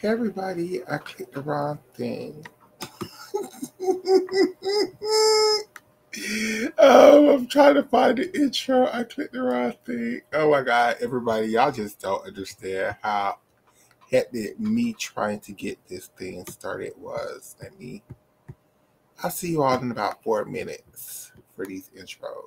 Hey everybody, I clicked the wrong thing. I'm trying to find the intro. I clicked the wrong thing. Oh my God, everybody, y'all just don't understand how hectic me trying to get this thing started was. I'll see you all in about 4 minutes for these intros.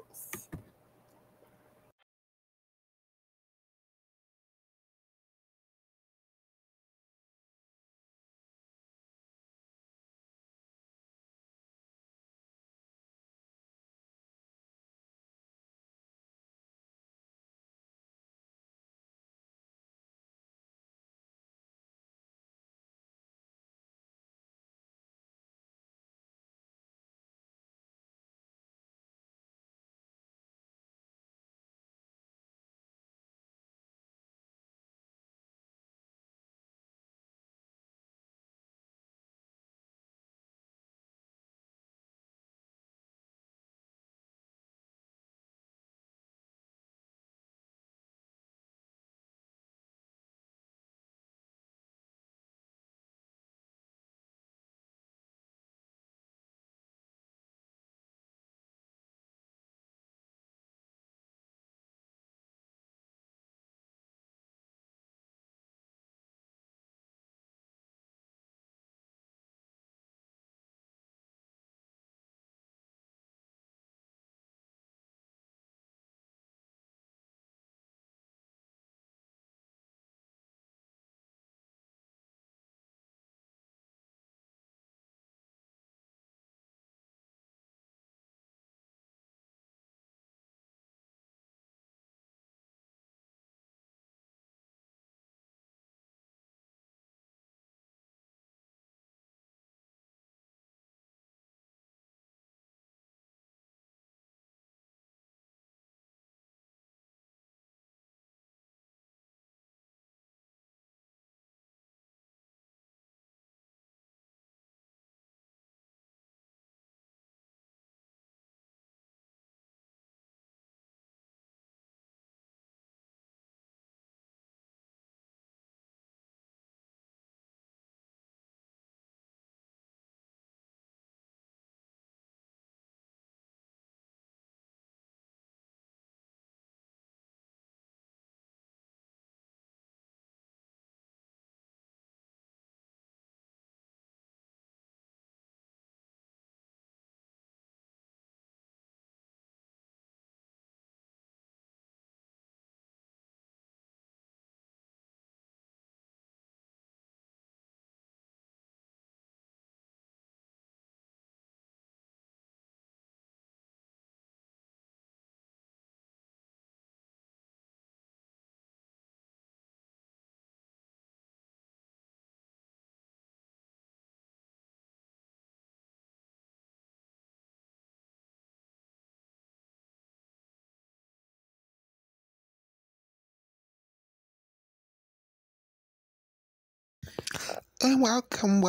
And welcome,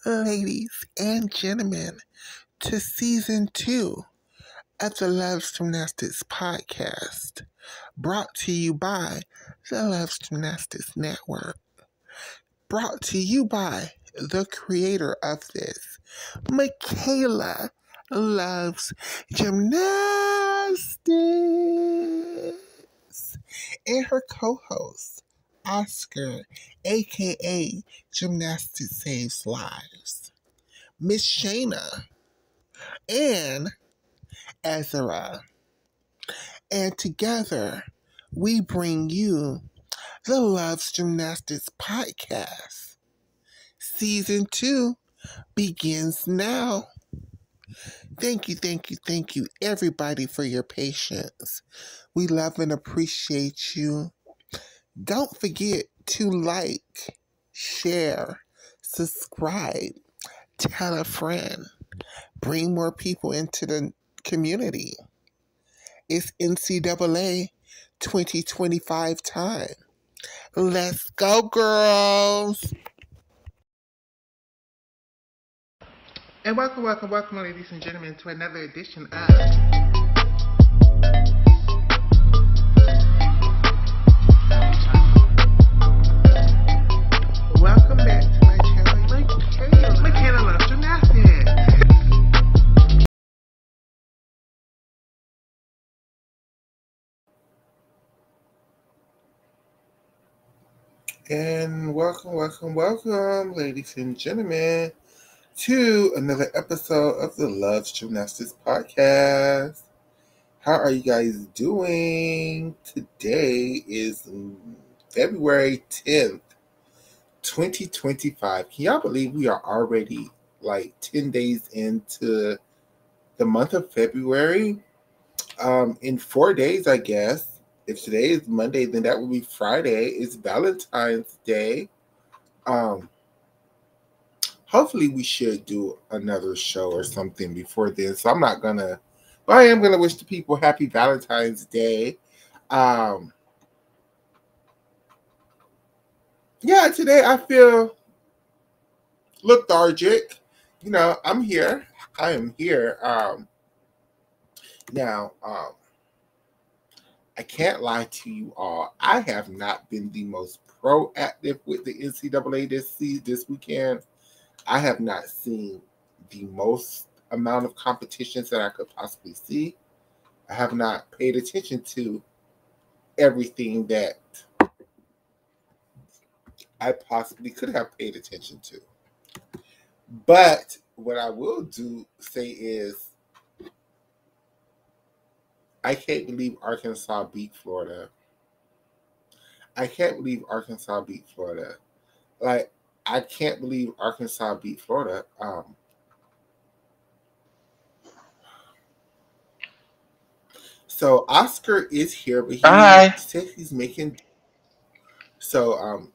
ladies and gentlemen, to season 2 of the Loves Gymnastics podcast, brought to you by the Loves Gymnastics Network, brought to you by the creator of this, Michaela Loves Gymnastics, and her co-host, Oscar, aka Gymnastics Saves Lives, Miss Shayna, and Ezra. And together, we bring you the Loves Gymnastics podcast. Season 2 begins now. Thank you, everybody, for your patience. We love and appreciate you. Don't forget to like, share, subscribe, tell a friend, bring more people into the community. It's NCAA 2025 time. Let's go, girls! And welcome, ladies and gentlemen, to another edition of And welcome, ladies and gentlemen, to another episode of the Love Gymnastics podcast. How are you guys doing? Today is February 10th, 2025. Can y'all believe we are already like 10 days into the month of February? In 4 days, I guess. If today is Monday, then that will be Friday. It's Valentine's Day. Um, Hopefully we should do another show or something before then. So I'm not gonna, but I am gonna wish the people happy Valentine's Day. Um, yeah, today I feel lethargic. I'm here. I am here. Now, I can't lie to you all. I have not been the most proactive with the NCAA this weekend. I have not seen the most amount of competitions that I could possibly see. I have not paid attention to everything that I possibly could have paid attention to. But what I will say is I can't believe Arkansas beat Florida. I can't believe Arkansas beat Florida. Like, I can't believe Arkansas beat Florida. So Oscar is here, but he said he's making. So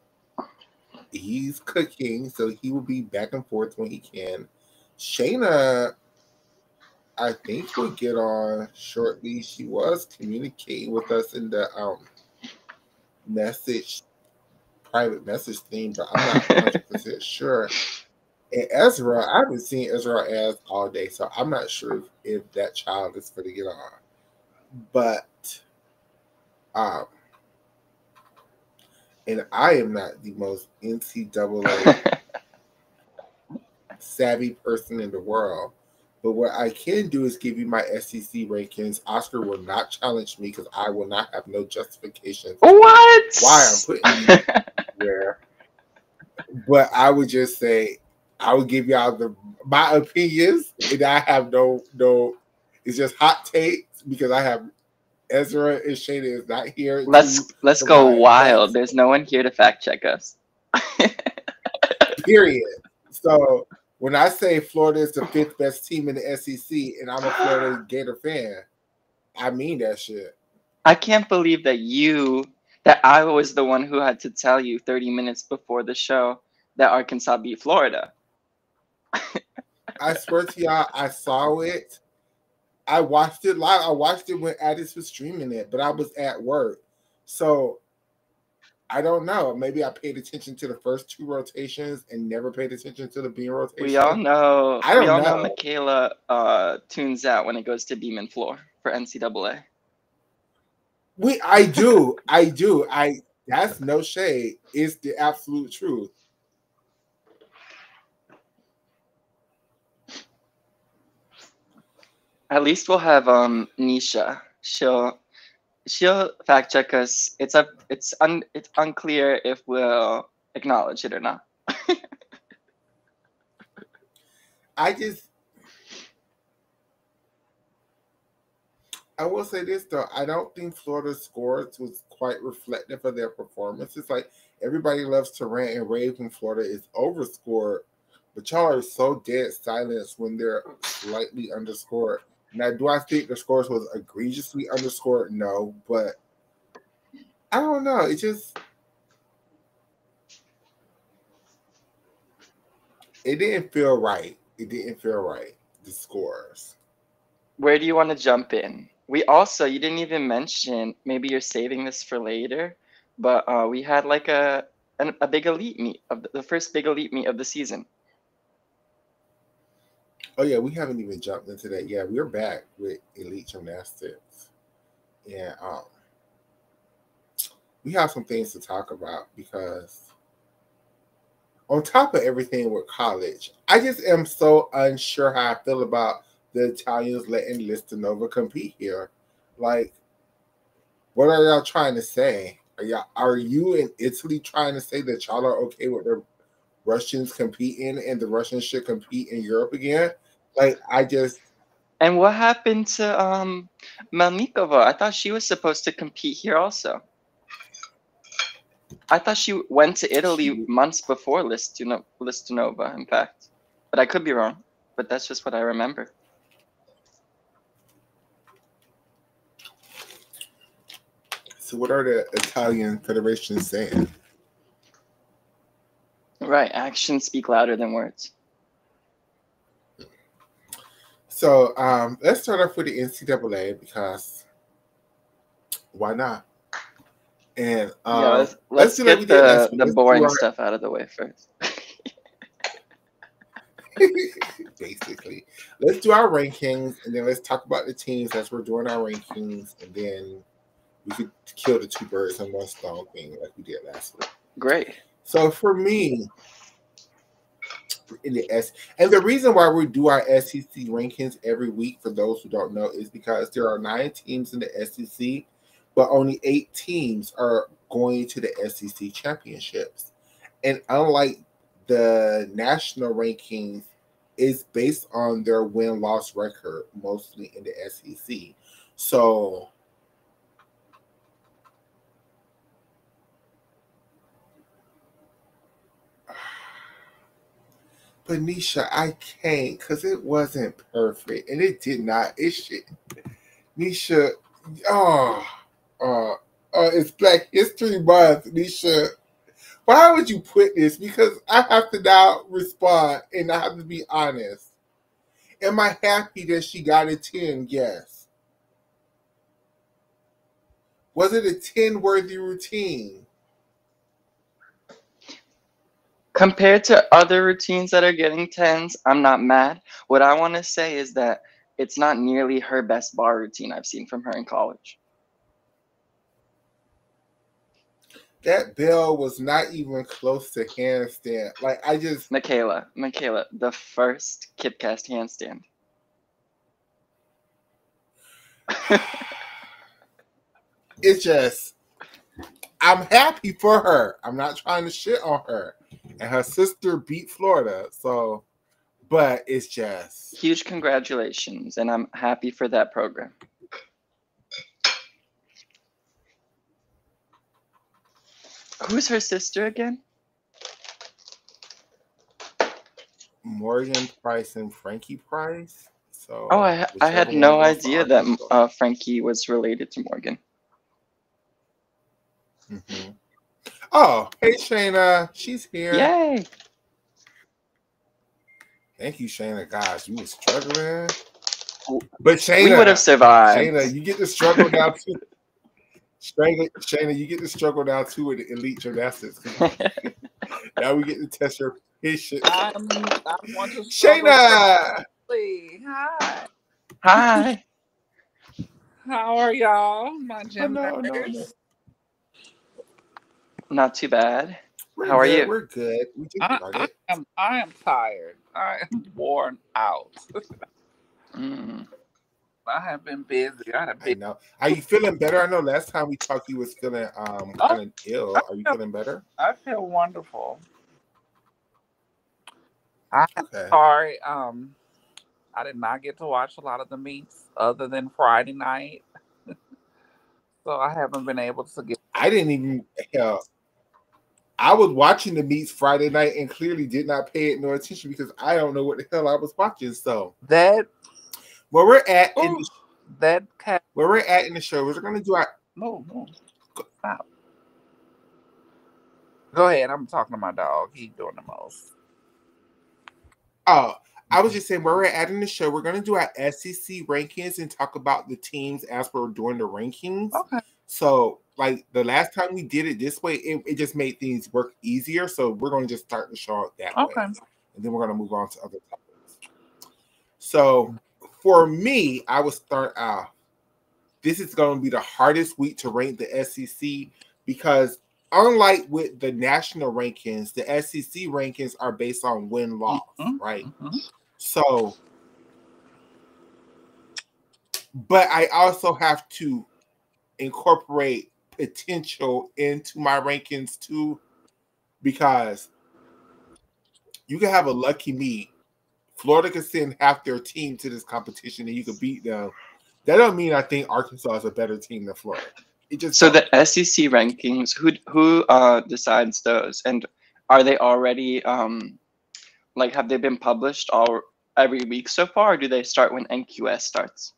he's cooking, so he will be back and forth when he can. Shayna, I think, will get on shortly. She was communicating with us in the private message thing, but I'm not 100% sure. And Ezra, I haven't seen Ezra as all day, so I'm not sure if that child is going to get on. But, um, and I am not the most NCAA savvy person in the world. But what I can do is give you my SEC rankings. Oscar will not challenge me because I will not have no justification What? why I'm putting you there. But I would just say I would give y'all my opinions, and I have no. It's just hot takes because I have Ezra and Shayna is not here. Let's go wild. There's no one here to fact check us. Period. So when I say Florida is the 5th best team in the SEC, and I'm a Florida Gator fan, I mean that shit. I can't believe that I was the one who had to tell you 30 minutes before the show that Arkansas beat Florida. I swear to y'all, I saw it. I watched it live. I watched it when Addis was streaming it, but I was at work. So I don't know. Maybe I paid attention to the first 2 rotations and never paid attention to the beam rotation. We all know. I don't know. Michaela tunes out when it goes to beam and floor for NCAA. I do. That's no shade. It's the absolute truth. At least we'll have Nisha. She'll fact check us. It's unclear if we'll acknowledge it or not. I will say this though, I don't think Florida's scores was quite reflective of their performance. It's like everybody loves to rant and rave when Florida is overscored, but y'all are so dead silence when they're slightly underscored. Now, do I think the scores was egregiously underscored? No, but I don't know. It didn't feel right. It didn't feel right. The scores. Where do you want to jump in? You didn't even mention, maybe you're saving this for later, but we had like a big elite meet of the first big elite meet of the season. Oh yeah, we haven't even jumped into that. Yeah, we're back with Elite Gymnastics. And we have some things to talk about because on top of everything with college, I just am so unsure how I feel about the Italians letting Listanova compete here. Like, what are y'all trying to say? Are you in Italy trying to say that y'all are okay with the Russians competing and the Russians should compete in Europe again? Like, I just, And what happened to Melnikova? I thought she was supposed to compete here also. I thought she went to Italy she, months before Listunova, in fact. But I could be wrong. But that's just what I remember. so what are the Italian federations saying? Right, actions speak louder than words. So let's start off with the NCAA because why not? And Yeah, let's let's do like we get did last week. the Let's do boring our stuff out of the way first. basically. Let's do our rankings and then let's talk about the teams as we're doing our rankings, and then we could kill the two birds in one stone thing like we did last week. Great. So for me, in the and the reason why we do our SEC rankings every week, for those who don't know, is because there are 9 teams in the SEC, but only 8 teams are going to the SEC championships. And unlike the national rankings, is based on their win-loss record, mostly in the SEC. So but Nisha, I can't because it wasn't perfect, and it did not. It should. Nisha, oh, it's Black History Month, Nisha. Why would you put this? Because I have to now respond, and I have to be honest. Am I happy that she got a 10? Yes. Was it a 10 worthy routine? Compared to other routines that are getting 10s, I'm not mad. What I want to say is that it's not nearly her best bar routine I've seen from her in college. That bell was not even close to handstand. Like, I just, Michaela, the first Kipcast handstand. it's just, I'm happy for her. I'm not trying to shit on her. And her sister beat Florida. So, but it's just. Huge congratulations, and I'm happy for that program. Who's her sister again? Morgan Price and Frankie Price. Oh, So, I whichever had one no goes to idea that Arkansas. Frankie was related to Morgan. Mm-hmm. Oh, hey, Shayna. She's here. Yay! Thank you, Shayna. Gosh, you were struggling. But We would have survived. Shayna, you get to struggle now too. Shayna, you get to struggle now too with the elite gymnastics. Now we get to test your patience. I want to struggle. Shayna! Hi. Hi. How are y'all, my Oh, gym no. nerds? Not too bad. We're How are good. you? We're good. We just started. I am tired. I am worn out. Mm. I have been busy. I had a I big. know. Are you feeling better? I know last time we talked, you was feeling Oh, kind of I ill. Are you feel, feeling better? I feel wonderful. I'm Okay. sorry. I did not get to watch a lot of the meets other than Friday night, so I haven't been able to get. I didn't even hell. I was watching the meets Friday night and clearly did not pay it no attention because I don't know what the hell I was watching. So That where we're at in oh, the that cat. where we're at in the show, we're gonna do our. No, stop. Go ahead. I'm talking to my dog. He's doing the most. Oh, I was just saying where we're at in the show, we're gonna do our SEC rankings and talk about the teams as we're doing the rankings. Okay. So, like the last time we did it this way, it just made things work easier. So we're gonna just start the show out that way, and then we're gonna move on to other topics. So, for me, I would start out. This is going to be the hardest week to rank the SEC because, unlike with the national rankings, the SEC rankings are based on win loss, right? Mm-hmm. So, but I also have to incorporate potential into my rankings too, because you can have a lucky meet. Florida could send half their team to this competition and you could beat them. That don't mean I think Arkansas is a better team than Florida. It just So don't. the SEC rankings, who decides those, and are they already like have they been published all every week so far, or do they start when NQS starts?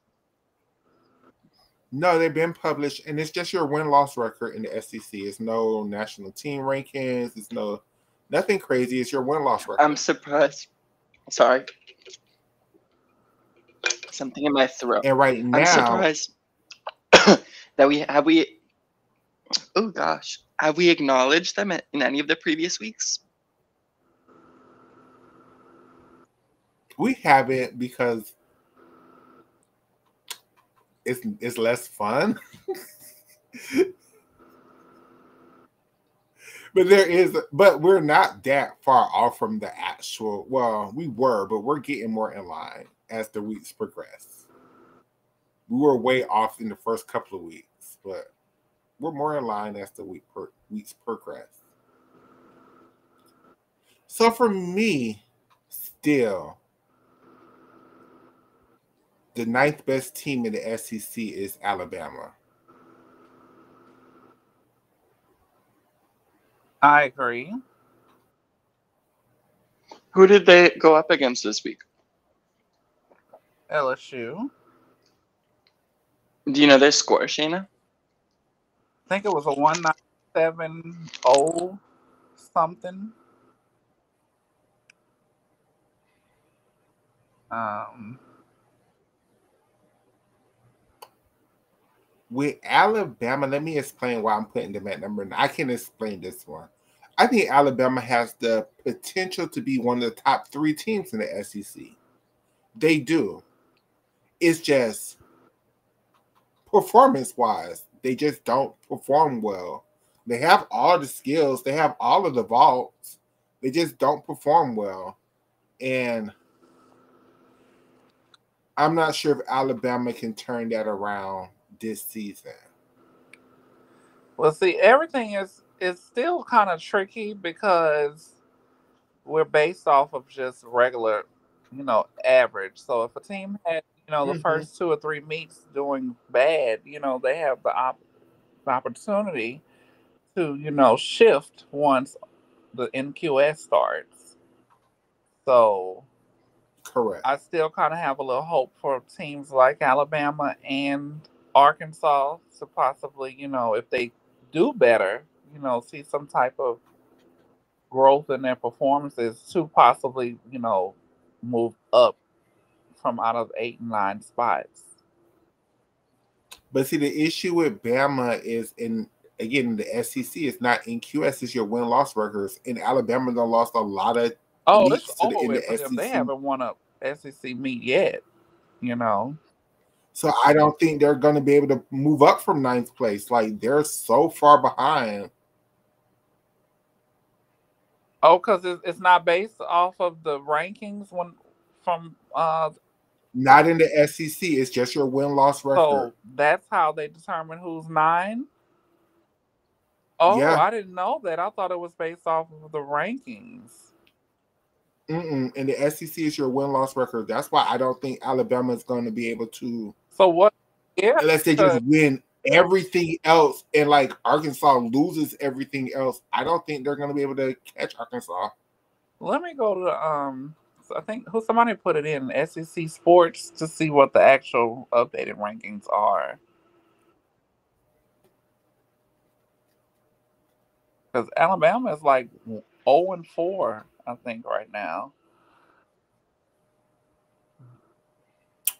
No, they've been published, and it's just your win-loss record in the SEC. It's no national team rankings. It's no nothing crazy. It's your win-loss I'm record. surprised. Sorry, something in my throat. And right I'm now, surprised that we oh gosh, have we acknowledged them in any of the previous weeks? we haven't because it's less fun. But we're not that far off from the actual. Well, we were, but we're getting more in line as the weeks progress. We were way off in the first couple of weeks, but we're more in line as the weeks progress. So for me, still, the ninth best team in the SEC is Alabama. I agree. Who did they go up against this week? LSU. Do you know their score, Shayna? I think it was a 1970 something. Um, With Alabama, let me explain why I'm putting them at number 9. I can explain this one. I think Alabama has the potential to be one of the top 3 teams in the SEC. They do. It's just performance wise, they just don't perform well. They have all the skills, they have all of the vaults, they just don't perform well. And I'm not sure if Alabama can turn that around this season. well, see, everything is still kind of tricky because we're based off of just regular, average. So if a team had, the Mm-hmm. first 2 or 3 meets doing bad, they have the opportunity to, shift once the NQS starts. So Correct. I still kind of have a little hope for teams like Alabama and Arkansas to possibly, if they do better, see some type of growth in their performances to possibly, move up from out of 8 and 9 spots. But see, the issue with Bama is in again the SEC. It's not NQS. It's your win loss records. In Alabama, they lost a lot of Oh, it's meets to over the in with the for them. They SEC. haven't won a SEC meet yet, you know. So I don't think they're going to be able to move up from ninth place. Like they're so far behind. Oh, because it's not based off of the rankings when from Not in the SEC. It's just your win loss record. so that's how they determine who's 9. Oh, Yeah. I didn't know that. I thought it was based off of the rankings. Mm-mm. And the SEC is your win loss record. That's why I don't think Alabama is going to be able to, So what? Yeah, unless they just 'cause win everything else and like Arkansas loses everything else. I don't think they're going to be able to catch Arkansas. let me go to so I think who somebody put it in SEC Sports to see what the actual updated rankings are. Because Alabama is like 0-4, I think, right now.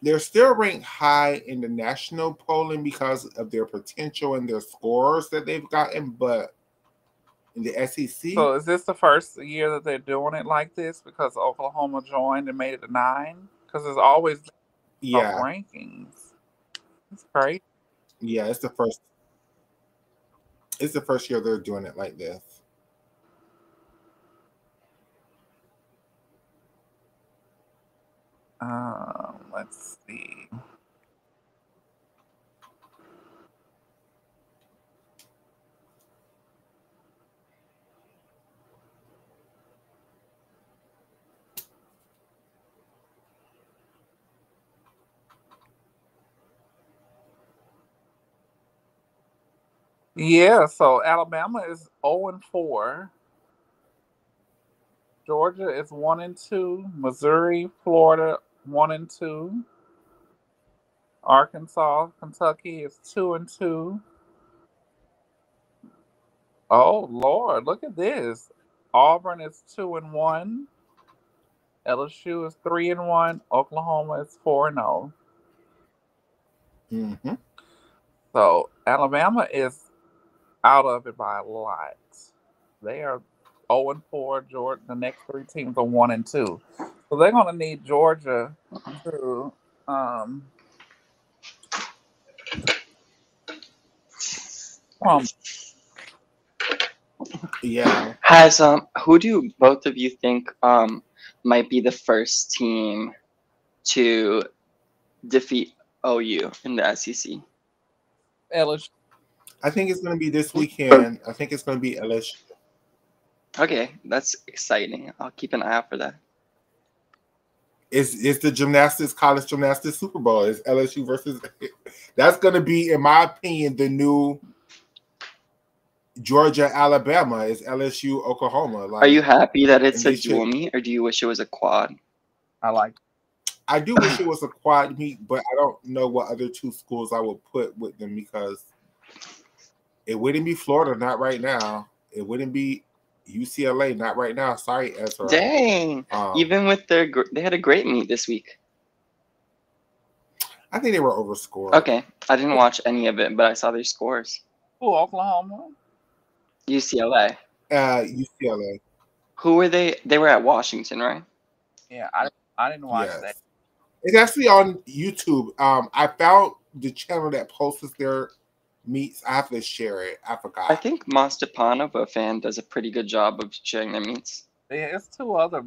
They're still ranked high in the national polling because of their potential and their scores that they've gotten, but in the SEC, So is this the first year that they're doing it like this because Oklahoma joined and made it a 9? Because it's always off yeah, rankings. It's crazy. yeah, it's the first year they're doing it like this. Let's see. Yeah, so Alabama is 0-4. Georgia is 1-2. Missouri, Florida 1-2. Arkansas, Kentucky is 2-2. Oh Lord, look at this. Auburn is 2-1. LSU is 3-1. Oklahoma is 4-0. Mm-hmm. So Alabama is out of it by a lot. They are 0-4. Georgia. The next three teams are 1-2. So they're going to need Georgia to um, um Yeah, Has who do both of you think might be the first team to defeat OU in the SEC? LSU. I think it's going to be this weekend. I think it's going to be LSU. Okay, that's exciting. I'll keep an eye out for that. It's the gymnastics, college gymnastics Super Bowl. It's LSU versus. That's going to be, in my opinion, the new Georgia, Alabama. Is LSU, Oklahoma. Are you Like, happy that and it's a they dual should. meet, or do you wish it was a quad? I like. I do wish it was a quad meet, but I don't know what other two schools I would put with them because it wouldn't be Florida, not right now. It wouldn't be UCLA, not right now. Sorry, Ezra. Dang! Um, Even with they had a great meet this week. I think they were overscored. Okay, I didn't watch any of it, but I saw their scores. Who, Oklahoma? UCLA. UCLA. Who were they? They were at Washington, right? Yeah, I didn't watch that. Yes. It's actually on YouTube. I found the channel that posts their meets. I have to share it. I I forgot. think Mastepanova fan does a pretty good job of sharing their meets. There's two other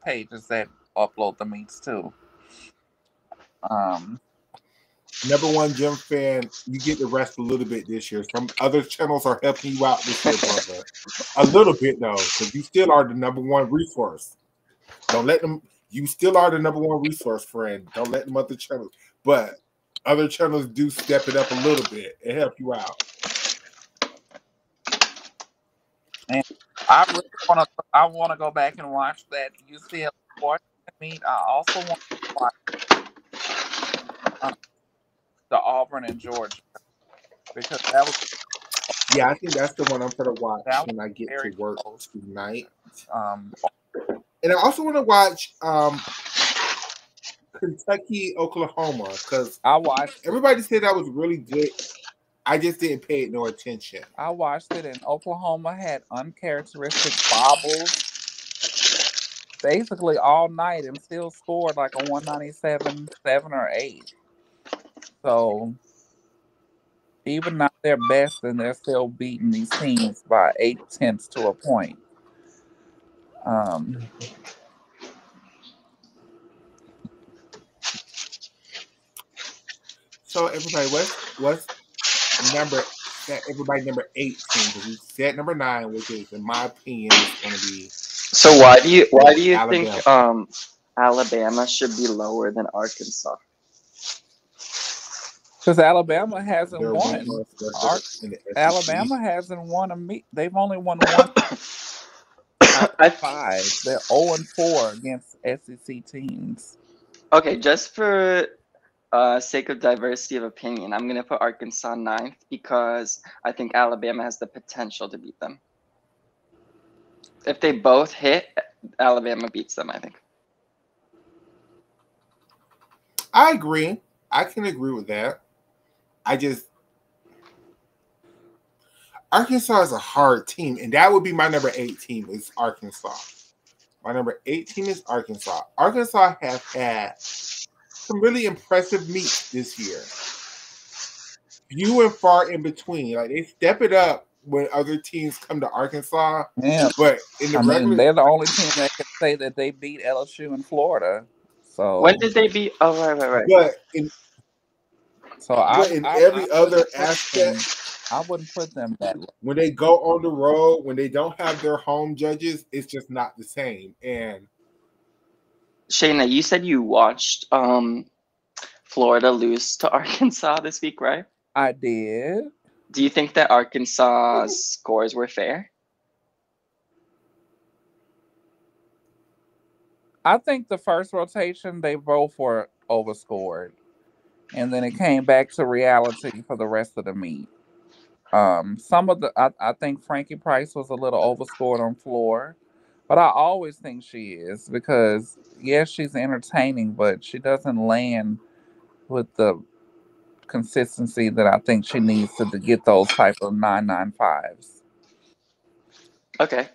pages that upload the meets too. Number one gym fan, you get to rest a little bit this year. Some other channels are helping you out this year, brother. A little bit though, because you still are the number one resource. Don't let them. You still are the number one resource, friend. Don't let them other channels. But other channels do step it up a little bit and help you out. And I really want to go back and watch that UCLA Washington meet. I also want to watch the Auburn and Georgia because that was Yeah, I think that's the one I'm gonna watch when I get to very work close. tonight. Um, And I also want to watch Kentucky, Oklahoma, because I watched everybody said that was really good. I just didn't pay it no attention. I watched it, and Oklahoma had uncharacteristic bobbles basically all night and still scored like a 197, 7 or 8. So even not their best, and they're still beating these teams by 8/10 to a point. Um, So everybody, what's number everybody number 18? Because we said number 9, which is in my opinion is going to be So why do you think Alabama. Alabama should be lower than Arkansas? Because Alabama hasn't Their win won. loss record in the SEC. Alabama hasn't won a meet. They've only won one out I of 5. They're 0-4 against SEC teams. Okay, just for sake of diversity of opinion, I'm gonna put Arkansas 9th because I think Alabama has the potential to beat them. If they both hit, Alabama beats them, I think. I agree. I can agree with that. Arkansas is a hard team, and that would be my number 8 team is Arkansas. My number 8 team is Arkansas. Arkansas have had some really impressive meets this year. Few and far in between. Like they step it up when other teams come to Arkansas. Yeah, But in the regular, they're the only team that can say that they beat LSU in Florida. So When did they beat? Oh, right. but in I every other wouldn't aspect, I wouldn't put them that low. when they go on the road, when they don't have their home judges, it's just not the same. And Shayna, you said you watched Florida lose to Arkansas this week, right? I did. Do you think that Arkansas's scores were fair? I think the first rotation they both were overscored, and then it came back to reality for the rest of the meet. Some of the I think Frankie Price was a little overscored on floor, but I always think she is because yes, she's entertaining, but she doesn't land with the consistency that I think she needs to get those type of 995s. Okay.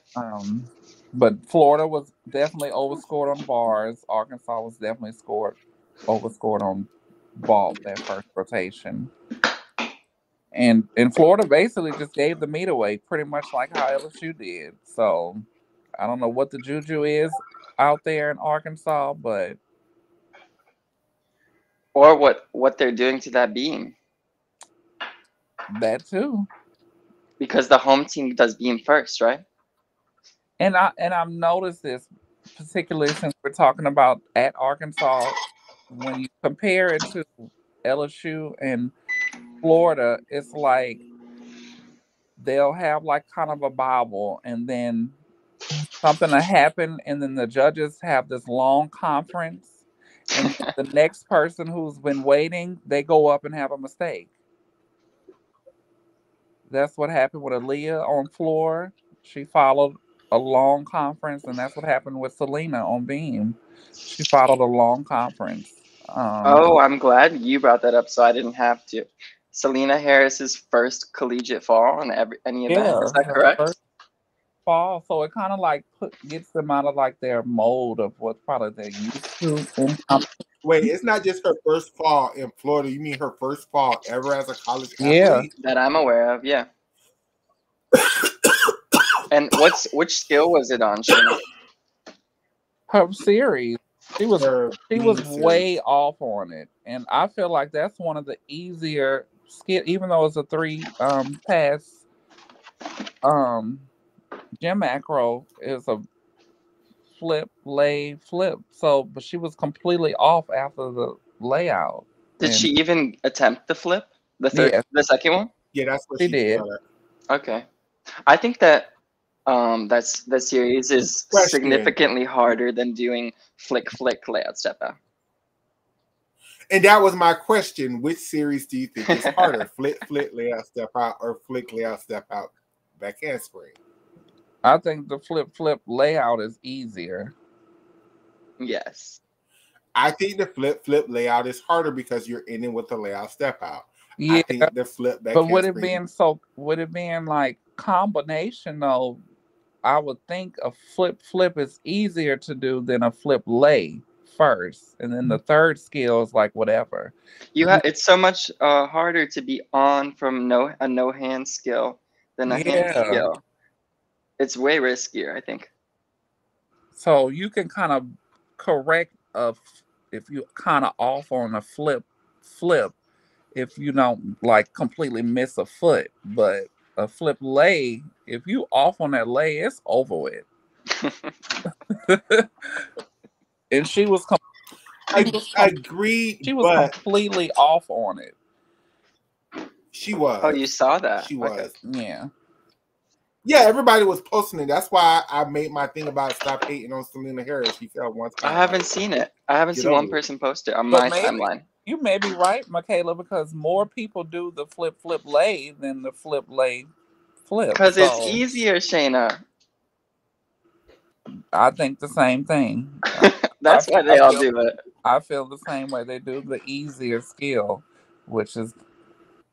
But Florida was definitely overscored on bars. Arkansas was definitely overscored on vault that first rotation. And Florida basically just gave the meet away, pretty much like how LSU did. So I don't know what the juju is out there in Arkansas, but Or what they're doing to that beam, that too. because the home team does beam first, right? And I've noticed this, particularly since we're talking about at Arkansas, when you compare it to LSU and Florida, it's like they'll have like kind of a Bible, and then something will happen, and then the judges have this long conference, and the next person who's been waiting, they go up and have a mistake. That's what happened with Aaliyah on floor. She followed a long conference, and that's what happened with Selena on beam. She followed a long conference. Oh, I'm glad you brought that up so I didn't have to. Selena Harris's first collegiate fall in any event. Yeah, Is that her correct? first fall, so it kind of like gets them out of like their mold of what probably they're used to in Wait, it's not just her first fall in Florida. You mean her first fall ever as a college yeah. athlete? That I'm aware of, yeah. And which skill was it on, Shana? Her series, she was Her she beam was series. way off on it, and I feel like that's one of the easier skill, even though it's a three pass um gym macro is a flip lay flip. So, but she was completely off after the layout, Did and she even attempt the flip? yeah, The second one? Yeah, that's what she she did. failed at. Okay. I think that that series is Question. significantly harder than doing flick flick layout step out. And that was my question. Which series do you think is harder? Flick, flick, layout, step out, or flick, layout, step out, back handspring? I think the flip layout is easier. Yes. I think the flip, flip layout is harder because you're ending with the layout, step out. I Yeah, think the flip, back but handspring. would it being like combination though? I would think a flip is easier to do than a flip lay first, and then the third skill is like whatever. It's so much harder to be on from a no hand skill than a hand Yeah, skill. It's way riskier, I think. so you can kind of correct if you kind of off on a flip if you don't like completely miss a foot, but a flip lay, if you off on that lay, it's over with. And I agree, she was but completely off on it. she Oh, you was. saw that? She Okay. was. Yeah. Yeah, everybody was posting it. That's why I made my thing about stop hating on Selena Harris. She fell one I time. haven't Like, seen it. I haven't get seen one over it. person post it on But my maybe timeline. you may be right, Michaela, because more people do the flip lay than the flip lay flip. Because it's So easier, Shayna. I think the same thing. I, That's why I they all feel do it. I feel the same way. They do the easier skill, which is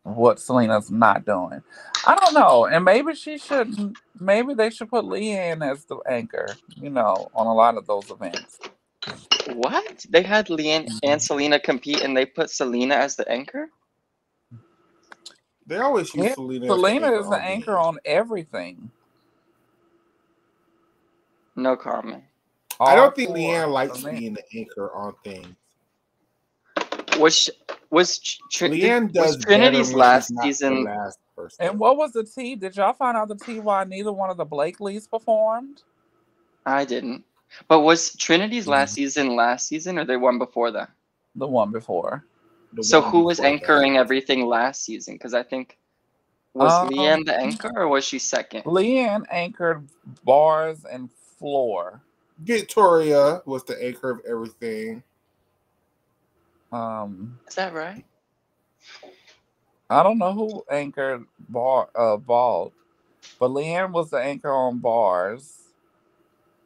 what Selena's not doing. I don't know, and maybe she shouldn't. Maybe they should put Leanne as the anchor. On a lot of those events. What? They had Leanne and Selena compete and they put Selena as the anchor? They always use Yeah, Selena as the Selena anchor is the on anchor beam. on everything. No comment. I All don't think four Leanne likes events. being the anchor on things. Was Leanne was does better Trinity's when she's last not the season? last person. And what was the T? Did y'all find out the T why neither one of the Blakeleys performed? I didn't. But was Trinity's last season or the one before that? The one before. The So one who was before that. anchoring everything last season? Because I think Was Um, Leanne the anchor or was she second? Leanne anchored bars and floor. Victoria was the anchor of everything. Um, Is that right? I don't know who anchored vault, but Leanne was the anchor on bars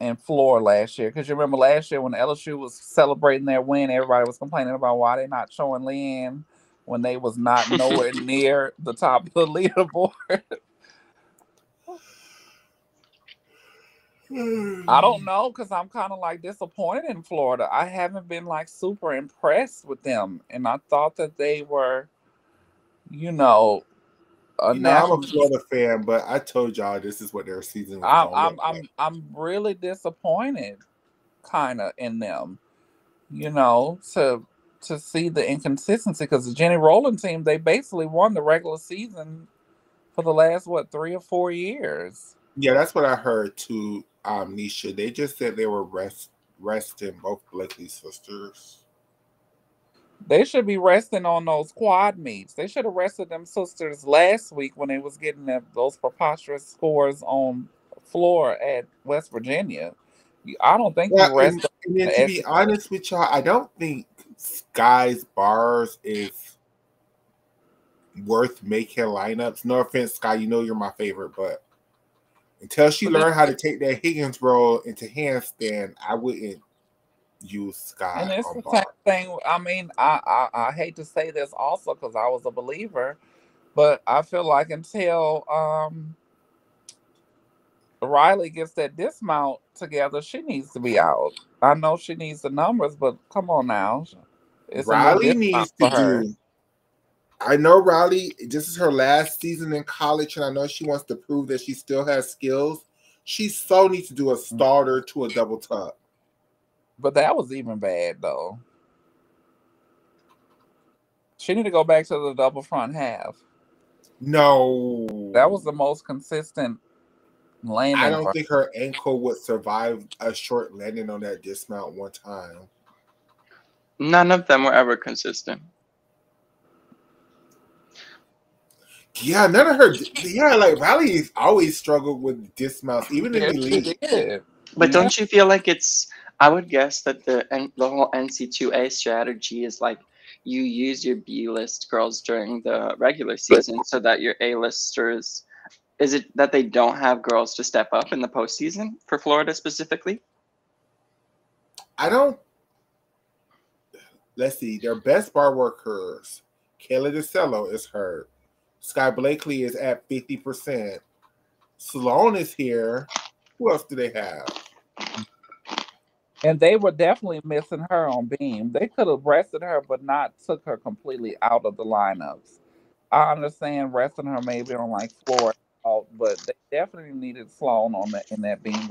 and floor last year. Because you remember last year when LSU was celebrating their win, everybody was complaining about why they not showing Leanne when they was not nowhere near the top of the leaderboard. I don't know because I'm kind of like disappointed in Florida. I haven't been like super impressed with them, and I thought that they were, you know, a I'm a national. Florida fan, but I told y'all this is what their season was I'm gonna I'm look like. I'm really disappointed, kind of in them. To see the inconsistency because the Jenny Rowland team they basically won the regular season for the last what 3 or 4 years. Yeah, that's what I heard too, Nisha. They just said they were resting both Blakely sisters. They should be resting on those quad meets. They should have rested them sisters last week when they was getting those preposterous scores on floor at West Virginia. I don't think Yeah, you rest and then to the be honest with y'all, I don't think Sky's bars is worth making lineups. No offense, Sky, you know you're my favorite, but until she but then, learned how to take that Higgins roll into handstand, I wouldn't use and Sky it's on the same bar. thing. I mean, I hate to say this also because I was a believer, but I feel like until Riley gets that dismount together, she needs to be out. I know she needs the numbers, but come on now. It's a new Riley dismount needs to for her. do. I know Riley, this is her last season in college, and I know she wants to prove that she still has skills. She so needs to do a starter to a double tuck. But that was even bad though. She need to go back to the double front half. That No, was the most consistent I landing don't for think her ankle would survive a short landing on that dismount one time. None of them were ever consistent. Yeah, none of her. Yeah, like Riley's always struggled with dismounts, even her. in Yeah, she elite. did. But Yeah. don't you feel like it's? I would guess that the whole NC2A strategy is like you use your B list girls during the regular season so that your A listers. Is it that they don't have girls to step up in the postseason for Florida specifically? I don't. Let's see. Their best bar workers, Kayla DeCello is hurt. Sky Blakely is at 50%. Sloan is here. Who else do they have? And they were definitely missing her on beam. They could have rested her, but not took her completely out of the lineups. I understand resting her maybe on like floor, but they definitely needed Sloan on that in that beam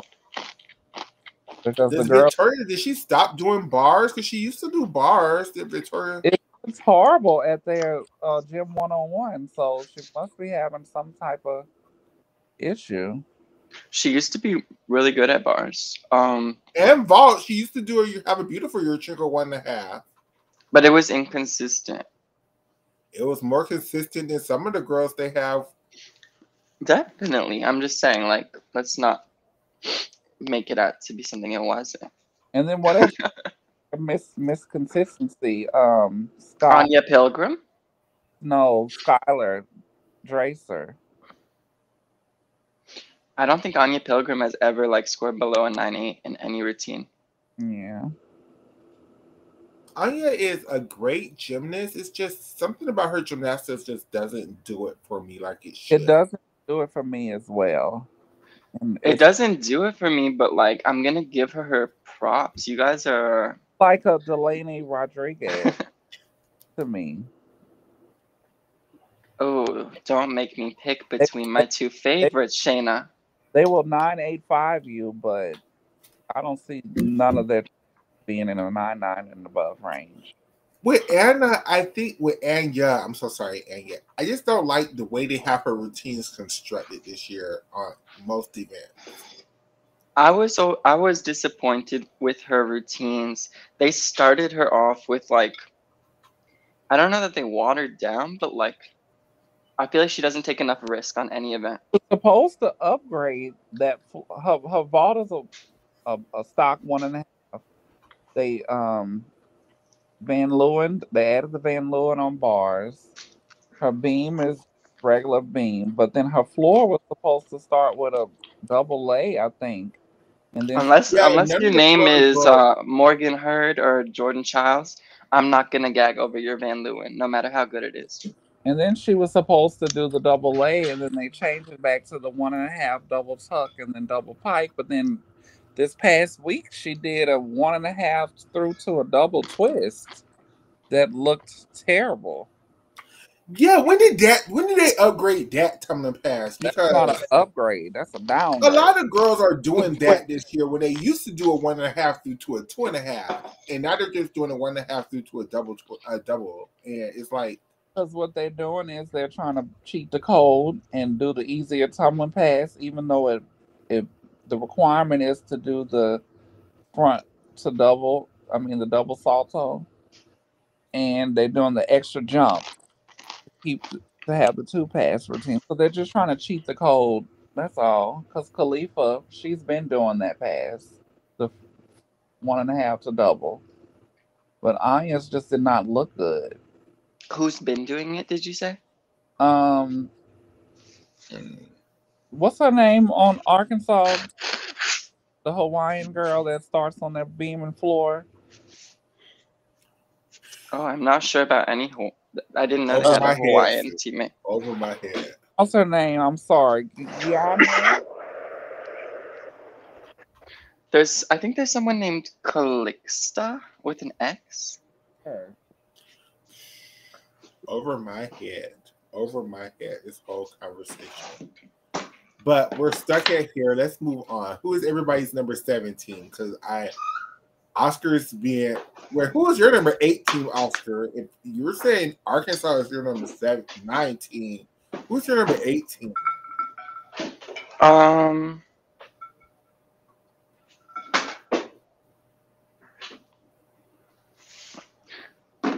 because the Does girl. Victoria, did she stop doing bars? Because she used to do bars. Did Victoria? It's horrible at their gym 101, so she must be having some type of issue. She used to be really good at bars. And vault, she used to do You Have a Beautiful Your Trigger 1.5. But it was inconsistent. It was more consistent than some of the girls they have. Definitely. I'm just saying, like, let's not make it out to be something it wasn't. And then whatever misconsistency, Scott, Anya Pilgrim? no, Skylar Dracer. I don't think Anya Pilgrim has ever like scored below a 9.8 in any routine. Yeah. Anya is a great gymnast. It's just something about her gymnastics just doesn't do it for me like it It should. doesn't do it for me as well. And It it's doesn't do it for me, but like I'm gonna give her props. You guys are like a Delaney Rodriguez to me. oh, don't make me pick They, between my two they, favorites, Shayna. they will 985 you, but I don't see none of their being in a 99 and above range. With Anna, I think with Anya, I'm so sorry, Anya. I just don't like the way they have her routines constructed this year on most events. I was disappointed with her routines. They started her off with like I don't know that they watered down, but like I feel like she doesn't take enough risk on any event. Was supposed to upgrade that. Her vault is a stock 1.5. They Van Leeuwen. They added the Van Leeuwen on bars. Her beam is regular beam, but then her floor was supposed to start with a double A, I think, and then Unless Yeah, unless none your of the name floors is were. Morgan Hurd or Jordan Childs, I'm not gonna gag over your Van Leeuwen, no matter how good it is. she was supposed to do the double A, and then they changed it back to the 1.5 double tuck and then double pike. But then this past week she did a 1.5 through to a double twist that looked terrible. Yeah, when did they upgrade that tumbling pass? That's not an Because upgrade. That's a a downgrade. lot of girls are Two doing twists. that this year when they used to do a 1.5 through to a 2.5, and now they're just doing a 1.5 through to a double, and it's like, Because what they're doing is they're trying to cheat the code and do the easier tumbling pass, even though it the requirement is to do the front to double. I mean the double salto, and they're doing the extra jump to keep to have the two pass routine. So they're just trying to cheat the code. That's all. Because Khalifa, she's been doing that pass, the 1.5 to double, but Anya's just did not look good. Who's been doing it? Did you say? Um, what's her name on Arkansas? The Hawaiian girl that starts on that beam and floor. Oh, I'm not sure about any. I didn't know they over Uh, had a my head, Hawaiian sis. teammate. Over my head. what's her name? I'm sorry, Gianna. I think there's someone named Calixta with an X. Her. Over my head. Over my head. This whole conversation. But we're stuck at here. Let's move on. Who is everybody's number 17? Because Oscar's being. Wait, who is your number 18, Oscar? If you're saying Arkansas is your number 19, who's your number 18? Um,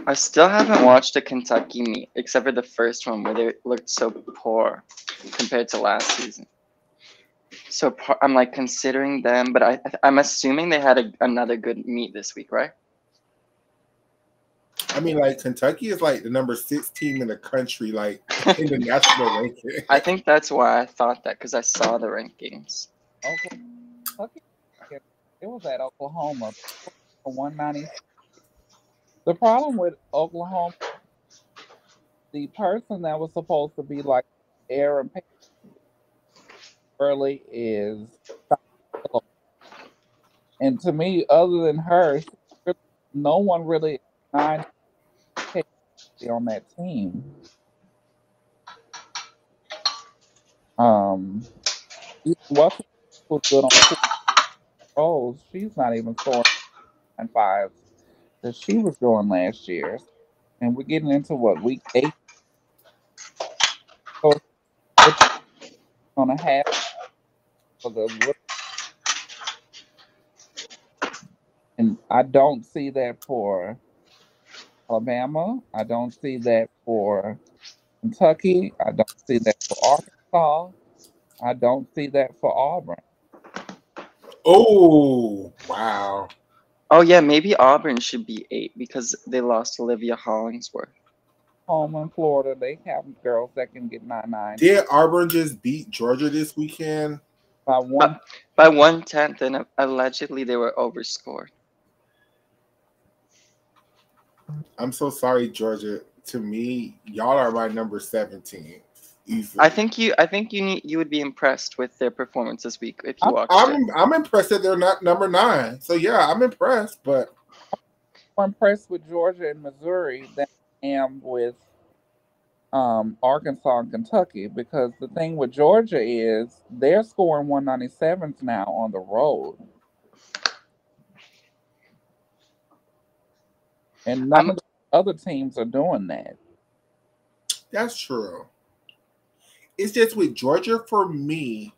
I still haven't watched a Kentucky meet except for the first one where they looked so poor compared to last season. So I'm like considering them, but I'm assuming they had another good meet this week, right? I mean, like, Kentucky is like the number 6 team in the country, like in the national ranking. I think that's why I thought that because I saw the rankings. Oklahoma. It was at Oklahoma. 190. The problem with Oklahoma, the person that was supposed to be like Aaron early is, and to me, other than her, no one really nine on that team. Um, what was good on two roles? She's not even scoring 5s that she was doing last year, and we're getting into what week 8. So what you gonna have for the and I don't see that for Alabama. I don't see that for Kentucky. I don't see that for Arkansas. I don't see that for Auburn. Oh, wow. Oh yeah, maybe Auburn should be 8 because they lost Olivia Hollingsworth. Home in Florida, they have girls that can get 9-9 Did Auburn just beat Georgia this weekend? by But one. by 1/10, and allegedly they were overscored. I'm so sorry, Georgia. To me, y'all are my number 17. I Easily. think you would be impressed with their performance this week if you I'm watched it. I'm impressed that they're not number 9. So yeah, I'm impressed, but more impressed with Georgia and Missouri than I am with Arkansas and Kentucky because the thing with Georgia is they're scoring 197s now on the road, and none I'm of the other teams are doing that. that's true. It's just with Georgia for me,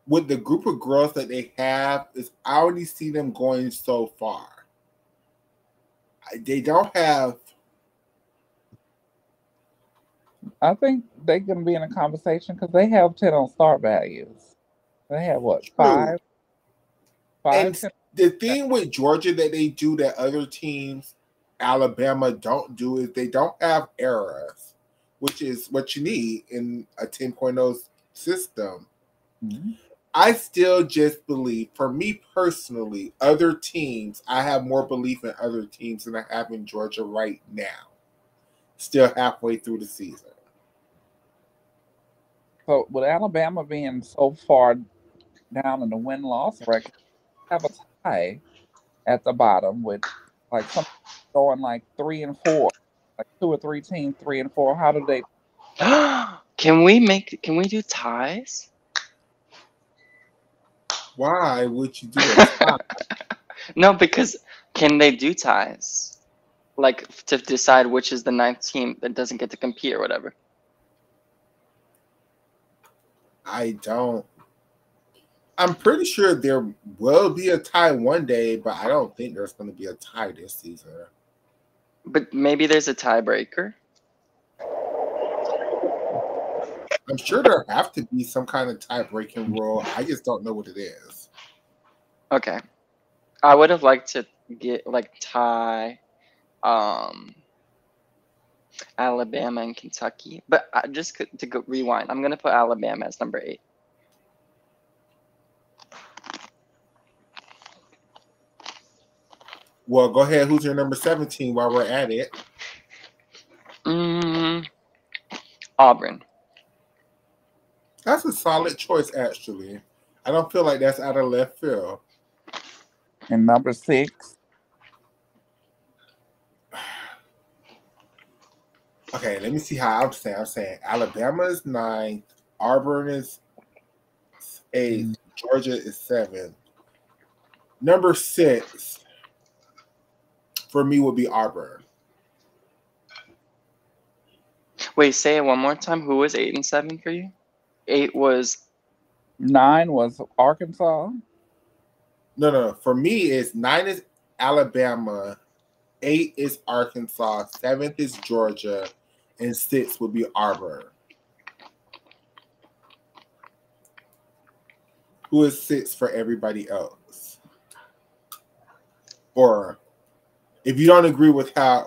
with the group of girls that they have, is I already see them going so far. They don't have I think they're going to be in a conversation because they have 10 on start values. They have what, True. five, And 10? the thing with Georgia that they do that other teams, Alabama, don't do is they don't have errors, which is what you need in a 10.0 system. Mm-hmm. I still just believe, for me personally, other teams, I have more belief in other teams than I have in Georgia right now, still halfway through the season. So with Alabama being so far down in the win-loss record, have a tie at the bottom with like some going like 3 and 4, like 2 or 3 teams 3 and 4. How do they? Can we do ties? Why would you do a tie? No, because can they do ties? Like to decide which is the ninth team that doesn't get to compete or whatever. I don't. I'm pretty sure there will be a tie one day, but I don't think there's going to be a tie this season. But maybe there's a tiebreaker. I'm sure there have to be some kind of tie breaking rule. I just don't know what it is. Okay. I would have liked to get like tie Alabama and Kentucky, but just to go rewind, I'm gonna put Alabama as number 8. Well, go ahead. Who's your number 17 while we're at it? Auburn. That's a solid choice, actually. I don't feel like that's out of left field. And number 6. Okay, let me see how I'm saying. I'm saying Alabama is 9th, Auburn is 8th, Georgia is 7th. Number 6 for me would be Auburn. Wait, say it one more time. Who was 8 and 7 for you? 8 was 9 was Arkansas. No. For me, it's 9 is Alabama, 8 is Arkansas, 7th is Georgia, and 6 would be Auburn. Who is 6 for everybody else? Or if you don't agree with how.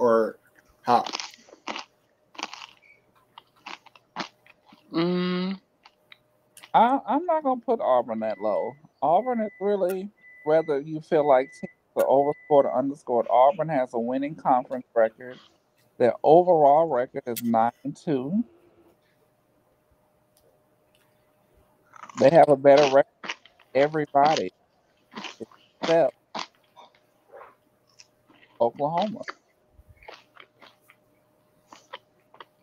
I'm not gonna put Auburn that low. Auburn is really, whether you feel like teams are overscored or underscored. Auburn has a winning conference record. Their overall record is 9-2. They have a better record than everybody except Oklahoma.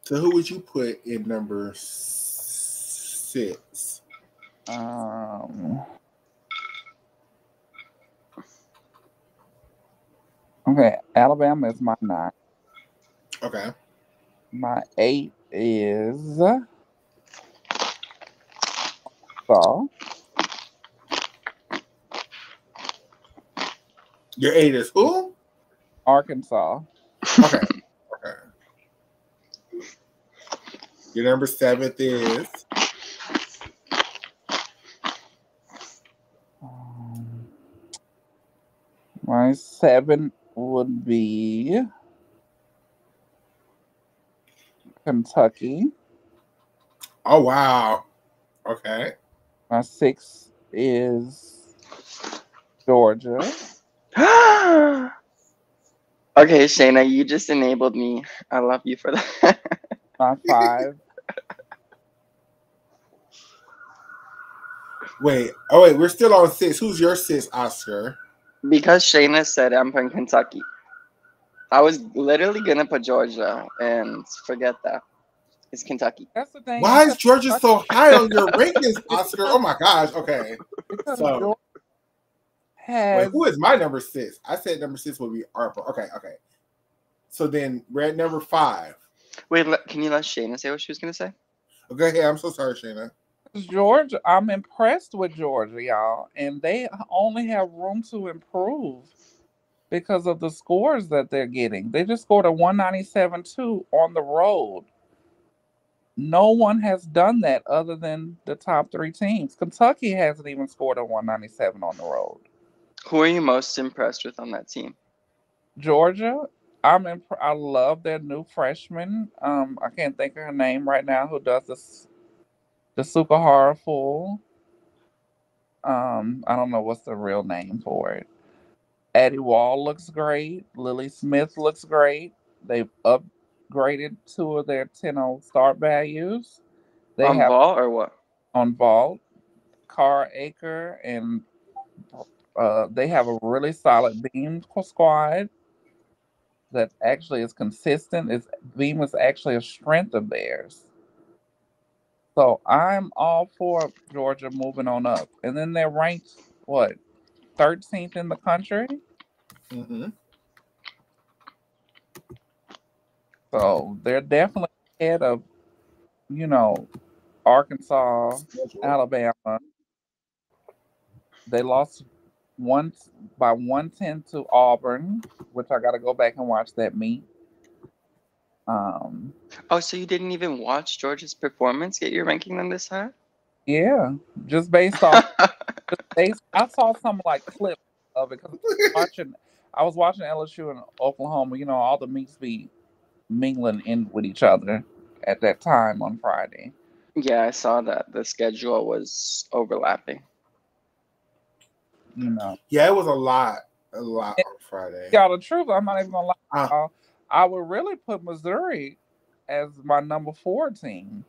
So who would you put in number 6? Okay, Alabama is my 9. Okay. My 8 is Arkansas. Your 8 is who? Arkansas. Okay. Your number 7th is my 7 would be Kentucky. Oh wow. Okay. My 6 is Georgia. Okay, Shayna, you just enabled me. I love you for that. My 5. Wait. Oh wait, we're still on 6. Who's your 6, Oscar? Because Shayna said I'm from Kentucky. I was literally gonna put Georgia and forget that. It's Kentucky. That's the thing. Why is Georgia so high on your rankings, Oscar? because, Oh my gosh. Okay. because So Georgia wait, has. who is my number 6? I said number 6 would be Harper. Okay. So then we're at number 5. Wait, can you let Shayna say what she was gonna say? Okay, I'm so sorry, Shayna. Georgia, I'm impressed with Georgia, y'all, and they only have room to improve because of the scores that they're getting. They just scored a 197-2 on the road. No one has done that other than the top three teams. Kentucky hasn't even scored a 197 on the road. Who are you most impressed with on that team? Georgia, I love their new freshman. I can't think of her name right now. Who does this? The Sukahara Full. I don't know what's the real name for it. Addie Wall looks great. Lily Smith looks great. They've upgraded two of their 10-0 start values. They On have Vol or what? on vault, Car Acre, and they have a really solid beam squad that actually is consistent. Its beam is actually a strength of theirs. So I'm all for Georgia moving on up. And then they're ranked what, 13th in the country? Mm-hmm. So they're definitely ahead of, you know, Arkansas, Schedule. Alabama. They lost once by 110 to Auburn, which I got to go back and watch that meet. Um, Oh, so you didn't even watch Georgia's performance, yet you're ranking them this high? yeah, just based off, I saw some like clips of it because watching, I was watching LSU and Oklahoma. You know, all the meets be mingling in with each other at that time on Friday. Yeah, I saw that the schedule was overlapping. You know, Yeah, it was a lot on Friday. y'all, the truth, I'm not even gonna lie. Uh, Y'all, I would really put Missouri as my number 4 team.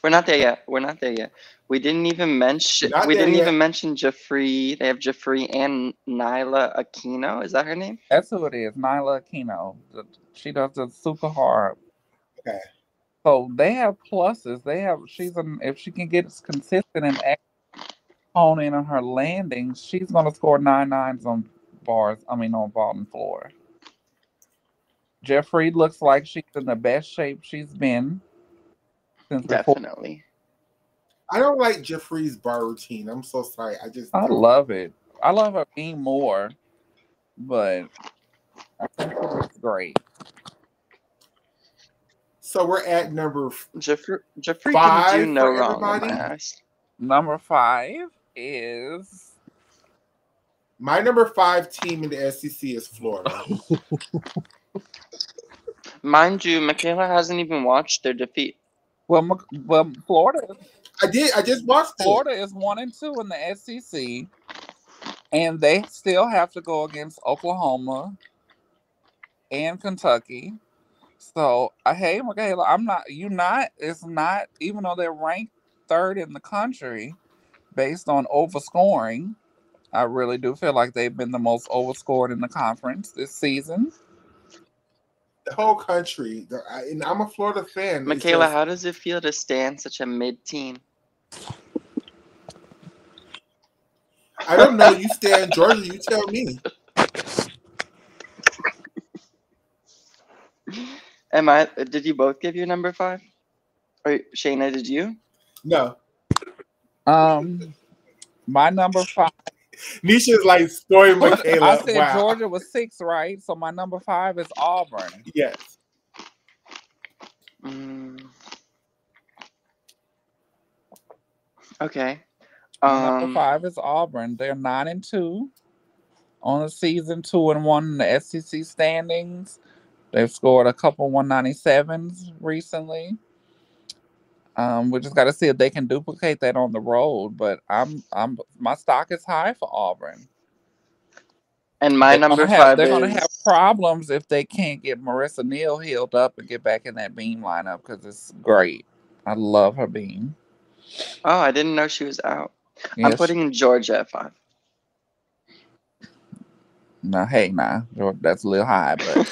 We're not there yet. We're not there yet. We didn't even mention. we're not We there didn't yet. even mention Jeffrey. They have Jeffrey and Nyla Aquino. Is that her name? That's who it is, Nyla Aquino. She does the super hard. Okay. So they have pluses. They have if she can get consistent and hone in on her landings, she's gonna score 9 9s on bars. I mean on ball and floor. Jeffrey looks like she's in the best shape she's been since before. Definitely. I don't like Jeffrey's bar routine. I'm so sorry. I just I don't. love it. I love her being more, but I think she looks great. So we're at number Jeffrey can do 5 no for wrong in my everybody. eyes. Number 5 is My number 5 team in the SEC is Florida. Mind you, Michaela hasn't even watched their defeat. well, Florida. I did. I just watched it. Florida is 1-2 in the SEC, and they still have to go against Oklahoma and Kentucky. So, hey, Michaela, I'm not. You not. It's not. Even though they're ranked third in the country based on overscoring, I really do feel like they've been the most overscored in the conference this season. The whole country. And I'm a Florida fan. It's Michaela, just how does it feel to stand such a mid-team? I don't know. You stay in Georgia. You tell me. Did you both give your number 5? Or Shayna, did you? No. My number 5. Nisha's like story I Michaela. said Wow. Georgia was 6, right? So my number 5 is Auburn. Yes. Okay. My number 5 is Auburn. They're 9-2 on the season, 2-1 in the SEC standings. They've scored a couple 197s recently. We just got to see if they can duplicate that on the road. But my stock is high for Auburn. And my number 5 They're gonna is. have problems if they can't get Marissa Neal healed up and get back in that beam lineup because it's great. I love her beam. Oh, I didn't know she was out. I'm Yes. putting Georgia at 5. Now, hey, that's a little high, but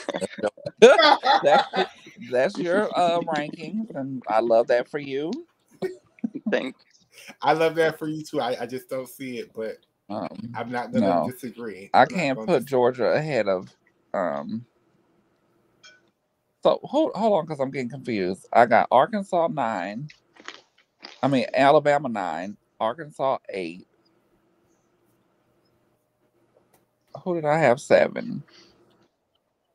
that's your rankings, and I love that for you. Thanks. I love that for you too. I just don't see it, but I'm not gonna No, disagree. I can't put Georgia ahead of. So hold on, because I'm getting confused. I got Arkansas 9. I mean Alabama 9, Arkansas 8. Who did I have 7?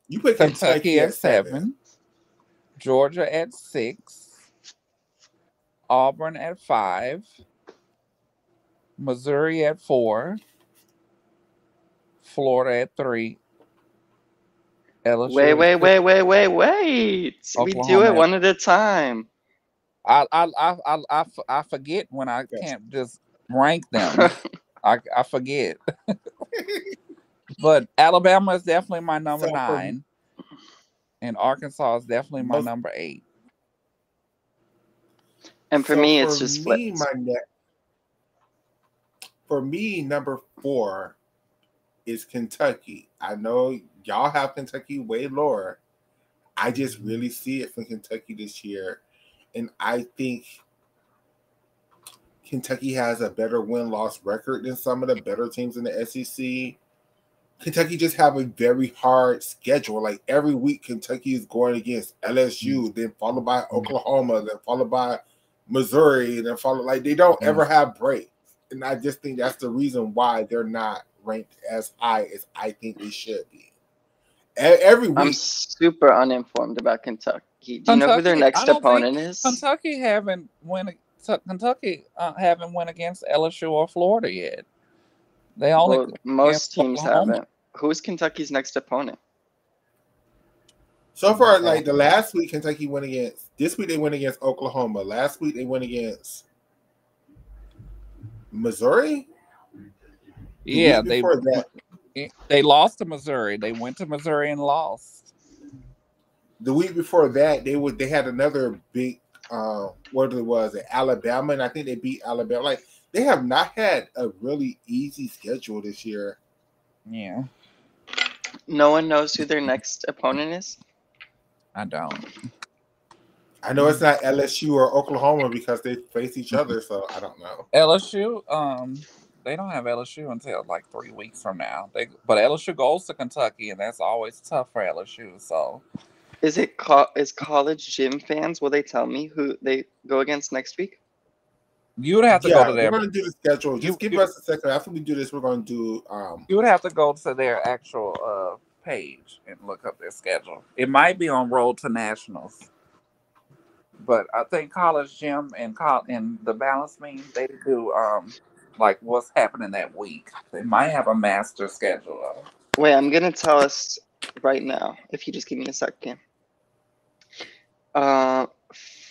You put Kentucky Kentucky at at 7. 7. Georgia at 6. Auburn at 5, Missouri at 4, Florida at 3, Wait, LSU at wait, 2, wait, wait, wait, wait. We do Oklahoma it at. one at a time. I forget when I Yes. can't just rank them. I forget. But Alabama is definitely my number So for 9, and Arkansas is definitely my most, number 8. And for so me, for it's just me, flipped. for me, number 4 is Kentucky. I know y'all have Kentucky way lower. I just really see it from Kentucky this year, and I think Kentucky has a better win-loss record than some of the better teams in the SEC. Kentucky just have a very hard schedule. Like every week, Kentucky is going against LSU, then followed by Oklahoma, then followed by Missouri, then followed like they don't ever have breaks. And I just think that's the reason why they're not ranked as high as I think they should be. Every I'm week, super uninformed about Kentucky. Do you know who their Kentucky, I next don't think opponent is? Kentucky haven't won against LSU or Florida yet. They only Well, won against most teams Oklahoma. haven't. Who's Kentucky's next opponent? so far, like the last week, Kentucky went against. This week they went against Oklahoma. Last week they went against Missouri. The Yeah, week before that, they lost to Missouri. They went to Missouri and lost. they had another big what it was at Alabama, and I think they beat Alabama. Like they have not had a really easy schedule this year. Yeah, No one knows who their next opponent is. I don't. I know it's not LSU or Oklahoma because they face each other, so I don't know. LSU, they don't have LSU until like 3 weeks from now. But LSU goes to Kentucky, and that's always tough for LSU. So Is college gym fans? Will they tell me who they go against next week? you would have to go Yeah, to we're their gonna do the schedule. Just you give you, us a second. After we do this, we're gonna do you would have to go to their actual page and look up their schedule. It might be on Road to Nationals, but I think College Gym and the Balance Beam they do like what's happening that week. They might have a master schedule though. Wait, I'm gonna tell us right now. If you just give me a second. Uh,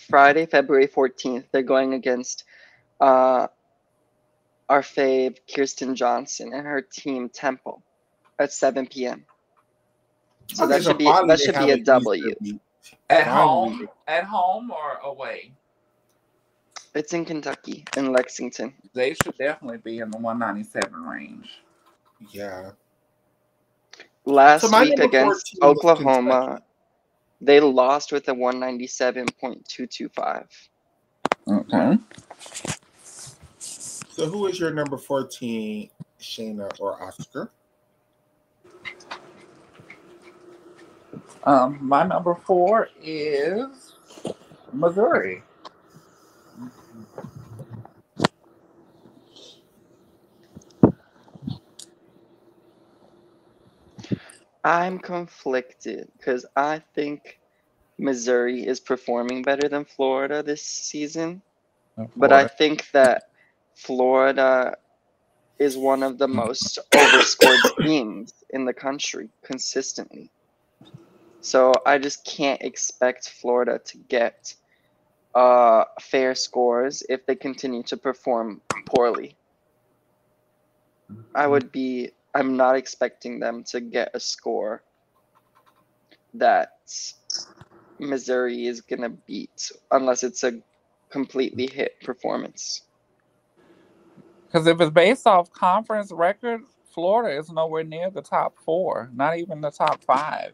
Friday, February 14th, they're going against uh, our fave Kirsten Johnson and her team Temple at 7 p.m. So okay. So finally that they should be have a an Easter W. week. At Finally, home, at home or away. It's in Kentucky, in Lexington. They should definitely be in the 197 range. yeah. So Last my week number against 14 is Oklahoma, Kentucky. they lost with a 197.225. Okay. So who is your number 14, Shayna or Oscar? My number 4 is Missouri. I'm conflicted because I think Missouri is performing better than Florida this season, but I Florida. think that Florida is one of the most overscored teams in the country consistently. So I just can't expect Florida to get fair scores if they continue to perform poorly. I'm not expecting them to get a score that Missouri is going to beat unless it's a completely hit performance. Because if it's based off conference record, Florida is nowhere near the top 4, not even the top 5.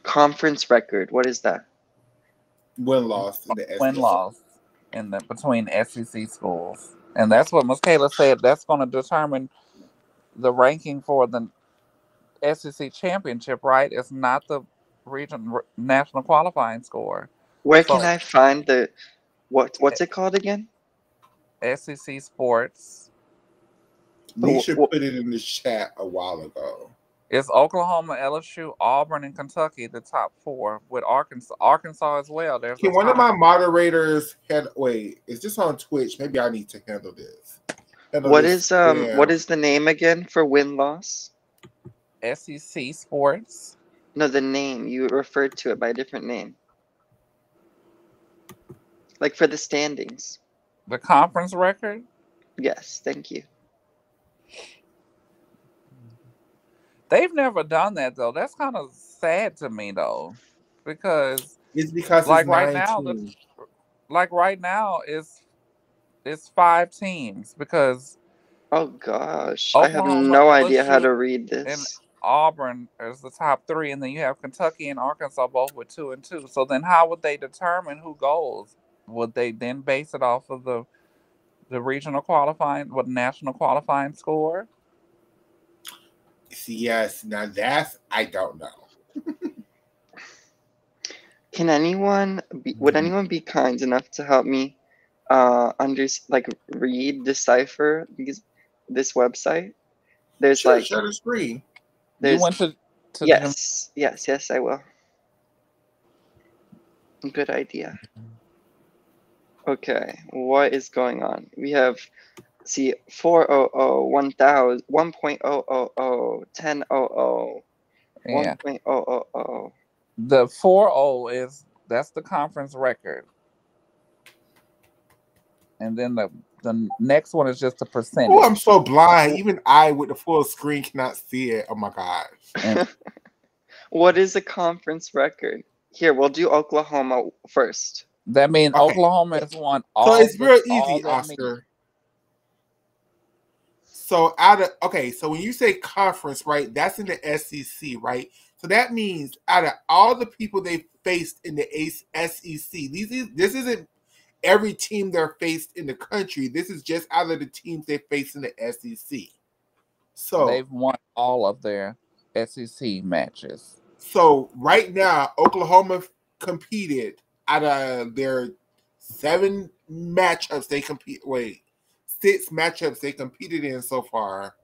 Conference record, what is that? Win loss in the Win SEC. loss in the between SEC schools, and that's what Michaela said. That's going to determine the ranking for the SEC championship. Right? It's not the region national qualifying score. Where can So I find the what's it called again? SEC sports. Nisha put it in the chat a while ago. It's Oklahoma, LSU, Auburn, and Kentucky, the top four, with Arkansas as well. There's a Can one of tie. my moderators wait? Is this on Twitch? Maybe I need to handle this. Handle What this is what spam. is the name again for win-loss? SEC Sports. No, the name. You referred to it by a different name. Like for the standings. The conference record. Yes, thank you. They've never done that though. That's kind of sad to me though, because It's because it's like right now, 19. it's 5 teams because Oh gosh, I have Oklahoma, no idea how LSU, to read and this. Auburn is the top three, and then you have Kentucky and Arkansas both with 2 and 2. So then, how would they determine who goes? Would they then base it off of the regional qualifying, what national qualifying score? See, yes, now that's I don't know. Can anyone would anyone be kind enough to help me decipher this website? There's Sure, like share the screen. You there's went to yes, I will. Good idea. Okay, what is going on? We have 400, 1000, 1.000, 1000, yeah. 1.000. The 4-0 that's the conference record, and then the next one is just a Oh, I'm percentage. so blind. Even I with the full screen cannot see it. Oh my gosh. And What is a conference record? Here, we'll do Oklahoma first. that means Okay. Oklahoma has won So all it's real all easy, their meets. Oscar. So so when you say conference, right, that's in the SEC, right? So that means out of all the people they faced in the SEC, this isn't every team they're faced in the country. This is just out of the teams they faced in the SEC. So They've won all of their SEC matches. So right now, Oklahoma competed out of their 7 matchups they compete. Wait, 6 matchups they competed in so far.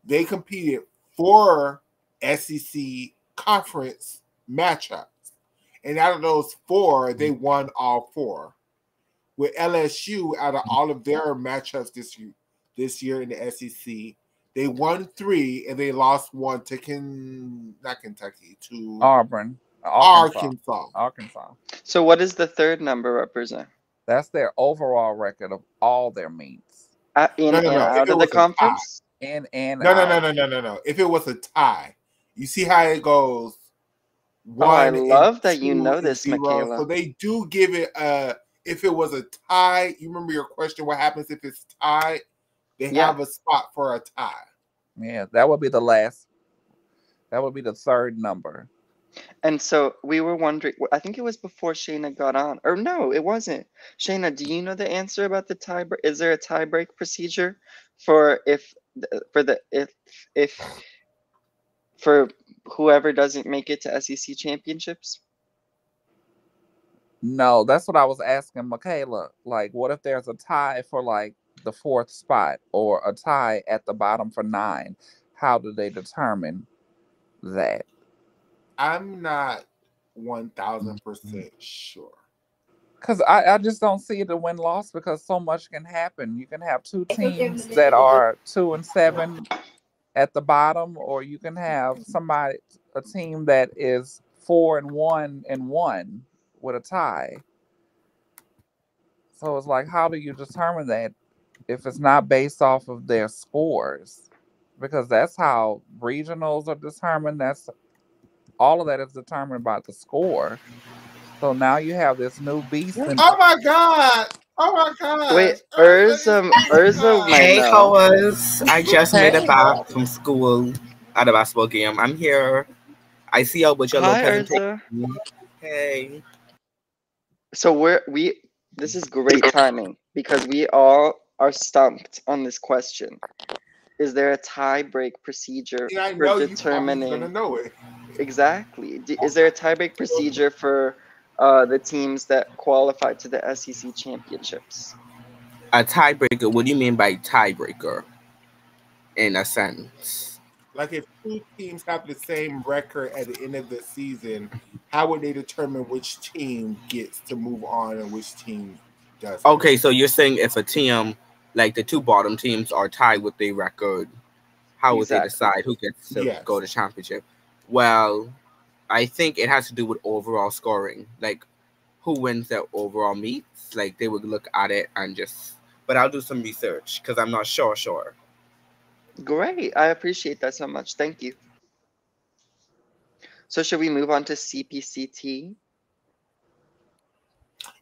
They competed 4 SEC conference matchups, and out of those 4, they won all 4. With LSU, out of all of their matchups this year in the SEC, they won 3 and they lost 1 to Arkansas. So what does the third number represent? That's their overall record of all their meets. In and No. If out it of the was a tie. conference? In and No. out. If it was a tie, you see how it goes. 1 I and love that 2 you know and this, 0. Michaela. So they do give it if it was a tie, you remember your question, what happens if it's tied? They have a spot for a tie. Yeah, that would be the last. That would be the third number. And so we were wondering, I think it was before Shayna got on. Or no, it wasn't. Shayna, do you know the answer about the tie break? Is there a tie break procedure for for whoever doesn't make it to SEC championships? No, that's what I was asking Michaela. Like, what if there's a tie for like the 4th spot or a tie at the bottom for 9? How do they determine that? I'm not 1000% sure. Because I just don't see the win-loss because so much can happen. You can have 2 teams that are 2 and 7 at the bottom, or you can have a team that is 4 and 1 with a tie. So it's like, how do you determine that if it's not based off of their scores? Because that's how regionals are determined. All of that is determined by the score. So now you have this new beast. Oh my god! Oh my god! Wait, Urza might Hey, know. hoes. I just made it Hey. back from school at a basketball game. I'm here. I see y'all with your little Hi, presentation. Urza. Hey. So this is great timing because we all are stumped on this question. Is there a tie break procedure And I for know you probably determining gonna know it. exactly? Is there a tie break procedure for the teams that qualify to the SEC championships? A tiebreaker? What do you mean by tiebreaker? In a sense. Like if two teams have the same record at the end of the season, how would they determine which team gets to move on and which team doesn't? Okay, so you're saying if a team, like the two bottom teams, are tied with their record, how would they Exactly. decide who gets to go Yes. to championship? Well, I think it has to do with overall scoring, like who wins their overall meets. Like they would look at it and just. But I'll do some research because I'm not sure. Sure. Great. I appreciate that so much. Thank you. So should we move on to CPCT?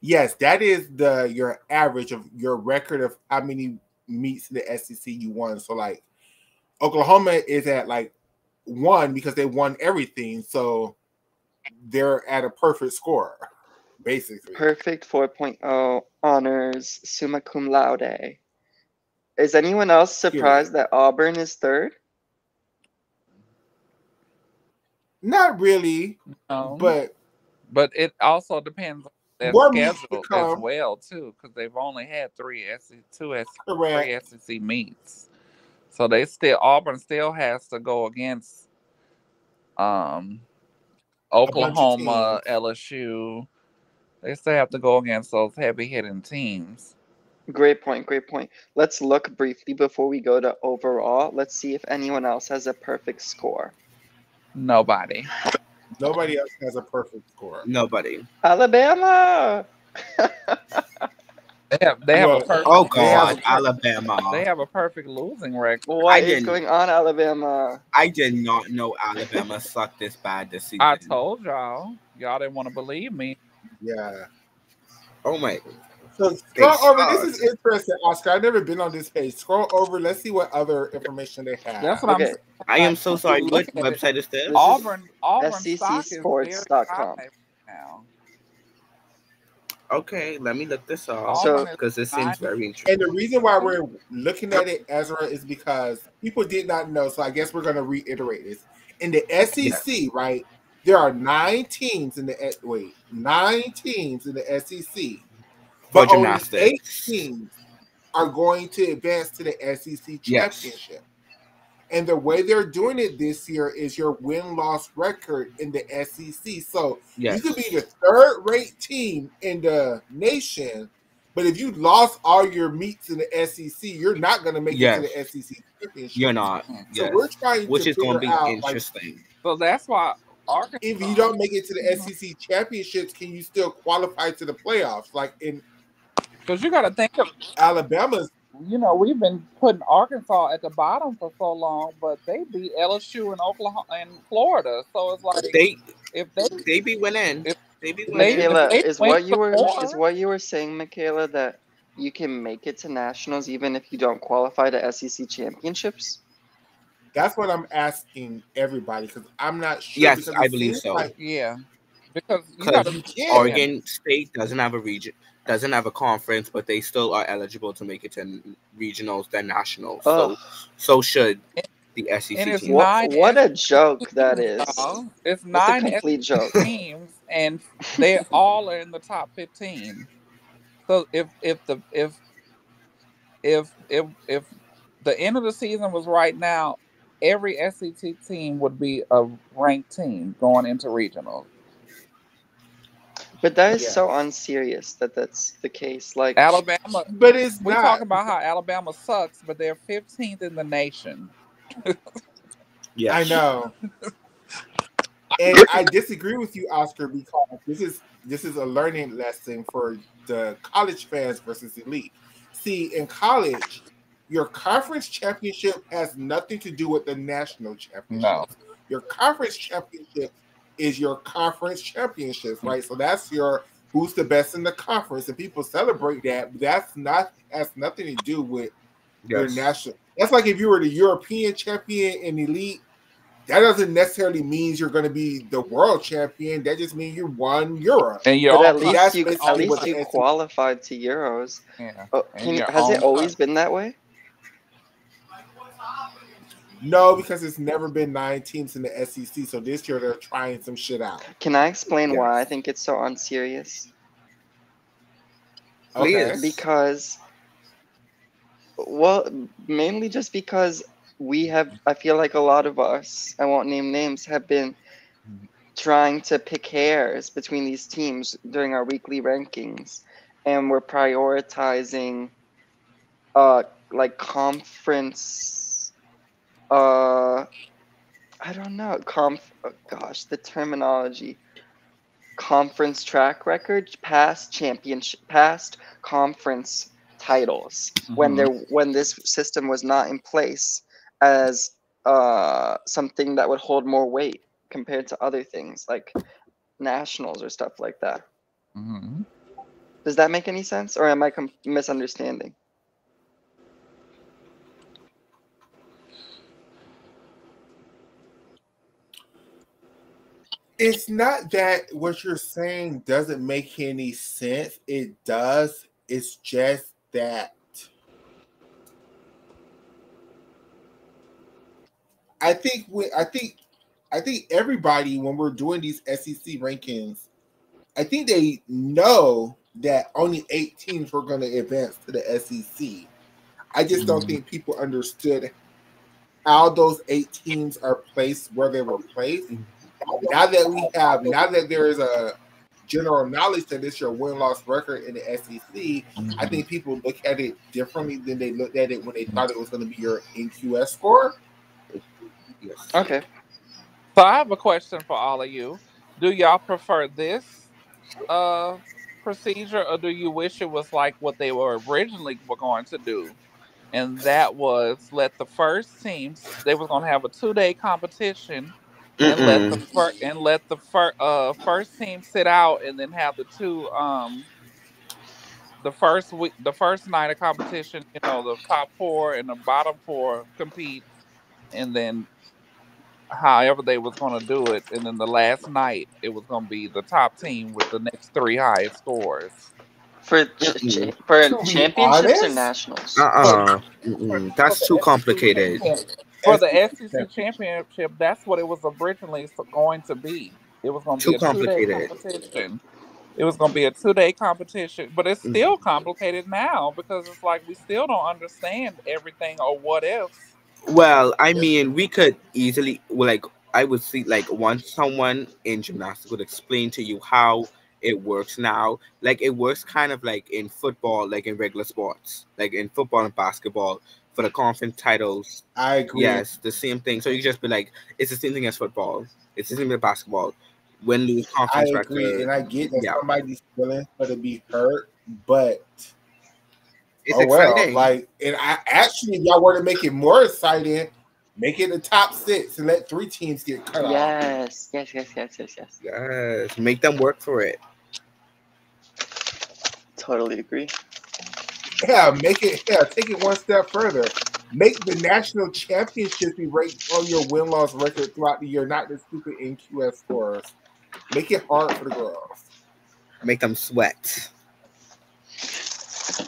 Yes, that is your average of your record of how many meets in the SEC you won. So like Oklahoma is at like 1 because they won everything. So they're at a perfect score, basically. Perfect 4.0 honors, summa cum laude. Is anyone else surprised Period. that Auburn is third? Not really, No, but but it also depends on their more meets to schedule as come. well too, because they've only had three Correct. SEC meets. So Auburn still has to go against um A bunch of Oklahoma, teams. LSU. They still have to go against those heavy hitting teams. Great point, great point. Let's look briefly before we go to overall. Let's see if anyone else has a perfect score. Nobody. Nobody else has a perfect score. Nobody. Alabama! They have a Well, Oh perfect they have God, a they Alabama. have a perfect losing record. What I is didn't. going on, Alabama? I did not know Alabama sucked this bad this I season. told y'all didn't want to believe me. yeah. Oh my, So they scroll over. This is sucked. interesting, Oscar. I've never been on this page. Scroll over. Let's see what other information they That's have. what I'm Okay, saying. I am Like so when sorry. you What look at it, website is this this? is Auburn stock is very high SECsports.com. right now. Okay, let me look this up So, Auburn is because this seems 90. very And the interesting. reason why we're looking at it, Ezra, is because people did not know. So I guess we're going to reiterate this. In the Yes, SEC, right, there are 9 teams in the wait, 9 teams in the SEC, for but only 8 gymnastics. teams are going to advance to the SEC Yes, championship. And the way they're doing it this year is your win-loss record in the SEC. So you could be yes, the third-rate team in the nation, but if you lost all your meets in the SEC, you're not going to make it to the yes. SEC You're championships. not. So we're Yes, trying which to is going to figure be out, like, interesting. So that's why if you Arkansas. don't make it to the Mhm. SEC championships, can you still qualify to the playoffs? Like in Because you got to think of, Alabama's, we've been putting Arkansas at the bottom for so long, but they beat LSU and Oklahoma and Florida. So it's like They if they they be winning. if They be winning. if Michaela, they is win what you some were is more, what you were saying, Michaela, that you can make it to nationals even if you don't qualify to SEC championships? that's what I'm asking everybody because I'm not sure Yes, because I it believe seems so. like yeah, because you got Because to you can. okay. Oregon State doesn't have a region, doesn't have a conference, but they still are eligible to make it to regionals, then nationals. Ugh, So should the And SEC it's teams. what a joke that teams, is. y'all. It's That's a nine complete SEC joke. teams, and they all are in the top 15. So if the end of the season was right now, every SEC team would be a ranked team going into regionals. But that is so Yes, unserious that that's the case. Like, Alabama, but it's we not. talk about how Alabama sucks, but they're 15th in the nation. I Yes, know, and I disagree with you, Oscar, because this is a learning lesson for the college fans versus elite. See, in college, your conference championship has nothing to do with the national No. championships. Your conference championship is your conference championships, right? So that's your who's the best in the conference, and people celebrate that. But that's not has nothing to do with your yes. national. That's like if you were the European champion in elite, that doesn't necessarily mean you're going to be the world champion. That just means you won Europe, And you're but at and also least that's you at basically what least the you SEC. qualified to Euros. yeah, Oh, in your has it own always country. been that way? No, because it's never been 9 teams in the SEC. So this year they're trying some shit out. Can I explain why I Yes. think it's so unserious? Okay. Please. Because, well, mainly just because I feel like a lot of us, I won't name names, have been trying to pick hairs between these teams during our weekly rankings, and we're prioritizing like conference I don't know, gosh, the terminology, conference track record, past conference titles, when this system was not in place as something that would hold more weight compared to other things like nationals or stuff like that. Mm-hmm. Does that make any sense, or am I misunderstanding? It's not that what you're saying doesn't make any sense. It does. It's just that I think I think everybody when we're doing these SEC rankings, I think they know that only 8 teams were going to advance to the SEC. I just don't think people understood how those 8 teams are placed where they were placed. Now that there is a general knowledge that it's your win-loss record in the SEC, I think people look at it differently than they looked at it when they thought it was going to be your NQS score. Yes. Okay. So I have a question for all of you. Do y'all prefer this procedure, or do you wish it was like what they were going to do? And that was let the first teams, they was gonna have a 2 day competition, and Mm-mm. let first team sit out, and then have the first night of competition, the top four and the bottom four compete, and then however they was gonna do it, and then the last night it was gonna be the top team with the next three highest scores. For Mm-mm. for To be championships or honest, nationals? For Uh-uh. for, Mm-mm. for That's the too SEC complicated. champion for the SEC SEC champion. championship, that's what it was originally going to be. It was going to be Too a 2 day complicated. competition. It was going to be a 2 day competition, but it's Mm. still complicated now because it's like we still don't understand everything or what ifs. Well, I mean, we could easily, well, like, I would see, like, once someone in gymnastics would explain to you how it works now, like, it works kind of like in football, like in regular sports, like in football and basketball for the conference titles. I agree. Yes, the same thing. So you just be like, it's the same thing as football. It's the same as basketball. Win, lose, I conference agree, record. and I get that Yeah, somebody's feelings going to be hurt, but it's oh well. exciting. Like, and I actually, if y'all were to make it more exciting, make it the top 6 and let 3 teams get cut off. Yes, yes, yes, yes, yes, yes. Yes, make them work for it. Totally agree. Yeah, make it. Yeah, take it one step further. Make the national championships be ranked on your win loss record throughout the year, not the stupid NQS scores. Make it hard for the girls. Make them sweat.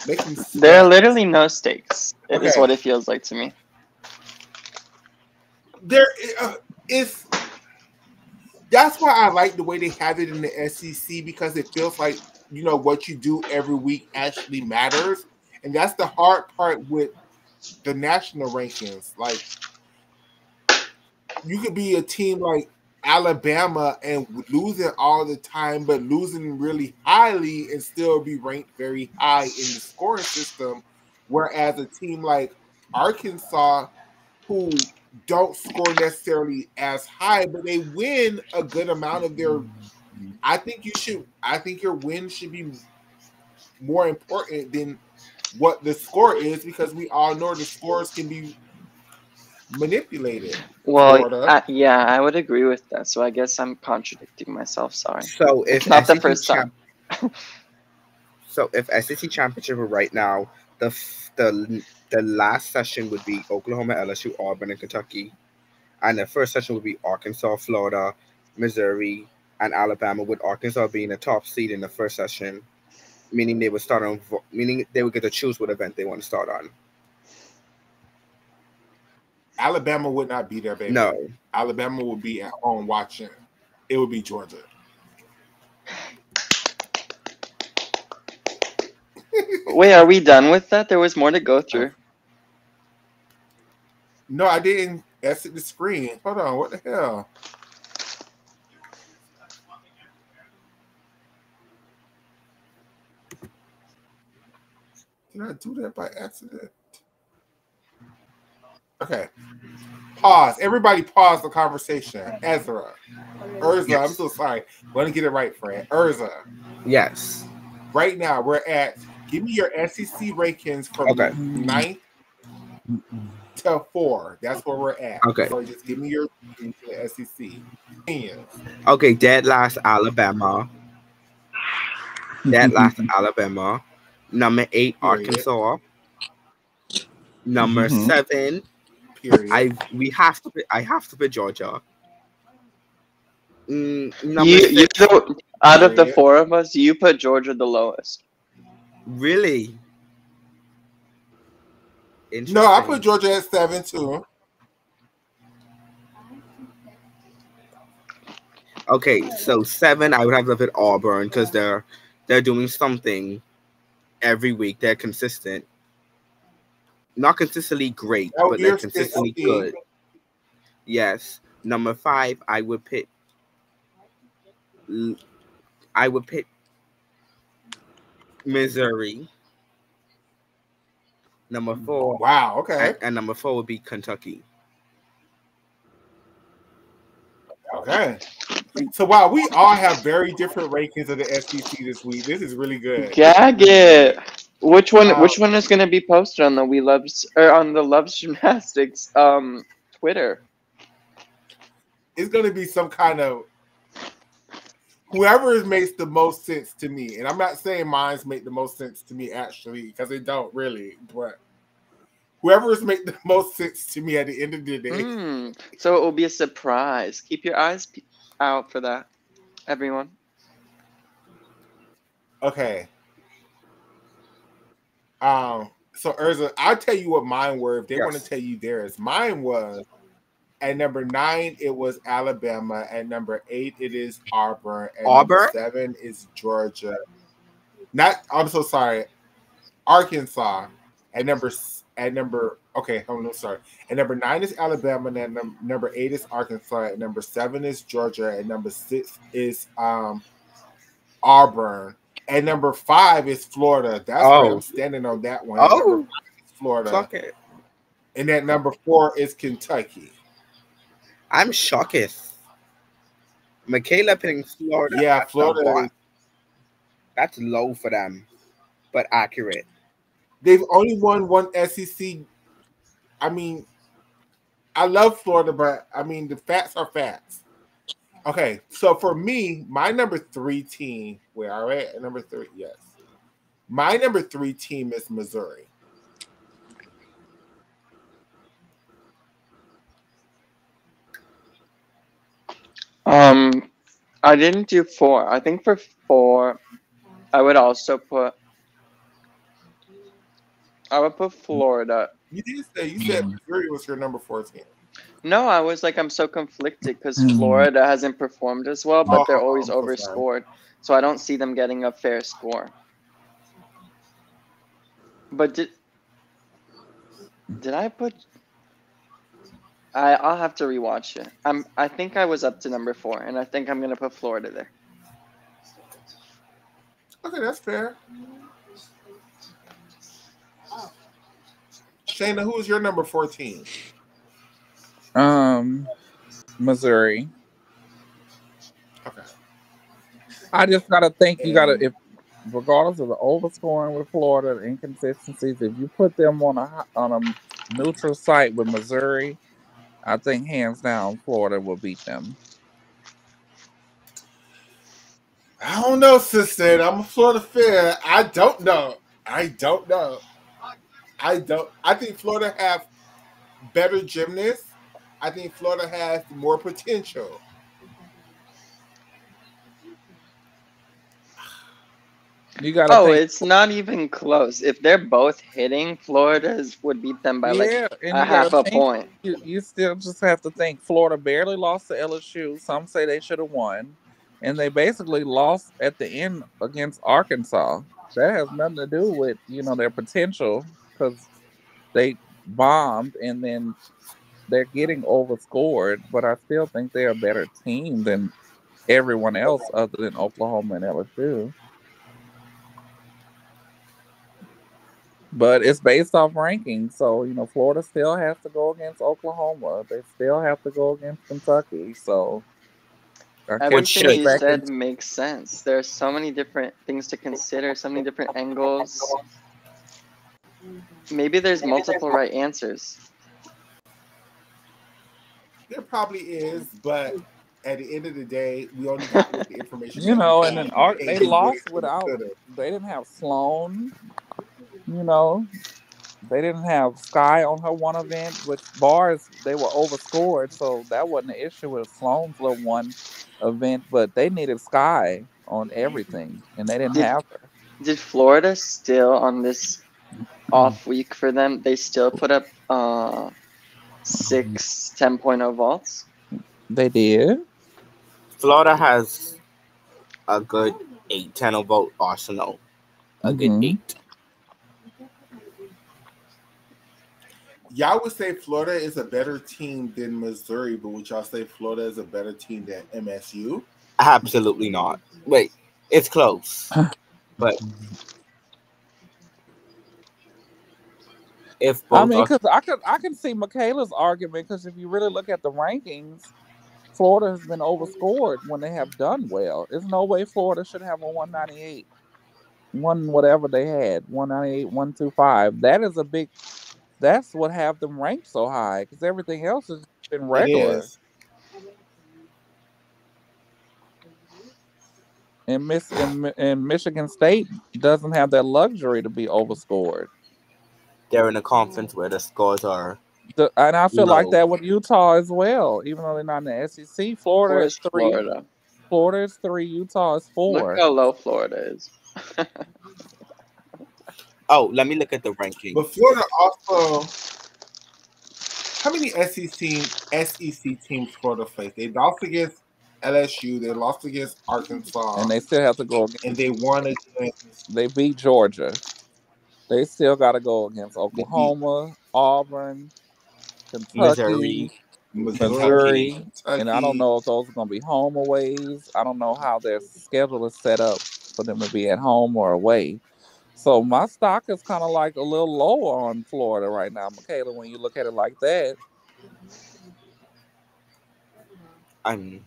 Make them There are sweat. literally no stakes. It is what Okay, it feels like to me. there is. That's why I like the way they have it in the SEC because it feels like what you do every week actually matters, and that's the hard part with the national rankings. Like you could be a team like Alabama and losing all the time, but losing really highly and still be ranked very high in the scoring system. Whereas a team like Arkansas, who don't score necessarily as high, but they win a good amount of their. I think you should. I think your win should be more important than what the score is because we all know the scores can be manipulated. Well, Florida. yeah, I would agree with that. So I guess I'm contradicting myself. Sorry. So It's if not the SEC first time. So if SEC championship were right now, the last session would be Oklahoma, LSU, Auburn, and Kentucky, and the first session would be Arkansas, Florida, Missouri, and Alabama. With Arkansas being the top seed in the first session, meaning they would start on, meaning they would get to choose what event they want to start on. Alabama would not be there, baby. No, Alabama would be at home watching. It would be Georgia. Wait, are we done with that? There was more to go through. No, I didn't exit the screen. Hold on, what the hell? Did I do that by accident? Okay. Pause. Everybody pause the conversation. Ezra. Urza, I'm Yes. so sorry. Want to get it right, friend. Urza. Yes. Right now, we're at, give me your SEC rankings from Okay. 9th to 4. That's where we're at. Okay. So just give me your rankings for the SEC. Opinions. Okay. Dead last Alabama. Dead last Alabama. Number 8 Period. Arkansas. Number 7. Period. I have to put Georgia. Number You 6. out of the Period. four of us, you put Georgia the lowest. Really? No, I put Interesting. Georgia at 7 too. Okay, so 7, I would have to put Auburn because they're doing something every week. They're consistent. Not consistently great, Oh, but they're you're 6 consistently seed. good. Yes. Number 5, I would pick Missouri. Number 4, Wow, okay. and number 4 would be Kentucky. Okay. So wow, we all have very different rankings of the SEC this week. This is really good. Gag it. Which one? Um, Which one is going to be posted on the We Loves or on the Loves Gymnastics Twitter? it's going to be some kind of whoever makes the most sense to me. And I'm not saying mine's make the most sense to me actually, because they don't really, but whoever's make the most sense to me at the end of the day. So it will be a surprise. Keep your eyes out for that, everyone. Okay. So Urza, I'll tell you what mine were if they want to tell you theirs. Mine was at number 9, it was Alabama. At number 8, it is Auburn. At number 7 is Georgia. I'm so sorry. Arkansas. At number okay, hold on, sorry. At number 9 is Alabama, and at number 8 is Arkansas. At number 7 is Georgia. At number 6 is Auburn. At number 5 is Florida. That's right. I'm standing on that one. At number 5 is Florida. Clock it. And at number 4 is Kentucky. I'm shocked. Michaela picking Florida. Yeah, Florida. That's low for them, but accurate. They've only won one SEC. I mean, I love Florida, but I mean, the facts are facts. Okay, so for me, my number 3 team, where are we at number 3? Yes. My number 3 team is Missouri. I didn't do 4. I think for 4, I would also put. I would put Florida. You did say you said Missouri was your number 4 team. No, I was like, I'm so conflicted because Florida hasn't performed as well, but they're always overscored. So I don't see them getting a fair score. But did I put? I'll have to rewatch it. I think I was up to number 4, and I think I'm gonna put Florida there. Okay, that's fair. Shayna, who is your number 14? Missouri. Okay. I just gotta think you gotta, if regardless of the overscoring with Florida, the inconsistencies, if you put them on a neutral site with Missouri, I think hands down Florida will beat them. I don't know, sister. I'm a Florida fan. I don't know. I think Florida have better gymnasts. I think Florida has more potential. You gotta think. It's not even close. If they're both hitting, Florida would beat them by like a half a point. You still just have to think Florida barely lost to LSU. Some say they should have won. And they basically lost at the end against Arkansas. That has nothing to do with, their potential because they bombed and then they're getting overscored, but I still think they're a better team than everyone else other than Oklahoma and LSU. But it's based off rankings, so Florida still has to go against Oklahoma. They still have to go against Kentucky. So I can't Which Everything should. you exactly. said makes sense. There are so many different things to consider, so many different angles. Maybe there's multiple right answers. There probably is, but at the end of the day, we only got with the information that we And got. then We can't They do what lost it without. could have. They didn't have Sloan. You know, they didn't have Sky on her one event, which bars they were overscored, so that wasn't an issue with Sloan's little one event. But they needed Sky on everything, and they didn't Did have her. did Florida still on this off week for them? They still put up 6 10.0 vaults. They did. Florida has a good 8-10 vote arsenal. A good Hmm 8. Y'all would say Florida is a better team than Missouri, but would y'all say Florida is a better team than MSU? Absolutely not. Wait, it's close. But if I both mean, are because I can see Michaela's argument, because if you really look at the rankings, Florida has been overscored when they have done well. There's no way Florida should have a 198, one whatever they had, 198, 125. That is a big. That's what have them ranked so high, because everything else has been It regular. is. And Michigan State doesn't have that luxury to be overscored. they're in a conference where the scores are And I feel like low. that with Utah as well, even though they're not in the SEC. Florida is Where's 3. Florida? Florida is 3. Utah is Look 4. how low Florida is. Oh, let me look at the But rankings. Florida also, how many SEC teams Florida faced? They lost against LSU, they lost against And Arkansas, they still have to go and against. they won against They beat Georgia. They still got to go against they beat Oklahoma, Auburn, Kentucky, Missouri, Missouri, Missouri, Kentucky. and I don't Kentucky. know if those are going to be home aways. I don't know how their schedule is set up for them to be at home or away. So my stock is kind of like a little lower on Florida right now, Michaela, when you look at it like that. I'm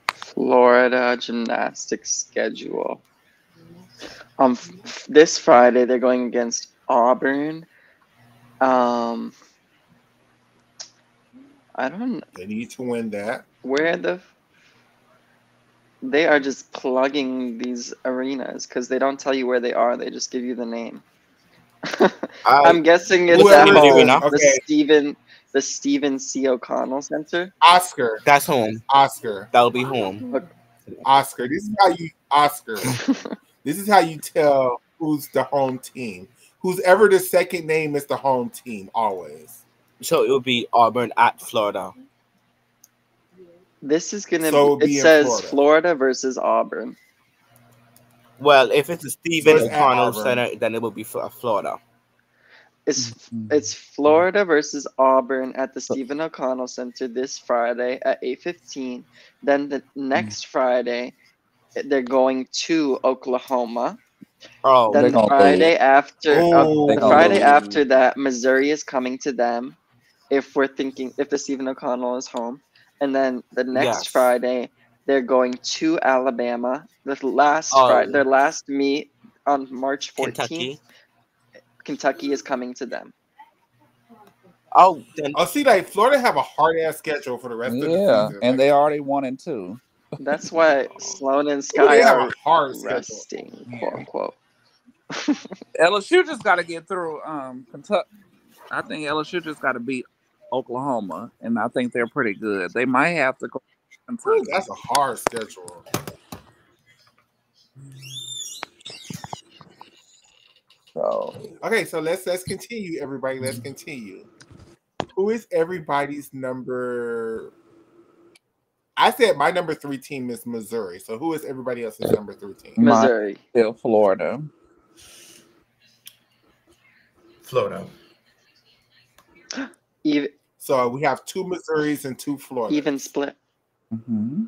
Florida gymnastics schedule. This Friday they're going against Auburn. I don't They need to win that. where they are just plugging these arenas because they don't tell you where they are. They just give you the name. I I'm guessing the it's Whoever at Stevens says, Arena. okay, the Stephen C. O'Connell Center. Oscar, That's home. Oscar, That'll be home. Oscar. This is how you tell who's the home team. Who's ever the second name is the home team always. So it would be Auburn at Florida. This is gonna So be. it'll It be in says Florida. Florida versus Auburn. Well, if it's a So Stephen it's at O'Connell Auburn. Center, then it will be Florida. It's Florida versus Auburn at the Stephen O'Connell Center this Friday at 8:15. Then the next Friday they're going to Oklahoma. Oh, They're Then going to lose. They're the going to Friday lose. after that, Missouri is coming to them. If the Stephen O'Connell is home, and then the next yes. Friday they're going to Alabama. Their Oh, last meet on March 14th. Kentucky. Kentucky is coming to them. Oh, then I'll see. Like Florida have a hard ass schedule for the rest of the Yeah, season. and Like, they already 1-2. That's why Sloan and ooh, Sky they have a are hard schedule. resting, quote unquote. LSU just got to get through Kentucky. I think LSU just got to beat Oklahoma, and I think they're pretty good. They might have to go to Ooh, Kentucky. that's a hard schedule. So Okay, so let's continue, everybody. Let's continue. Who is everybody's number? I said my number 3 team is Missouri. So who is everybody else's number 3 team? mine Missouri. still Florida. Florida. Even So we have 2 Missouris and 2 Floridas. even split. Mm-hmm.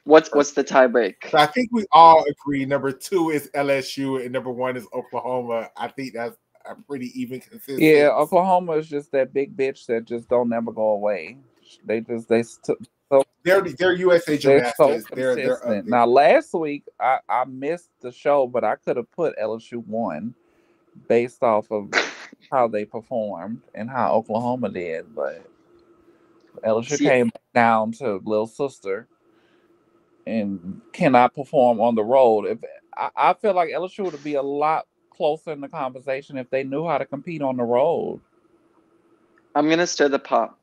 What's the tiebreak? So I think we all agree number 2 is LSU and number 1 is Oklahoma. I think that's a pretty even consistent. Yeah, Oklahoma is just that big bitch that just don't never go away. So They're USA they're so Gymnastics. They're up consistent. there. Now last week I missed the show, but I could have put LSU one based off of how they performed and how Oklahoma did, but LSU See, came down to little sister and cannot perform on the road. If I feel like LSU would be a lot closer in the conversation if they knew how to compete on the road. I'm gonna stir the pot.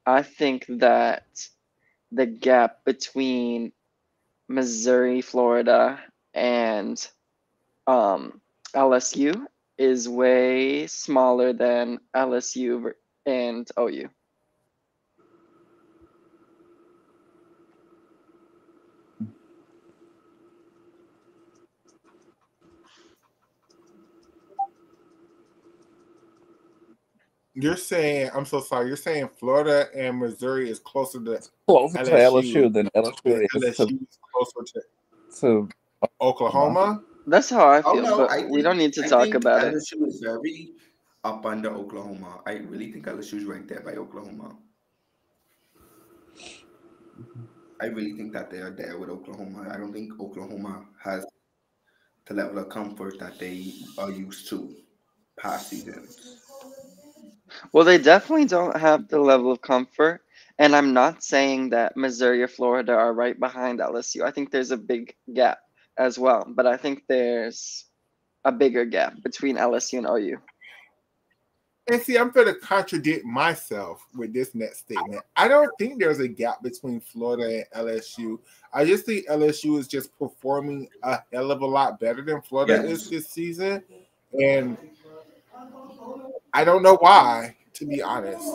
I think that the gap between Missouri, Florida, and LSU is way smaller than LSU and OU. You're saying, I'm so sorry, you're saying Florida and Missouri is closer to Closer to LSU LSU than than LSU is LSU is closer to to Oklahoma? That's how I Oh feel, no, but we don't need to I talk think about it. LSU is very up under Oklahoma. I really think LSU is right there by Oklahoma. I really think that they are there with Oklahoma. I don't think Oklahoma has the level of comfort that they are used to past seasons. Well, they definitely don't have the level of comfort. And I'm not saying that Missouri or Florida are right behind LSU. I think there's a big gap as well. But I think there's a bigger gap between LSU and OU. And see, I'm going to contradict myself with this next statement. I don't think there's a gap between Florida and LSU. I just think LSU is just performing a hell of a lot better than Florida is Yes, this season. And I don't know why, to be honest.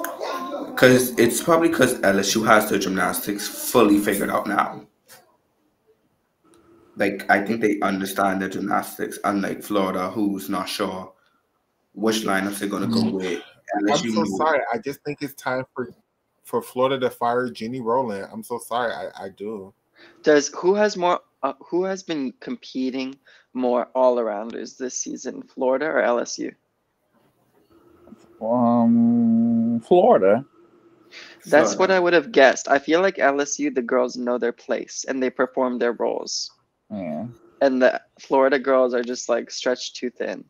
because it's probably because LSU has their gymnastics fully figured out now. Like I think they understand their gymnastics, unlike Florida, who's not sure which lineups they're gonna go with. I'm LSU so knew. sorry. I just think it's time for Florida to fire Jenny Rowland. I'm so sorry. I do. Who has been competing more all arounders this season, Florida or LSU? Florida. That's what Florida. I would have guessed. I feel like LSU, the girls know their place and they perform their roles. Yeah. And the Florida girls are just like stretched too thin.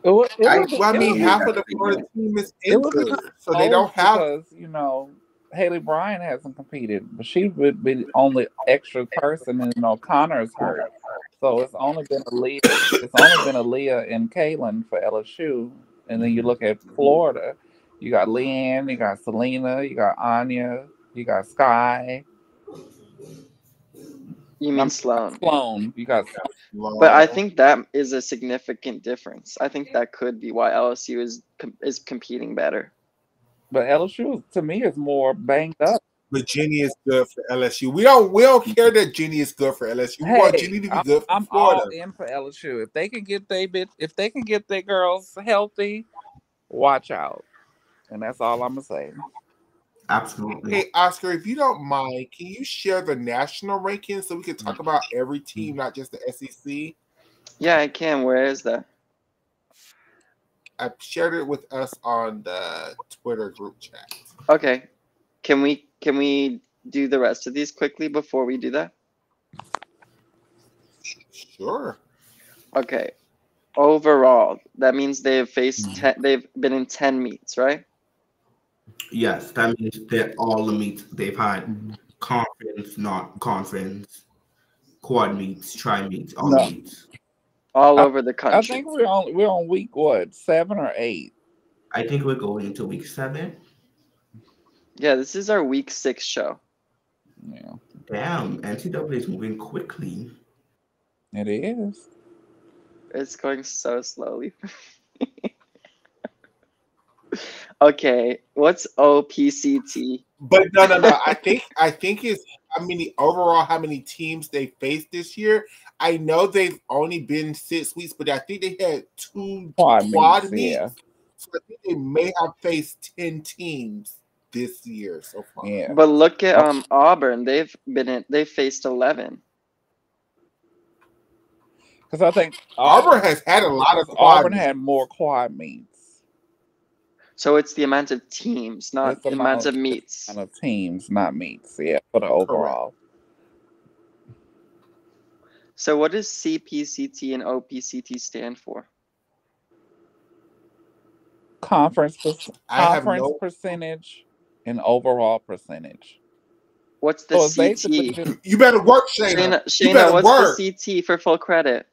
It would, it I would be Well, I it mean, would be made half that of the Florida statement. team is it would be kind injured, so of they close don't have. because Haley Bryan hasn't competed, but she would be the only extra person, and Connor's hurt, so it's only been Aaliyah. It's only been Aaliyah and Kaylin for LSU, and then you look at Florida, you got Leanne, you got Selena, you got Anya, you got Sky. You I mean mean, you got Sloan? Sloan, you got, But I Long. think that is a significant difference. I think that could be why LSU is competing better. but LSU to me is more banged up. But Jenny is good for LSU. We don't care that Jenny is good for LSU. We want Hey, Jenny to be I'm good for I'm all Florida. in for LSU. If they can get if they can get their girls healthy, watch out. And that's all I'm gonna say. Absolutely. Hey Oscar, if you don't mind, can you share the national rankings so we can talk about every team, not just the SEC? Yeah, I can. Where is that? I shared it with us on the Twitter group chat. Okay. Can we do the rest of these quickly before we do that? Sure. Okay. Overall, that means they've been in 10 meets, right? Yes, that means that all the meets they've had conference, not conference, quad meets, tri meets, all the No, meets. All I, over the I country. think we're on week what 7 or 8. I think we're going into week 7. Yeah, this is our week 6 show. Yeah, Damn, NCAA is moving quickly. it is. It's going so slowly. Okay, what's OPCT? But no. I think it's how many teams they faced this year. I know they've only been 6 weeks, but I think they had two Quad quad meets. Yeah. meets. So I think they may have faced 10 teams this year so far. Yeah. But look at Auburn. They've faced 11. Because I think Auburn has had a lot of Auburn quad had more quad meets. So it's the amount of teams, not It's the the amount of meets. amount of teams, not meets. Yeah, for the overall. So what does CPCT and OPCT stand for? Conference I have no. percentage and overall percentage. What's the So it's basically CT? just You better work, Shayna. You Shayna, better what's work. the CT for full credit?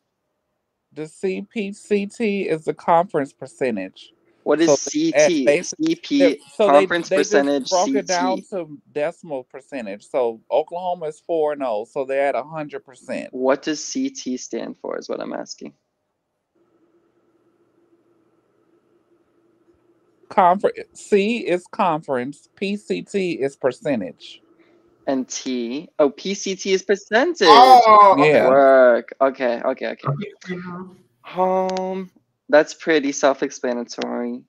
the CPCT is the conference percentage. What is CT? CP, So conference they percentage, just broke it down CT. to decimal percentage. So Oklahoma is 4-0, so they're at 100%. What does CT stand for is what I'm asking. C is conference, PCT is percentage. And T, oh, PCT is percentage. Oh, Yeah. Work. Okay. That's pretty self-explanatory.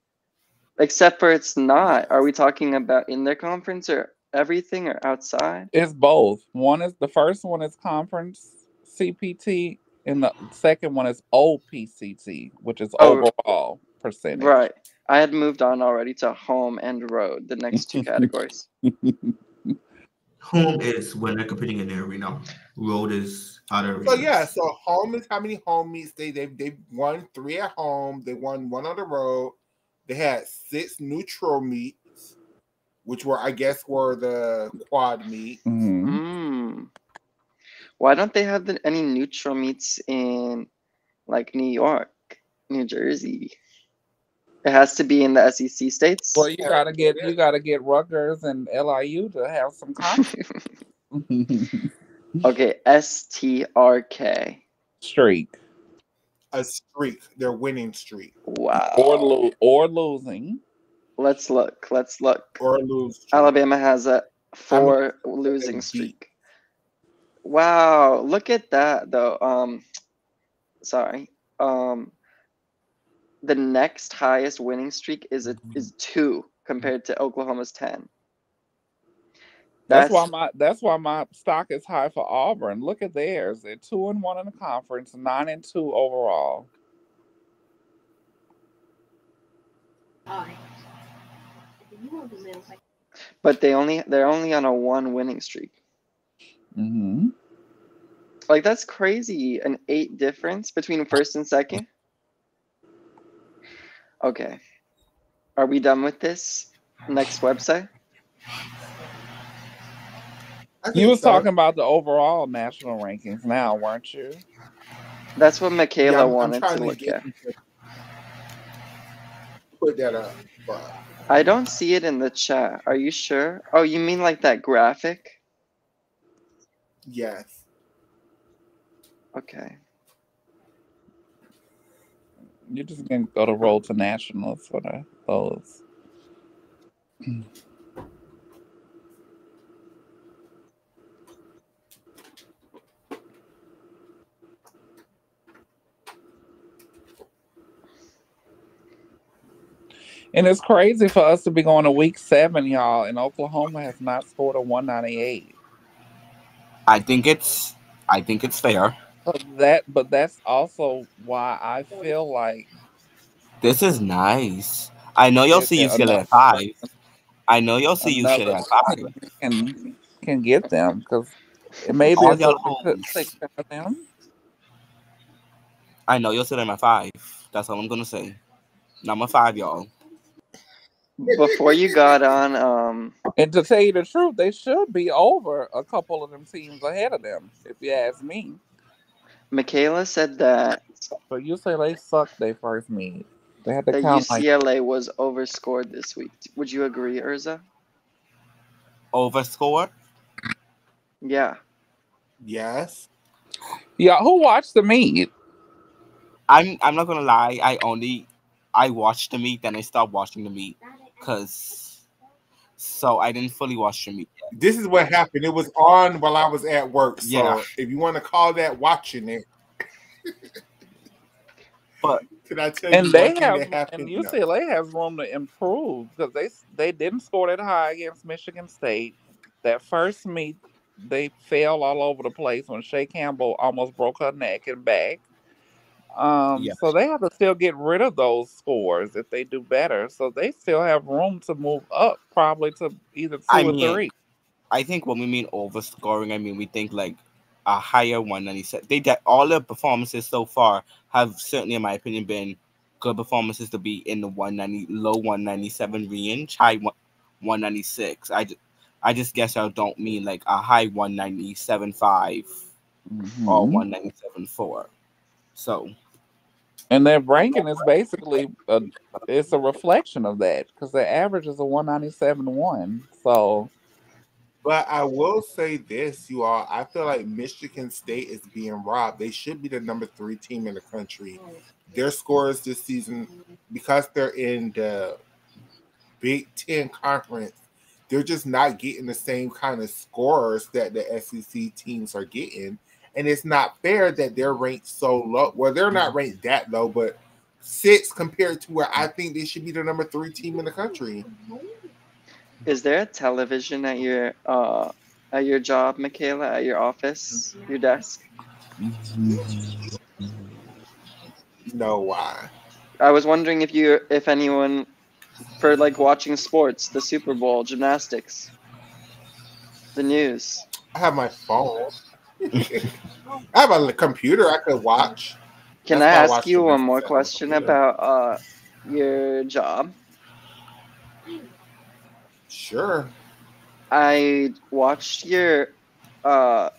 Except for it's not. Are we talking about in their conference or everything or outside? It's both. The first one is conference CPT, and the second one is OPCT, which is overall percentage. Right. I had moved on already to home and road, the next two categories. Home is when they're competing in the arena. Road is other arenas. So yeah, so home is how many home meets they won 3 at home. They won 1 on the road. They had 6 neutral meets, which were the quad meets. Mm-hmm. Why don't they have any neutral meets in like New York, New Jersey? It has to be in the SEC states. Well, you gotta get Rutgers and LIU to have some conference. Okay, STRK. Streak. A streak. Their winning streak. Wow. Or losing. Let's look. Or lose streak. Alabama has a 4 losing streak. Wow, look at that though. Sorry. The next highest winning streak is 2 compared to Oklahoma's 10. That's why my stock is high for Auburn. Look at theirs. They're 2-1 in the conference, 9-2 overall. But they're only on a 1 winning streak. Mm-hmm. Like that's crazy. An 8 difference between first and second. Okay. Are we done with this? Next website? You was talking about the overall national rankings now, weren't you? That's what Michaela wanted to look at. Put that up. I don't see it in the chat. Are you sure? Oh, you mean like that graphic? Yes. Okay. You're just gonna go to Roll to Nationals for those. And it's crazy for us to be going to week 7, y'all, and Oklahoma has not scored a 198. I think it's fair. But that's also why I feel like this is nice. I know you'll see UCLA at 5. I know you'll see UCLA at 5. Can get them because maybe it's a take care of them. I know you'll see them at 5. That's all I'm gonna say. Number 5, y'all. Before you got on, and to tell you the truth, they should be over a couple of them teams ahead of them, if you ask me. Michaela said that. But UCLA sucked their first meet. They had to that count UCLA was overscored this week. Would you agree, Urza? Overscored? Yeah. Yes. Yeah, who watched the meet? I'm not gonna lie. I watched the meet, then I stopped watching the meet so I didn't fully watch the meet yet. This is what happened. It was on while I was at work. So yeah. If you want to call that watching it. But Can I tell And you one they thing have, that and happened? No. UCLA has room to improve because they didn't score that high against Michigan State. That first meet, they fell all over the place when Shea Campbell almost broke her neck and back. Yeah, So they have to still get rid of those scores if they do better. So they still have room to move up, probably to either I two or mean, three. I think when we mean overscoring, I mean we think like a higher 197. They that all the performances so far have certainly, in my opinion, been good performances to be in the 190 low 197 range, high 196. I just guess I don't mean like a high 197.5 or Hmm. 197.4. So And their ranking is basically it's a reflection of that because their average is a 197.1. So But I will say this, you all. I feel like Michigan State is being robbed. They should be the number 3 team in the country. Their scores this season, because they're in the Big Ten conference, they're just not getting the same kind of scores that the SEC teams are getting. And it's not fair that they're ranked so low. Well, they're not ranked that low, but six compared to where I think they should be the number 3 team in the country. Is there a television at your job, Michaela, at your office, your desk? No, why? I was wondering if anyone for like watching sports, the Super Bowl, gymnastics, the news. I have my phone. I have a computer I could watch. Can That's I why I ask watch you one more gymnastics on my question computer. about your job? Sure. I watched your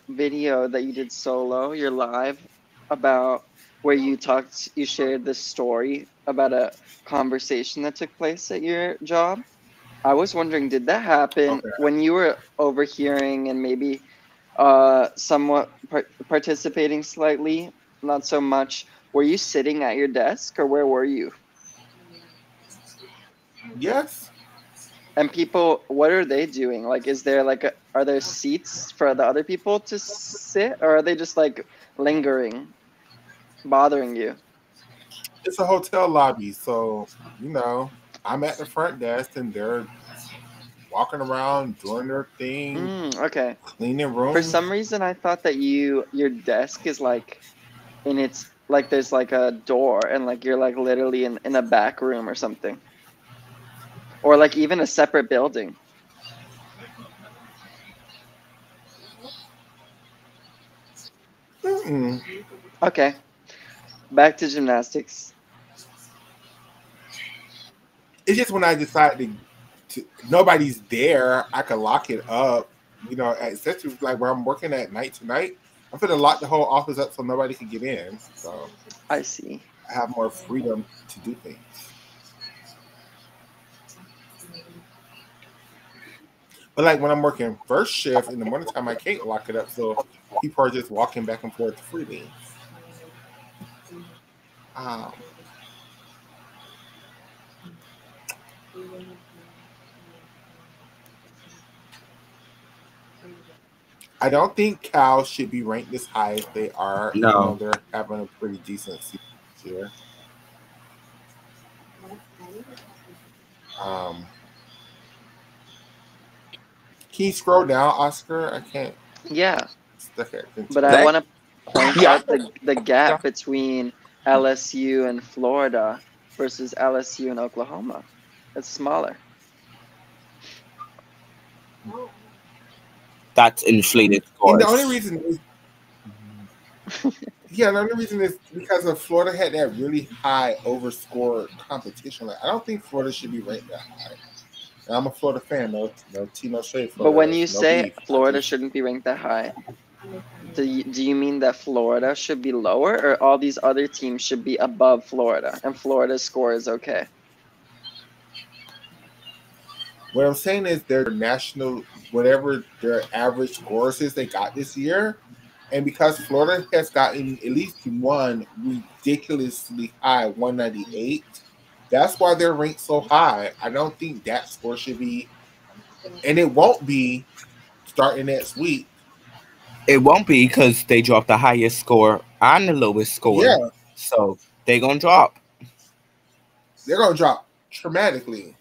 video that you did solo, your live about where you shared this story about a conversation that took place at your job. I was wondering, did that happen Okay. when you were overhearing and maybe somewhat participating slightly, not so much? Were you sitting at your desk or where were you? Yes. And people, what are they doing? Like, is there like are there seats for the other people to sit, or are they just like lingering, bothering you? It's a hotel lobby, so I'm at the front desk and they're walking around doing their thing, Okay. cleaning For rooms. some reason, I thought that your desk is like in its like there's like a door and like you're like literally in a back room or something, or like even a separate building. Mm-mm. Okay, back to gymnastics. It's just when I decide nobody's there, I can lock it up. Especially like where I'm working at night tonight, I'm gonna lock the whole office up so nobody can get in. So I see. I have more freedom to do things. But like when I'm working first shift in the morning time, I can't lock it up, so people are just walking back and forth freely. Um, I don't think cows should be ranked this high if they are, even though no, they're having a pretty decent season this year. Um, can you scroll down, Oscar? I can't Yeah, stuck at but I continue. that want to point yeah, out the gap between LSU and Florida versus LSU and Oklahoma. It's smaller. that's inflated And the only scores. reason is, yeah, the only reason is because of Florida had that really high overscore competition. Like, I don't think Florida should be ranked that high. And I'm a Florida fan. No tea, no shade, But when Florida. you No say beef. I Florida just shouldn't be ranked that high, do you mean that Florida should be lower, or all these other teams should be above Florida and Florida's score is okay? what I'm saying is their national, whatever their average scores is they got this year, and because Florida has gotten at least one ridiculously high 198, that's why they're ranked so high. I don't think that score should be, and it won't be starting next week. It won't be because they dropped the highest score and the lowest score, Yeah, so they gonna drop. They're gonna drop dramatically.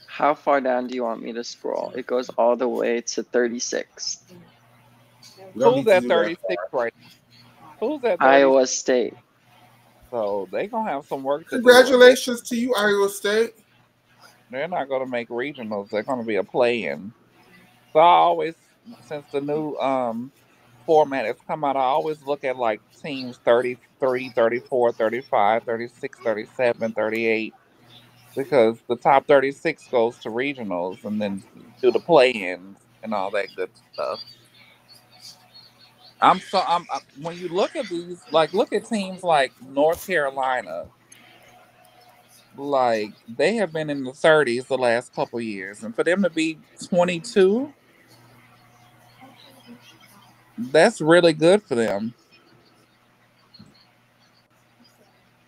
How far down do you want me to scroll? It goes all the way to 36th. We don't Who's need to at do that 36 far. right now? Who's at 36? Iowa State. So they gonna have some work to do. Congratulations to you, Iowa State. They're not gonna make regionals. They're gonna be a play-in. So I always, since the new format has come out, I always look at like teams 33, 34, 35, 36, 37, 38, because the top 36 goes to regionals and then do the play-ins and all that good stuff. When you look at these, like look at teams like North Carolina, like they have been in the 30s the last couple years, and for them to be 22, that's really good for them.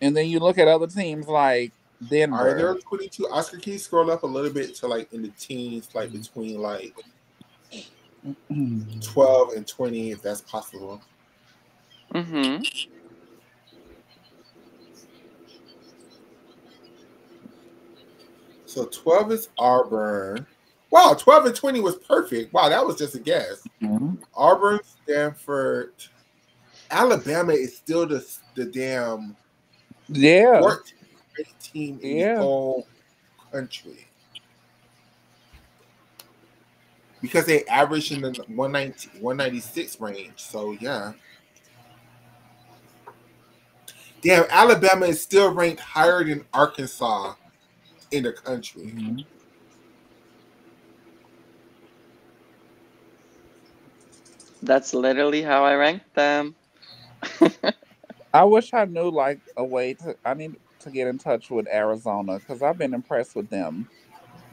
And then you look at other teams like All right, there Denver. are 22. Oscar, can you scroll up a little bit to like in the teens, like between like 12 and 20, if that's possible. Mm-hmm. So 12 is Auburn. Wow, 12 and 20 was perfect. Wow, that was just a guess. Auburn, Stanford, Alabama is still the damn Yeah, 14th team in the yeah. whole country because they average in the 190, 196 range. So yeah, damn, Alabama is still ranked higher than Arkansas in the country. Mhm. That's literally how I ranked them. I wish I knew like a way to. I need to get in touch with Arizona because I've been impressed with them.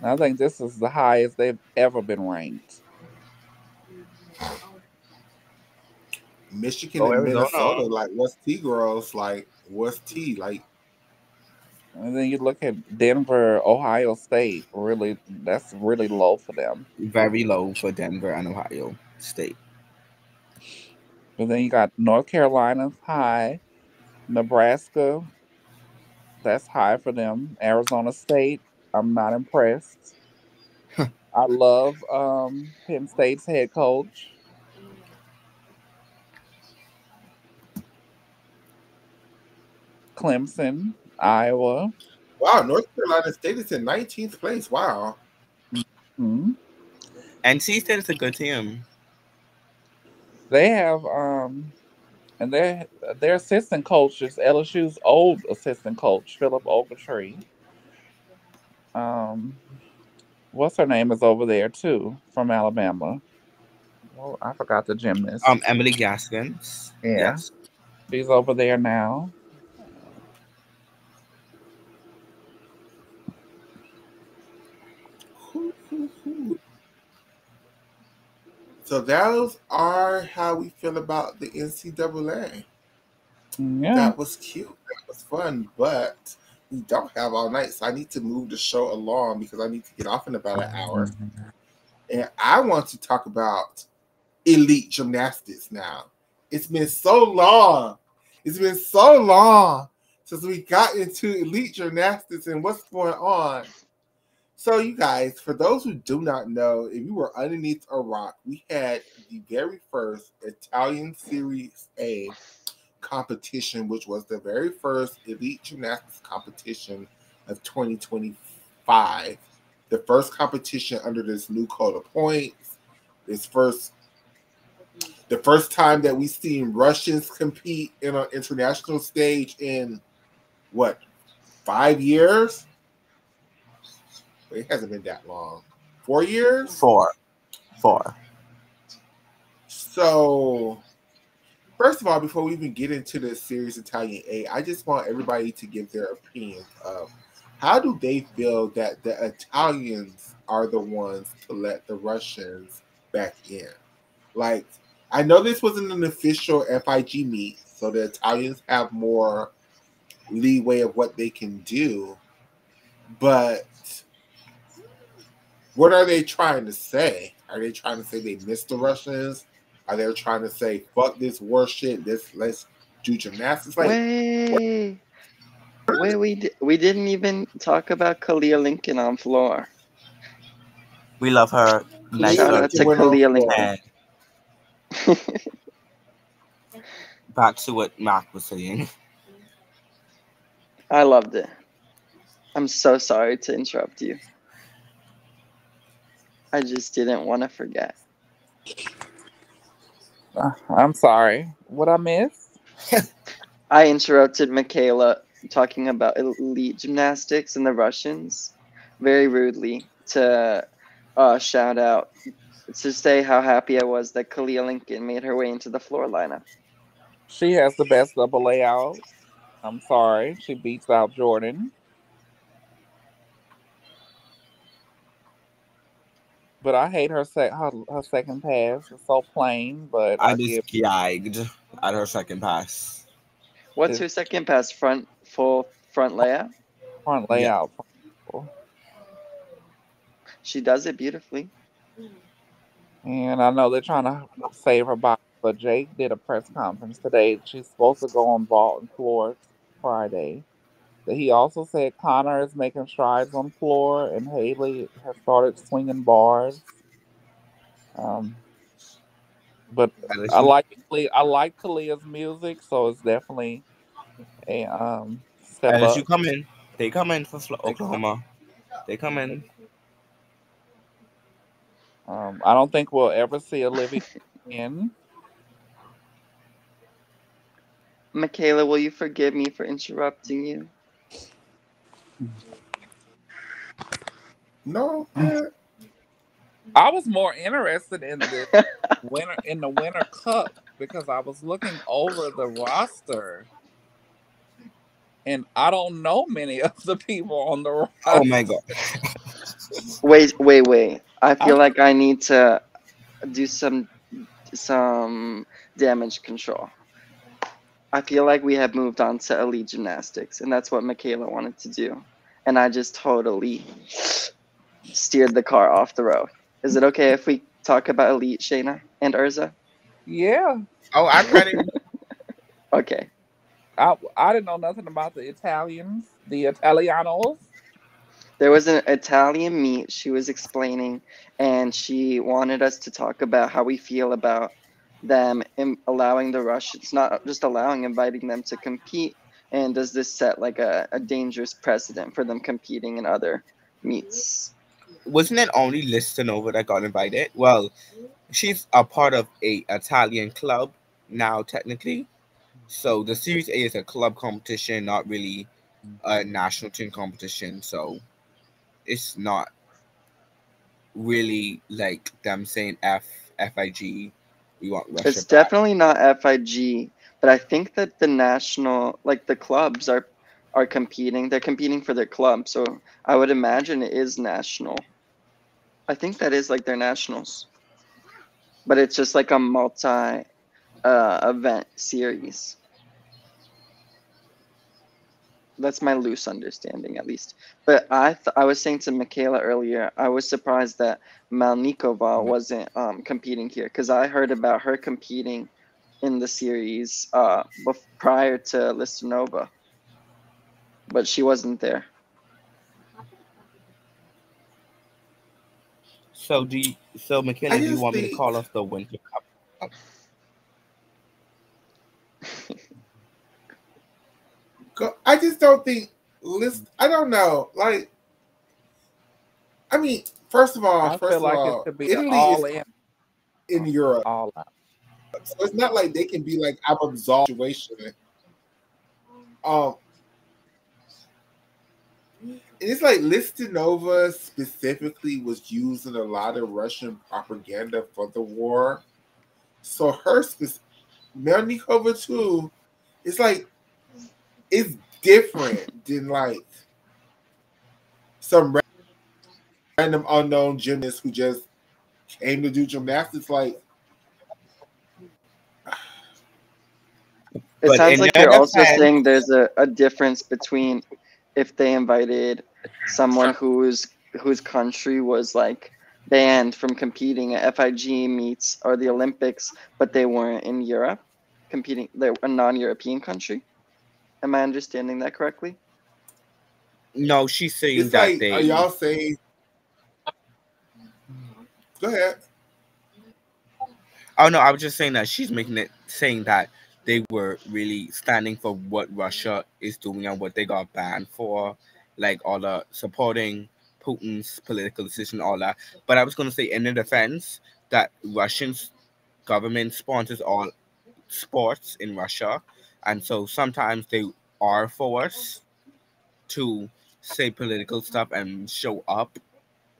And I think this is the highest they've ever been ranked. Michigan Oh, and Arizona. Minnesota, like what's T girls? Like what's T? Like And then you look at Denver, Ohio State. Really, that's really low for them. Very low for Denver and Ohio State. But then you got North Carolina high, Nebraska, that's high for them. Arizona State, I'm not impressed. I love Penn State's head coach. Clemson, Iowa. wow, North Carolina State is in 19th place. Wow. Hmm. NC State is a good team. They have and their assistant coach is LSU's old assistant coach, Philip Ogletree. Um, what's her name is over there too from Alabama. Oh, I forgot the gymnast. Emily Gaskins. Yeah, Yes. she's over there now. So those are how we feel about the NCAA. Yeah. That was cute. That was fun, but we don't have all night, so I need to move the show along because I need to get off in about an hour. And I want to talk about elite gymnastics now. It's been so long. It's been so long since we got into elite gymnastics and what's going on. So, you guys, for those who do not know, if you were underneath a rock, we had the very first Italian Series A competition, which was the very first elite gymnastics competition of 2025. The first competition under this new code of points. The first time that we've seen Russians compete in an international stage in what, 5 years? It hasn't been that long. 4 years? Four. So, first of all, before we even get into the Series Italian A, I just want everybody to give their opinion of how do they feel that the Italians are the ones to let the Russians back in? Like, I know this wasn't an official FIG meet, so the Italians have more leeway of what they can do, but what are they trying to say? Are they trying to say they missed the Russians? Are they trying to say fuck this war shit? Let's do gymnastics. Like, Wait, we didn't even talk about Kalia Lincoln on floor. We love her. Nice Shout Kalia out little Lincoln to went on Kalia floor. Lincoln. hair. Back to what Mark was saying. I loved it. I'm so sorry to interrupt you. I just didn't want to forget. I'm sorry. What I missed? I interrupted Michaela talking about elite gymnastics and the Russians very rudely to shout out to say how happy I was that Kalia Lincoln made her way into the floor lineup. She has the best double layout. I'm sorry. She beats out Jordan. But I hate her second pass. It's so plain, but I I was give gagged at her second pass. What's this her second pass? Full front layout? front Yeah. layout. She does it beautifully. And I know they're trying to save her body, but Jake did a press conference today. She's supposed to go on vault and floor Friday. But he also said Connor is making strides on floor, and Haley has started swinging bars. Um, but And I she, like I like Kalia's music, so it's definitely a step LSU up. coming. They coming for They- Oklahoma. They coming. I don't think we'll ever see Olivia in. Michaela, will you forgive me for interrupting you? No, good. I was more interested in the winter cup because I was looking over the roster and I don't know many of the people on the Oh my roster. god. Wait. I I feel like I need to do some damage control. I feel like we have moved on to elite gymnastics, and that's what Michaela wanted to do. And I just totally steered the car off the road. Is it okay if we talk about elite, Shayna and Urza? yeah, Oh, I'm ready. Okay. I didn't know nothing about the Italians, the Italianos. There was an Italian meet she was explaining, and she wanted us to talk about how we feel about them allowing the Russians, not just allowing, inviting them to compete. And does this set like a dangerous precedent for them competing in other meets? Wasn't it only Listanova that got invited? Well, she's a part of a Italian club now, technically. So the Series A is a club competition, not really a national team competition. So it's not really like them saying FIG. We want Russia It's back. definitely not FIG, but I think that the national, like the clubs are competing. They're competing for their club, so I would imagine it is national. I think that is like their nationals, but it's just like a multi event series. That's my loose understanding, at least. But I was saying to Michaela earlier, I was surprised that Malnikova wasn't competing here because I heard about her competing in the series prior to Listanova, but she wasn't there. So I Michaela, do you just want me to think call off the Winter Cup? I just don't think list. I don't know. Like, I mean, I feel like it should be an Italy all is in, in Europe, all out. so it's not like they can be like I'm absolved situation. Um, and it's like Listanova specifically was using a lot of Russian propaganda for the war. So Melnikova too, it's like it's different than like some random unknown gymnast who just came to do gymnastics. Like, It But sounds in like their you're also defense, saying there's a difference between if they invited someone whose country was like banned from competing at FIG meets or the Olympics, but they weren't in Europe. competing. They're a non-European country. Am I understanding that correctly? No, she's saying It's that like, are they. y'all saying? Go ahead. Oh no, I was just saying that she's making it saying that they were really standing for what Russia is doing and what they got banned for, like all the supporting Putin's political decision, all that. But I was going to say in the defense that Russians government sponsors all sports in Russia, and so sometimes they are forced to say political stuff and show up.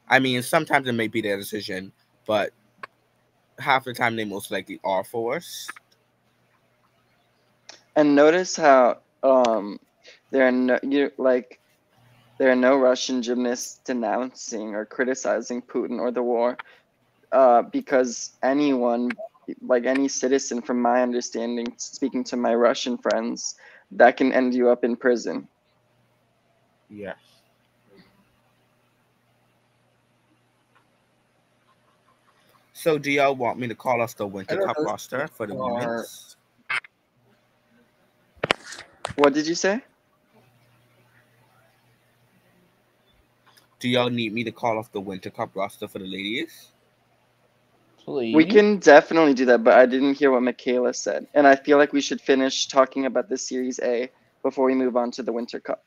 I mean, sometimes it may be their decision, but half the time they most likely are forced. And notice how there are no there are no Russian gymnasts denouncing or criticizing Putin or the war, because anyone, like any citizen, from my understanding, speaking to my Russian friends, that can end you up in prison. Yes. So, do y'all want me to call us the I Winter don't Cup know. roster for the women's? What did you say? Do y'all need me to call off the Winter Cup roster for the ladies? We Please. can definitely do that, but I didn't hear what Michaela said. And I feel like we should finish talking about the Series A before we move on to the Winter Cup.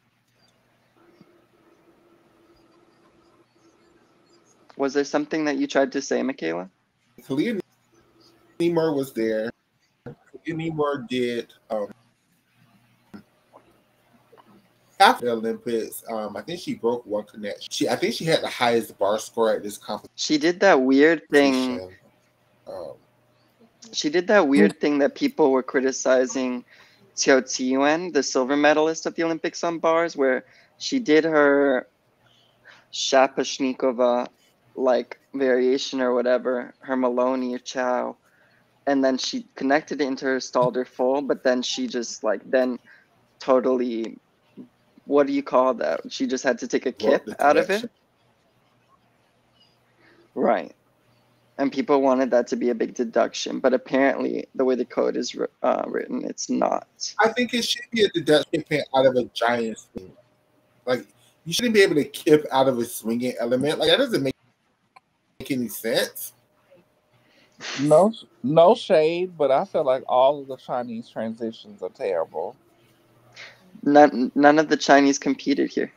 Was there something that you tried to say, Michaela? Kalia Nemor was there. Kalia Nemor did half the Olympics. I think she broke one connection. I think she had the highest bar score at this competition. She did that weird thing. Um, She did that weird thing that people were criticizing Xiao Ziyuan, the silver medalist at the Olympics on bars, where she did her Shapashnikova like variation or whatever, her Maloney or Chow, and then she connected it into her Stalder full, but then she just like then totally, what do you call that? She just had to take a broke kip the out of it. connection. Right. And people wanted that to be a big deduction, but apparently the way the code is written, it's not. I think it should be a deduction pin out of a giant swing. Like, you shouldn't be able to kip out of a swinging element. Like, that doesn't make any sense. No shade, but I feel like all of the Chinese transitions are terrible. None of the Chinese competed here.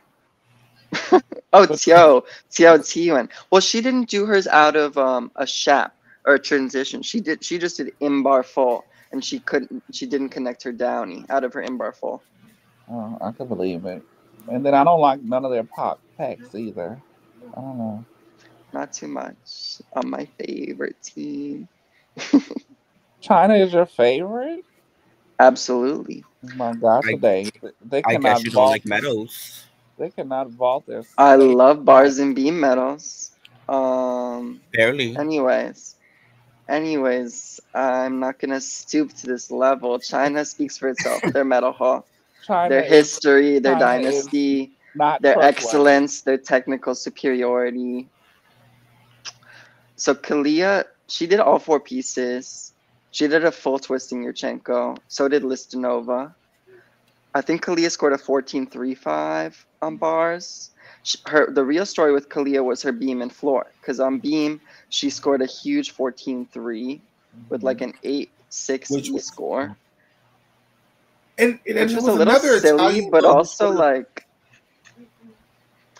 Oh, But Xiao Ziyuan. Well, she didn't do hers out of a shap or a transition. She just did in-bar full, and she didn't connect her downy out of her in-bar full. I can believe it. And then I don't like none of their packs either. I don't know. Not too much on my favorite team. China is your favorite? Absolutely. Oh my God, I today they I guess cannot you don't vault. like medals. They cannot vault their I state. love Right. bars and beam medals. Barely. Anyways, I'm not gonna stoop to this level. China speaks for itself. Their medal haul, China their is history, their China is dynasty, not their trustworthy. excellence, their technical superiority. So Kalia, she did all four pieces. She did a full twisting Yurchenko. So did Listanova. I think Kalia scored a 14.35 on bars. The real story with Kalia was her beam and floor, because on beam she scored a huge 14.3 with like an 8.6 Which E was, score, and which there was a was little another silly, Italian but girl who also scored. like,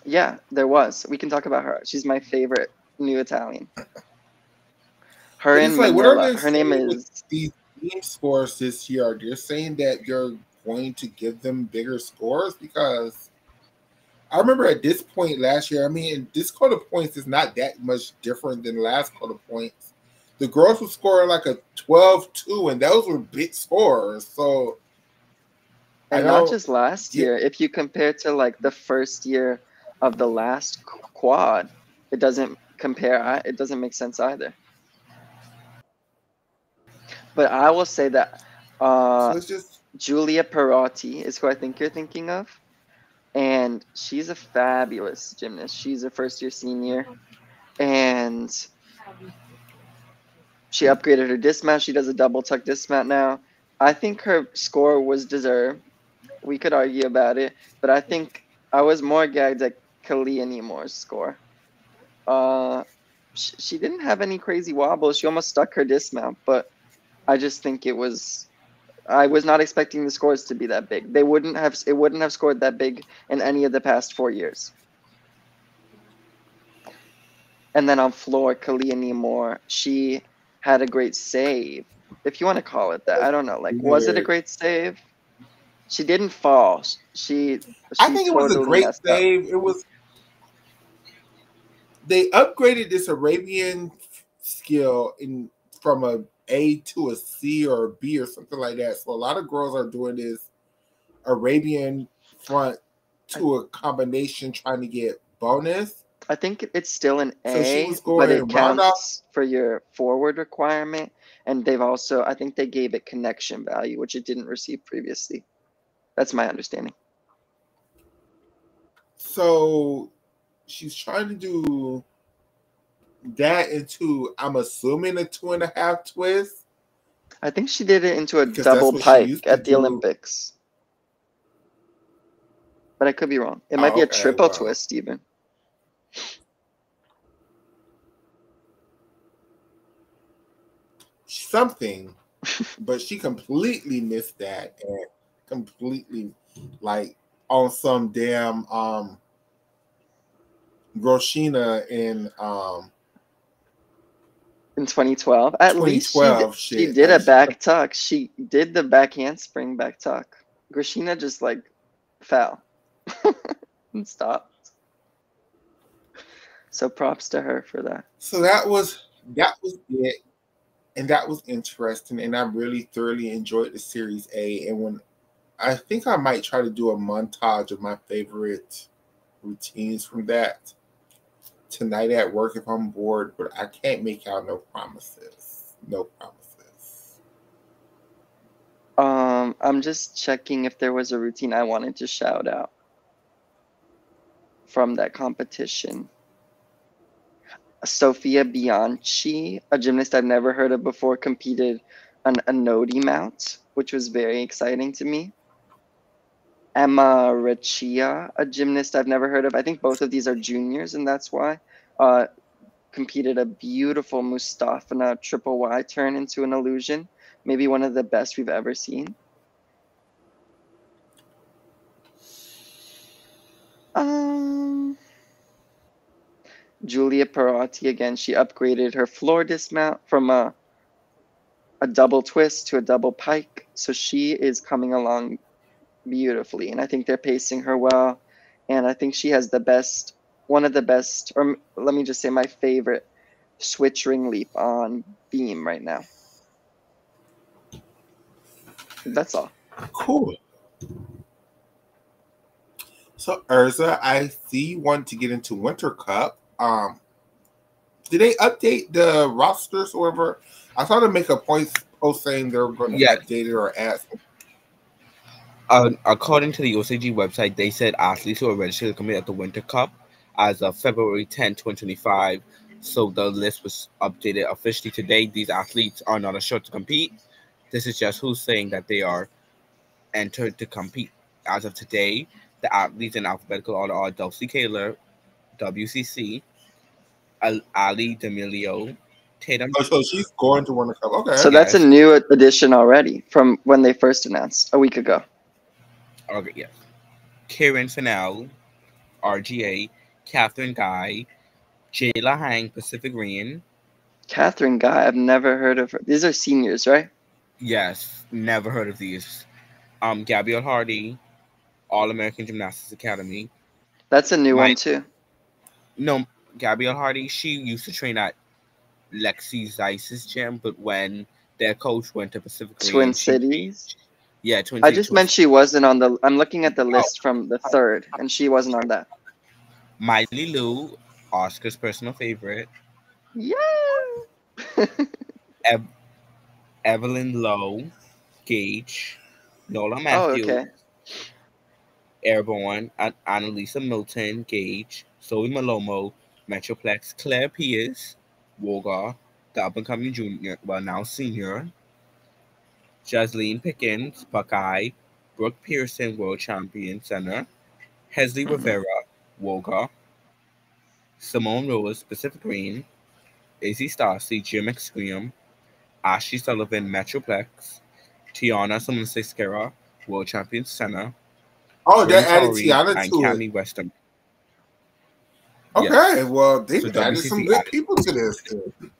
yeah, there was. We can talk about her. She's my favorite new Italian. Her But in it's like, what are Manila. they Her name saying with is. these team scores this year? They're saying that you're going to give them bigger scores because I remember at this point last year, I mean, this quarter points is not that much different than last quarter points. The girls were scoring like a 12-2, and those were big scores. So I And not don't just last get. year. If you compare to like the first year of the last quad, it doesn't compare. It doesn't make sense either. But I will say that So it's just. Giulia Perotti is who I think you're thinking of. And she's a fabulous gymnast. She's a first year senior. And she upgraded her dismount. She does a double tuck dismount now. I think her score was deserved. We could argue about it, but I think I was more gagged at Kalia Moore's score. Uh, she didn't have any crazy wobbles. She almost stuck her dismount, but I just think it was. I was not expecting the scores to be that big. They wouldn't have. It wouldn't have scored that big in any of the past 4 years. And then on floor, Kalia Moore, she had a great save, if you want to call it that. I don't know. Like, was it a Weird. great save? She didn't fall. She I think it was a totally great messed up. save. It was. They upgraded this Arabian skill from a A to a C or a B or something like that. So a lot of girls are doing this Arabian front to a combination trying to get bonus. I think it's still an So she A, was but it going round off. counts for your forward requirement. And they've also, I think they gave it connection value, which it didn't receive previously. That's my understanding. So she's trying to do that into, I'm assuming, a 2.5 twist. I think she did it into a Because that's double what she pike used to at the do. Olympics. But I could be wrong. It might be a Okay, triple well. twist even. Something, but she completely missed that and completely, like, on some damn Groshina in 2012. At least 2012 she shit. did Like, a back tuck. She did the back handspring back tuck. Grishina just like fell and stopped. So props to her for that. So that was it, and that was interesting, and I really thoroughly enjoyed the Series A. And when I think I might try to do a montage of my favorite routines from that tonight at work if I'm bored, but I can't make out no promises. No promises. I'm just checking if there was a routine I wanted to shout out from that competition. Sofia Bianchi, a gymnast I've never heard of before, competed on a Nodi mount, which was very exciting to me. Emma Riccia, a gymnast I've never heard of. I think both of these are juniors, and that's why. Competed a beautiful Mustafana triple Y turn into an illusion. Maybe one of the best we've ever seen. Julia Perotti, again, she upgraded her floor dismount from a double twist to a double pike. So she is coming along beautifully. And I think they're pacing her well. And I think she has one of the best, or let me just say my favorite switch ring leap on beam right now. That's all. Cool. So Urza, I see you want to get into Winter Cup. Did they update the rosters or whatever? I saw them make a post saying they're going to update it or add something. According to the OCG website, they said athletes who are registered to compete at the Winter Cup as of February 10, 2025. So the list was updated officially today. These athletes are not assured to compete. This is just who's saying that they are entered to compete. As of today, the athletes in alphabetical order are Dulcie Kaler, WCC, Ali D'Amelio, Tatum. Oh, so she's going to Winter Cup. Okay. So that's a new addition already from when they first announced a week ago. Okay, yes. Karen Fennell, RGA, Catherine Guy, Jayla Hang, Pacific Rim. Catherine Guy, I've never heard of her. These are seniors, right? Yes, never heard of these. Gabrielle Hardy, All American Gymnastics Academy. That's a new one too. No, Gabrielle Hardy, she used to train at Lexi Zeiss's gym, but when their coach went to Pacific Rim, Twin Cities. Yeah, Twin I Cities. just meant she wasn't on the. I'm looking at the list from the 3rd, and she wasn't on that. Miley Lou, Oscar's personal favorite. Yeah. Evelyn Lowe, Gage, Nola Matthews, okay. Airborne, Annalisa Milton, Gage, Zoe Malomo, Metroplex, Claire Pierce, Wogar, the up-and-coming junior, well now senior, Jasleen Pickens, Buckeye, Brooke Pearson, World Champion Center, Hesley Mhm. Rivera, Woga, Simone Rose, Pacific Green, Izzy Stassi, Gym Extreme, Ashley Sullivan, Metroplex, Tiana Simone World Champion Center, Oh, they Bryn added Torrey, Tiana and to it. Cami Weston. Okay, Yes. well, So they've added some WCC good added people to this. Then.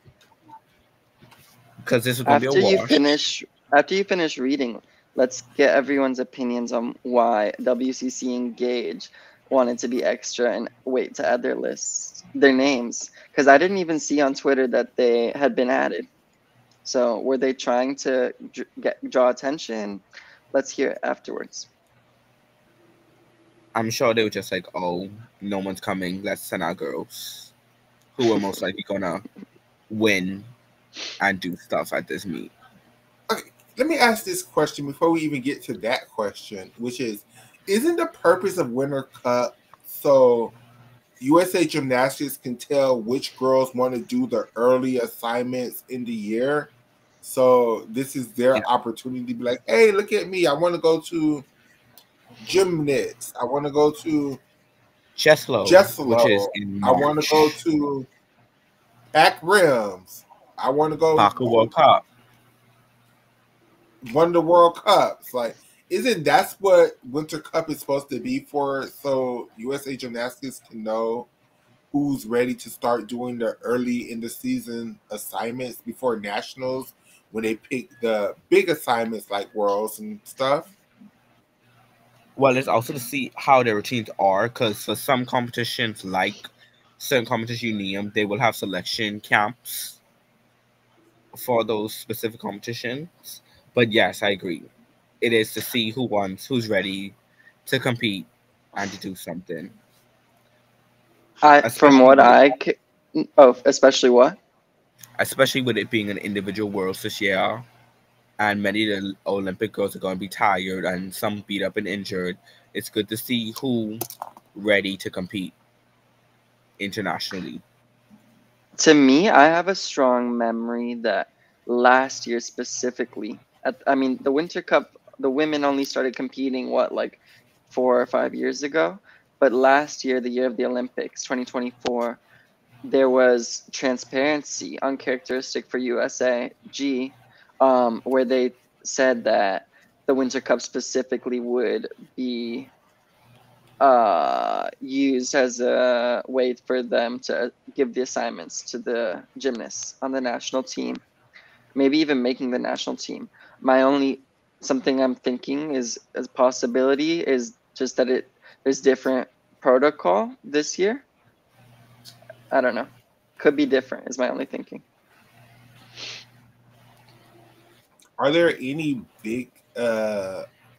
because this is going to be a After you wash. finish, after you finish reading, let's get everyone's opinions on why WCC Engage wanted to be extra and wait to add their lists, their names, because I didn't even see on Twitter that they had been added. So were they trying to draw attention? Let's hear it afterwards. I'm sure they were just like, oh, no one's coming. Let's send our girls who are most likely going to win and do stuff at this meet. Okay, let me ask this question before we even get to that question, which is, isn't the purpose of Winter Cup so USA Gymnastics can tell which girls want to do the early assignments in the year? So this is Yeah. their opportunity to be like, hey, look at me. I want to go to Gymnix. I want to go to Cheslow, which is Jesslo. in I want to go March. to Pack Rims. I want to go Parker World Cup. won the World Cups. Like, isn't that's what Winter Cup is supposed to be for? So USA Gymnastics can know who's ready to start doing the early in the season assignments before nationals when they pick the big assignments like Worlds and stuff. Well, it's also to see how their routines are, because for some competitions, like certain competition union, they will have selection camps for those specific competitions. But yes, I agree. It is to see who's ready to compete and to do something. From Especially what with it, especially what? especially with it being an individual worlds this year, and many of the Olympic girls are going to be tired and some beat up and injured. It's good to see who ready to compete internationally. To me, I have a strong memory that last year specifically, I mean, the Winter Cup, the women only started competing, what, like 4 or 5 years ago? But last year, the year of the Olympics, 2024, there was transparency, uncharacteristic for USAG, where they said that the Winter Cup specifically would be used as a way for them to give the assignments to the gymnasts on the national team, maybe even making the national team. My only something I'm thinking is as possibility is just that there's different protocol this year. I don't know. Could be different is my only thinking. Are there any big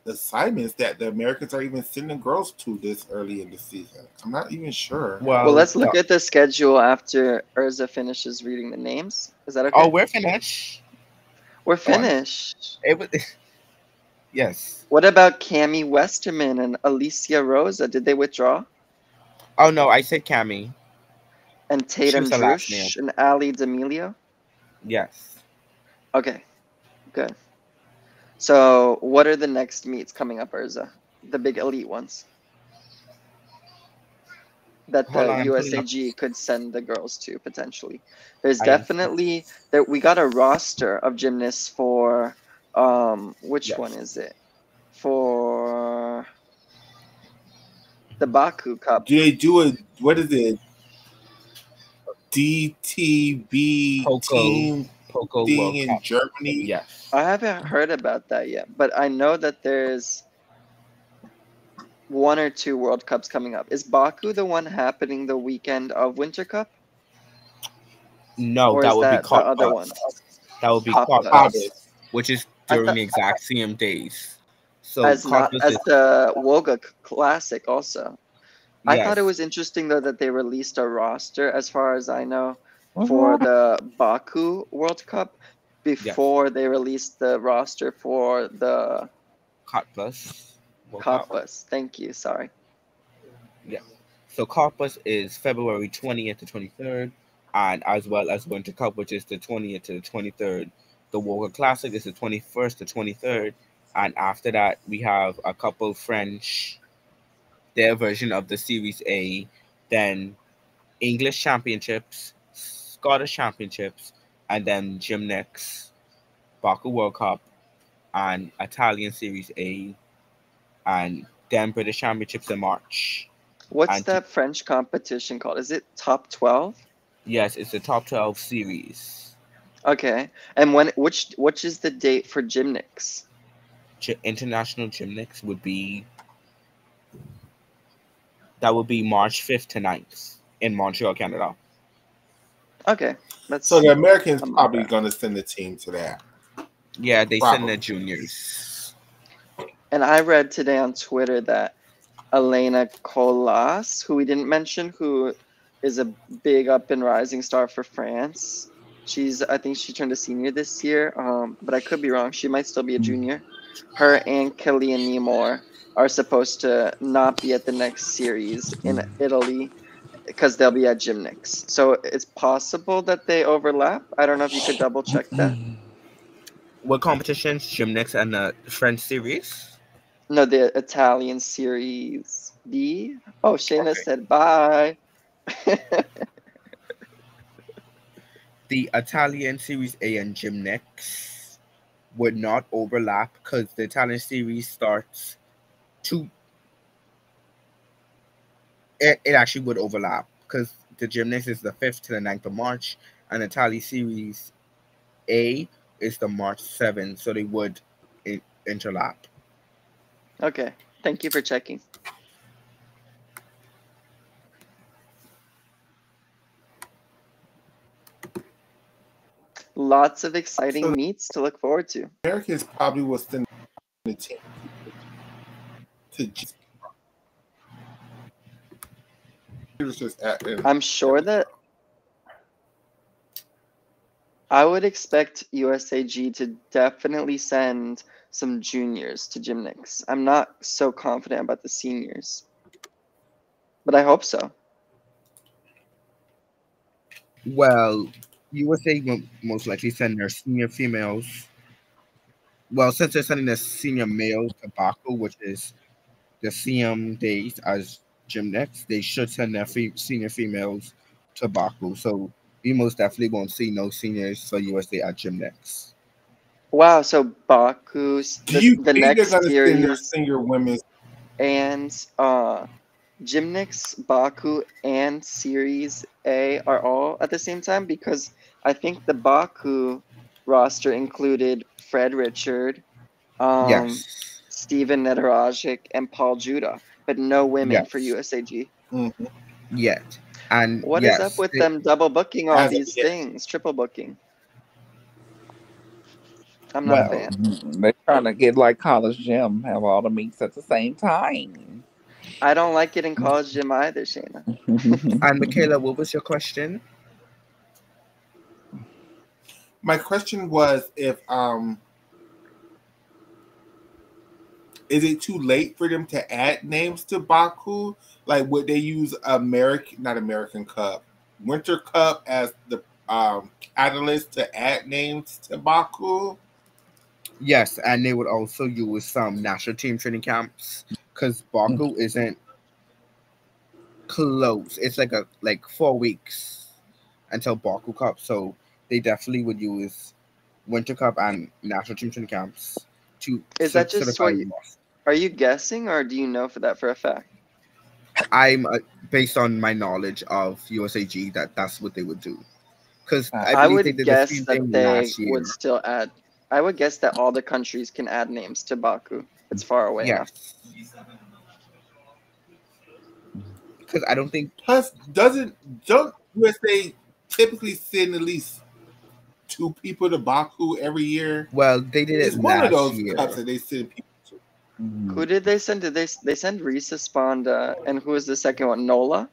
assignments that the Americans are even sending girls to this early in the season? I'm not even sure. Well, Well, let's look at the schedule after Urza finishes reading the names. Is that oh, okay? we're finished. We're On finished. it was yes. What about Cami Westerman and Alicia Rosa? Did they withdraw? Oh no, I said Cami. And She Tatum was the last name. Drush and Ali D'Amelio? Yes. Okay, good. So, what are the next meets coming up, Urza? The big elite ones that Hold the on, I'm pulling up. USAG could send the girls to potentially. There's I definitely that we got a roster of gymnasts for which one yes. is it? For the Baku Cup. Do they do a what is it? DTB Poco team Poco thing World in Cup. Germany? Yes. I haven't heard about that yet, but I know that there's 1 or 2 World Cups coming up. Is Baku the one happening the weekend of Winter Cup, No, or that is would be that the Caught other one? Bus. That would be Hot Caught Bus. Bus, which is I during thought the exact same days. So as Caught not Bus as is the Woga Classic also. I thought it yes. was interesting though that they released a roster, as far as I know, for Mhm. the Baku World Cup Yes. before they released the roster for the Caught Bus World Cup. Hot Bus. Thank you. Sorry. Yeah. So Corpus is February 20th to 23rd, and as well as Winter Cup, which is the 20th to the 23rd. The World Classic is the 21st to 23rd. And after that, we have a couple French, their version of the Series A, then English Championships, Scottish Championships, and then Gymnastics, Baku World Cup, and Italian Series A, and then British Championships in March. What's And to, that French competition called? Is it top 12? yes, it's the top 12 series. Okay. And which is the date for gymnastics? International Gymnastics would be that would be March 5th to 9th in Montreal, Canada. Okay. That's So the Americans something like probably that. going to send a team to that. Yeah, they send their Probably. juniors. And I read today on Twitter that Elena Colas, who we didn't mention, who is a big up and rising star for France. I think she turned a senior this year, but I could be wrong. She might still be a junior. Her and Killian Nemore are supposed to not be at the next series in Italy because they'll be at gymnastics. So it's possible that they overlap. I don't know if you could double check that. What competitions? Gymnastics and the French series? No, the Italian series B. Oh, Shayna Okay. said bye. The Italian Series A and Gymnastics would not overlap because the Italian series starts to. It actually would overlap because the Gymnastics is the 5th to the 9th of March, and the Italian Series A is the March 7th, so they would interlap. Okay, thank you for checking. Lots of exciting meets to look forward to. Americans probably will send a team to. I'm sure that I would expect USAG to definitely send some juniors to gymnastics. I'm not so confident about the seniors, but I hope so. Well, USA will most likely send their senior females. Well, since they're sending their senior males to Baku, which is the same days as gymnastics, they should send their senior females to Baku. So we most definitely won't see no seniors for USA at gymnastics. Wow, so Baku's Do you the think they're next going to send their series senior women's? and gymnastics, Baku, and Series A are all at the same time? Because I think the Baku roster included Fred Richard, Yes. Steven Nederajic, and Paul Judah, but no women for Yes. USAG. Mm-hmm. Yet. And What is up yes, with them double booking all As of these yet. things, triple booking? I'm not a Well, fan. they're trying to get like college gym, have all the meets at the same time. I don't like it in college gym either, Shayna. and Michaela, what was your question? My question was if is it too late for them to add names to Baku? Like, would they use not American Cup, Winter Cup as the catalyst to add names to Baku? Yes, and they would also use some national team training camps because Baku isn't close. It's like 4 weeks until Baku Cup, so they definitely would use Winter Cup and national team training camps to Is that just certify what? Are you guessing, or do you know for that for a fact? I'm based on my knowledge of USAG that's what they would do because I I believe they would did the guess same that thing they last year. would still add. I would guess that all the countries can add names to Baku. It's far away enough. Because I don't think. Plus, don't USA typically send at least 2 people to Baku every year? Well, they did it It's one of last those year. cups that they send people to. Who did they send? Did they send Risa Sponda, and who was the second one? Nola?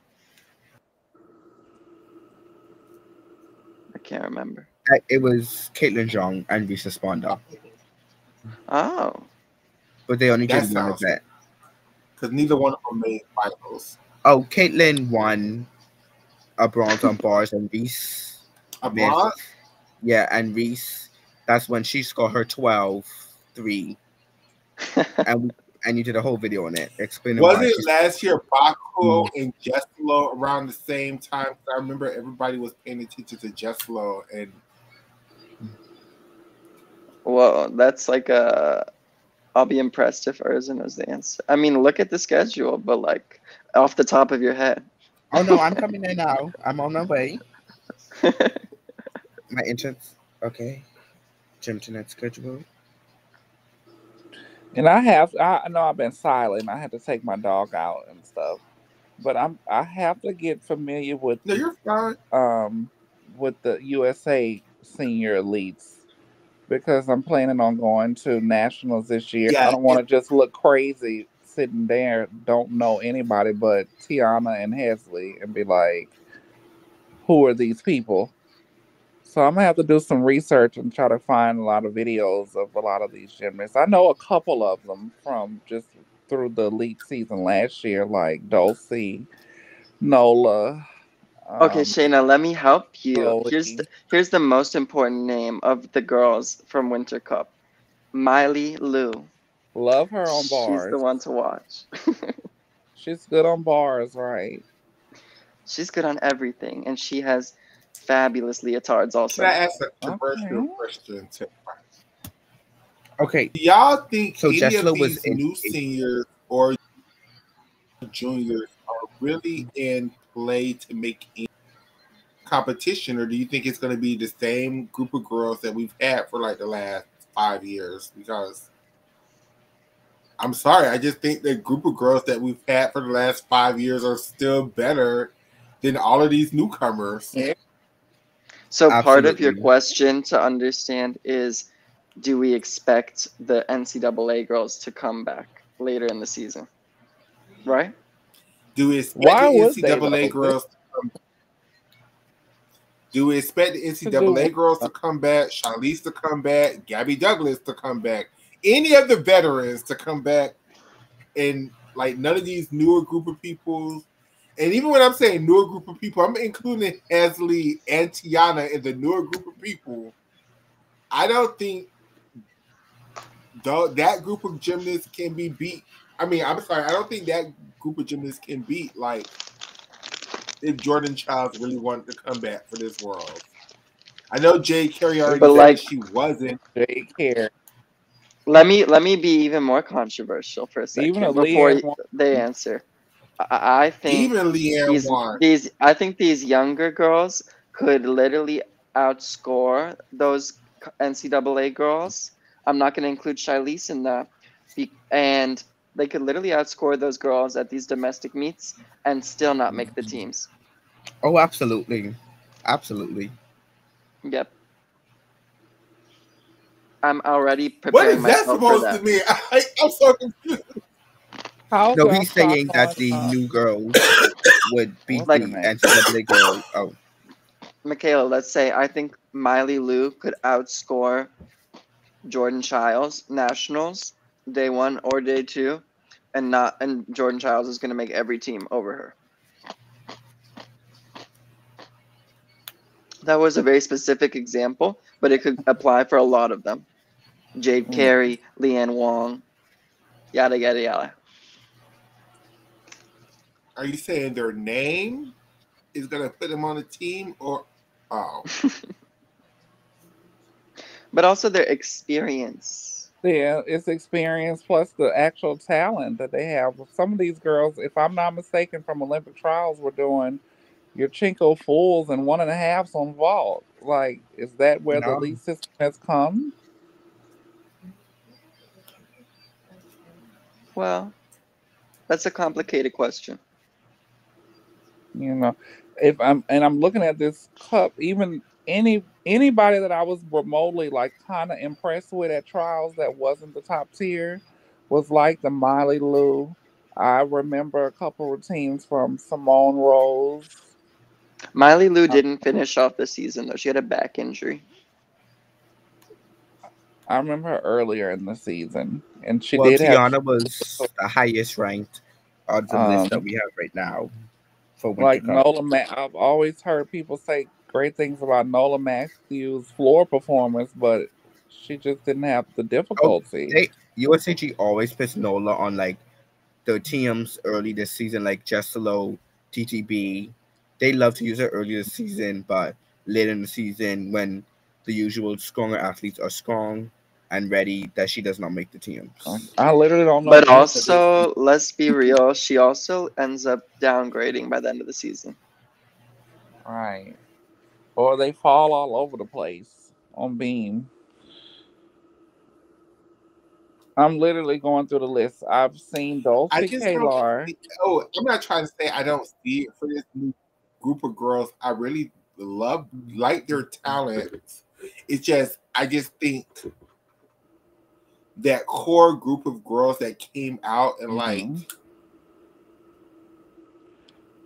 I can't remember. It was Caitlin Zhang and Risa Sponda, Oh, but they only That did one sounds event. because neither one of them made finals. Oh, Caitlin won a bronze on bars and Reese. A bronze? Yeah, and Reese That's when she scored her 12-3. And you did a whole video on it explaining Was why it she's. last year Bakuo and Jesslo around the same time? I remember everybody was paying attention to Jesslo and Well, that's like a. I'll be impressed if Urza knows the answer. I mean, look at the schedule, but like off the top of your head. Oh no, I'm coming there now. I'm on my way. My entrance. Okay. Gym tonight schedule. And I know I've been silent. I had to take my dog out and stuff, but I have to get familiar no, you're fine. with the USA senior elites because I'm planning on going to nationals this year. I Yeah, don't want to just look crazy sitting there, don't know anybody but Tiana and Hesley, and be like, who are these people? So I'm gonna have to do some research and try to find a lot of videos of a lot of these gymnasts. I know a couple of them from just through the elite season last year, like Dulcie, Nola, Okay, um, Shayna, let me help you. Chloe. Here's the most important name of the girls from Winter Cup. Miley Lou. Love her on She's the bars. one to watch. She's good on bars, right? She's good on everything, and she has fabulous leotards can I also. ask a controversial Okay. question to Okay. do y'all think So any of Jesslo was these in. new seniors or juniors are really in play to make any competition, or do you think it's going to be the same group of girls that we've had for like the last 5 years? Because I'm sorry, I just think the group of girls that we've had for the last 5 years are still better than all of these newcomers. Yeah. So part of your Absolutely. question to understand is, do we expect the NCAA girls to come back later in the season? Right? Do we expect Why the would they NCAA though? This girls to come? Do we expect the to do NCAA what? girls to come back, Charlize to come back, Gabby Douglas to come back, any of the veterans to come back, and like none of these newer group of people? And even when I'm saying newer group of people, I'm including Hesley and Tiana in the newer group of people. I don't think that group of gymnasts can be beat. I mean, I'm sorry, I don't think that group of gymnasts can beat like if Jordan Childs really wanted to come back for this world. I know Jay Carey already But said that like, she wasn't. Jake here. let me be even more controversial for a Even a second before Leanne they Wong. answer. I think Even Leanne won. these younger girls could literally outscore those NCAA girls. I'm not going to include Shilese in that, and they could literally outscore those girls at these domestic meets and still not make the teams. Oh, absolutely. Absolutely. Yep, I'm already What preparing is that myself for supposed to that. mean? I'm so confused. How's No, y'all he's stock saying that on the new girls would beat what's her Like, the name? NCAA girl. Oh, Michaela, let's say I think Miley Lou could outscore Jordan Childs nationals day one or day two, and Jordan Childs is going to make every team over her. That was a very specific example, but it could apply for a lot of them. Jade Mm. Carey, Leanne Wong, yada yada yada. Are you saying their name is going to put them on a team, or oh, But also their experience. Yeah, it's experience plus the actual talent that they have. Some of these girls, if I'm not mistaken, from Olympic trials, were doing your Chinko fulls and 1.5s on vault. Like, is that where the yeah. lead system has come? Well, that's a complicated question. You know, if I'm looking at this cup, even anybody that I was remotely like kind of impressed with at trials that wasn't the top tier was like the Miley Lou. I remember a couple routines from Simone Rose. Miley Lou Uh, didn't finish off the season though; she had a back injury. I remember her earlier in the season, and she Well, did have Tiana was the highest ranked on the list that um we have right now for Winter like Cup. I've always heard people say great things about Nola Matthews' floor performance, but She just didn't have the Oh, difficulty. they USAG always puts Nola on like the teams early this season, like Jesselo, TTB. They love to use her early this season, but later in the season, when the usual stronger athletes are strong and ready, that she does not make the teams. I literally don't know But any of these also, people. let's be real, she also ends up downgrading by the end of the season. Right. Or they fall all over the place on beam. I'm literally going through the list. I've seen I Dulcie just don't. Kalar. Oh, I'm not trying to say I don't see it for this new group of girls. I really like their talent. It's just I just think that core group of girls that came out in like Mm-hmm.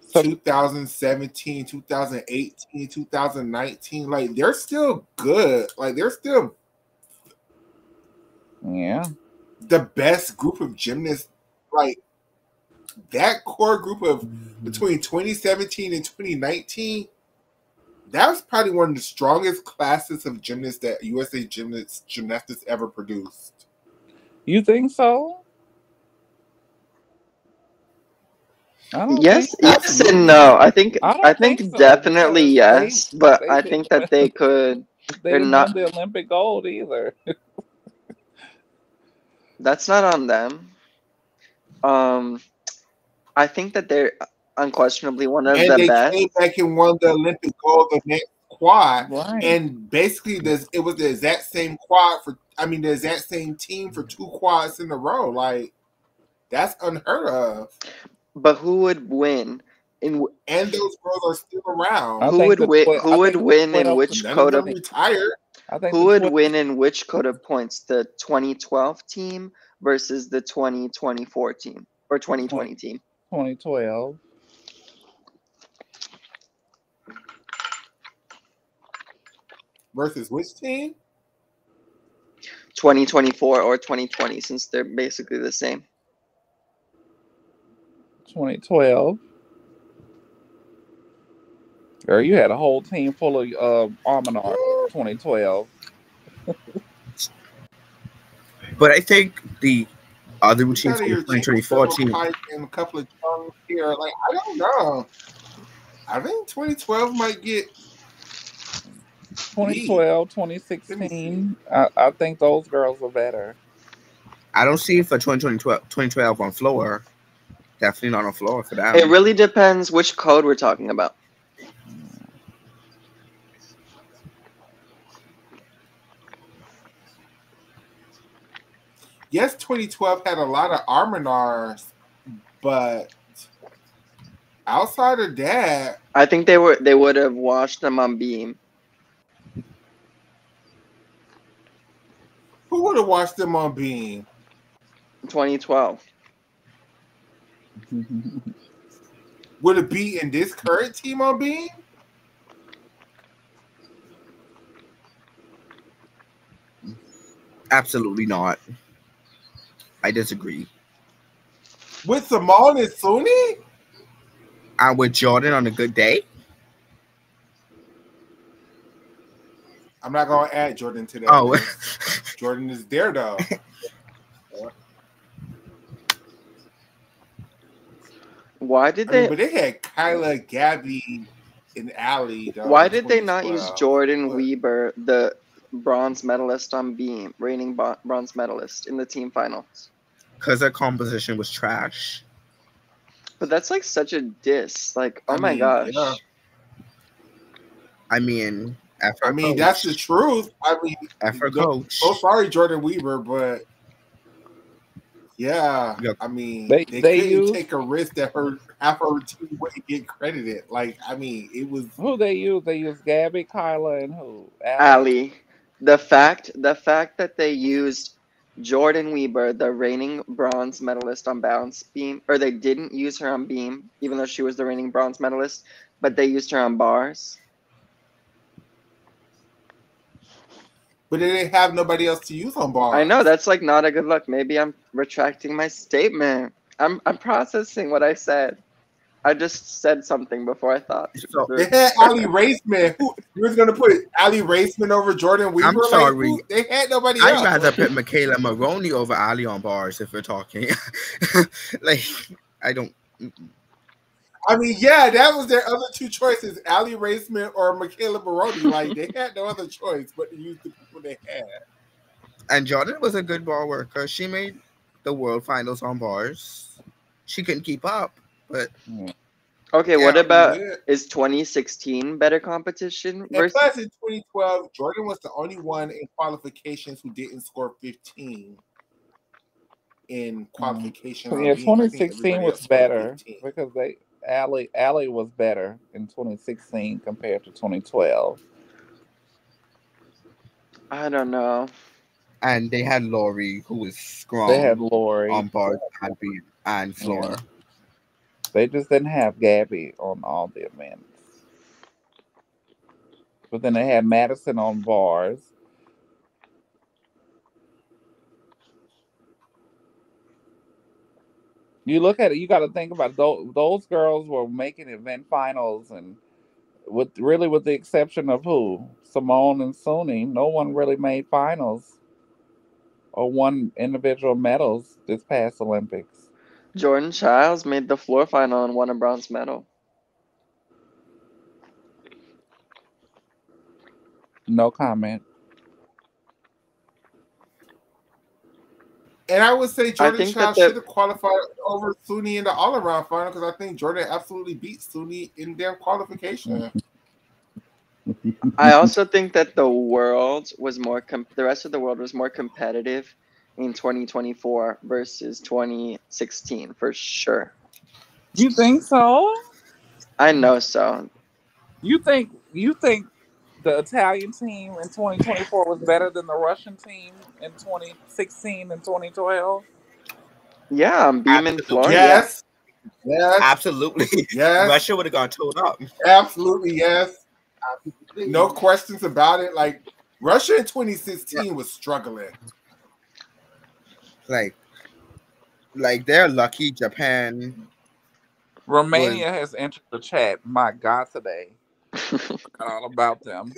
So 2017, 2018, 2019, like they're still good. Like they're still yeah. the best group of gymnasts. Like that core group of between 2017 and 2019, that was probably one of the strongest classes of gymnasts that USA Gymnastics ever produced. You think so? I don't think Yes, so. yes and Absolutely. no. I I don't think think so definitely because yes, but they I didn't think that win, they could. they They're didn't win not. the Olympic gold either. That's not on them. Um, I think that they're unquestionably one of And the they came best. back and won the Olympic gold the next quad. Right. And basically, it was the exact same quad the exact same team for two quads in a row. Like, that's unheard of. But who would win? In And those girls are still I around. think the who I would think the win in 12 which None of code them of retired. I think who the would 12 win in which code of points? The 2012 team versus the 2024 team or 2020 team. 2012. Versus which team? 2024 or 2020 since they're basically the same. 2012. Girl, you had a whole team full of Arminar 2012. But I think the other Get routine out of for the here, Chico 2024 Silver team, Pipe and a couple of tongues here. Like, I don't know. I think 2012 might get beat. 2012, Let me see. 2016. I think those girls are better. I don't see it for 2012 on floor. Definitely not on floor for It them. really depends which code we're talking about. Yes, 2012 had a lot of Arminars, but outside of that, I think they would have watched them on beam. who would have watched them on Beam? 2012. Would it be in this current team on Beam? Absolutely not. I disagree. With Simone and Suni? And with Jordan on a good day, I'm not going to add Jordan to that oh, list. Jordan is there, though. Why did they But they had Kyla, Gabby, and Allie, though, why in did they not use 2012. Jordan But Weber, the bronze medalist on beam, reigning bronze medalist in the team finals? because their composition was trash. But that's like such a diss. Like, oh I my mean, yeah. gosh. I mean, I mean, that's the truth. I mean, After coach. so sorry, Jordan Weaver, but yeah, Yep. I mean, They they they couldn't use take a risk that half her team wouldn't get credited. Like, I mean, it was. who they use? They use Gabby, Kyla, and who? Allie. Ali. The fact that they used Jordan Weber, the reigning bronze medalist on balance beam, or they didn't use her on beam, even though she was the reigning bronze medalist, but they used her on bars. But they didn't have nobody else to use on I know bars. that's like not a good look. Maybe I'm retracting my statement. I'm processing what I said. I just said something before I thought. So They had Ali Raceman. Who you was gonna put Ali Raceman over Jordan Weaver? I'm Like sorry. who? They had nobody I'd else. rather put Michaela Maroney over Ali on bars if we're talking. Like, I don't. I mean, yeah, that was their other two choices: Ali Raceman or Michaela Barodi. Like they had no other choice but to use the people they had. And Jordan was a good bar worker. She made the world finals on bars. She couldn't keep up, but Yeah. Okay, what yeah. She about did. is 2016 better competition And versus? plus, in 2012, Jordan was the only one in qualifications who didn't score 15 in Mm. qualification So, on yeah, beam. I think 2016 everybody was else scored better 15. because Allie was better in 2016 compared to 2012. I don't know. And they had Laurie, who was They had strong Lori. on bars and beat and Yeah. floor. They just didn't have Gabby on all the events. But then they had Madison on bars. You look at it, you got to think about those girls were making event finals, and with the exception of who? Simone and Suni, no one really made finals or won individual medals this past Olympics. Jordan Childs made the floor final and won a bronze medal. No comment. And I would say I Jordan think that Child should the have qualified over Suni in the all around final because I think Jordan absolutely beat Suni in their qualification. I also think that the world was more the rest of the world was more competitive in 2024 versus 2016 for sure. You think so? I know so. You think the Italian team in 2024 was better than the Russian team in 2016 and 2012? Yeah, on beam and floor. Absolutely. Yeah. Yes, yes, Absolutely. yes, Russia would have gone towed up. absolutely yes. No questions about it. Like Russia in 2016 was struggling. Like, they're lucky Japan was. Romania has entered the chat. My God, today. Forgot all about them.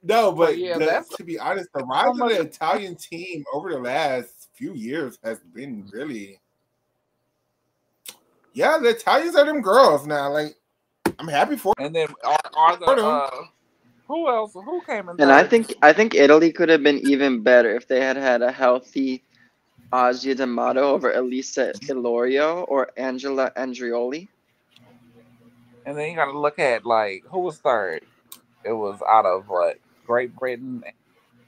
No, But but yeah, that's to be honest, the rise so of much. the Italian team over the last few years has been really, yeah, the Italians are them girls now. Like, I'm happy for And then are the them. who else? Who came in And I third? think I think Italy could have been even better if they had had a healthy Asia D'Amato over Elisa Ilorio or Angela Andrioli. And then you got to look at like who was third. It was out of what Great Britain and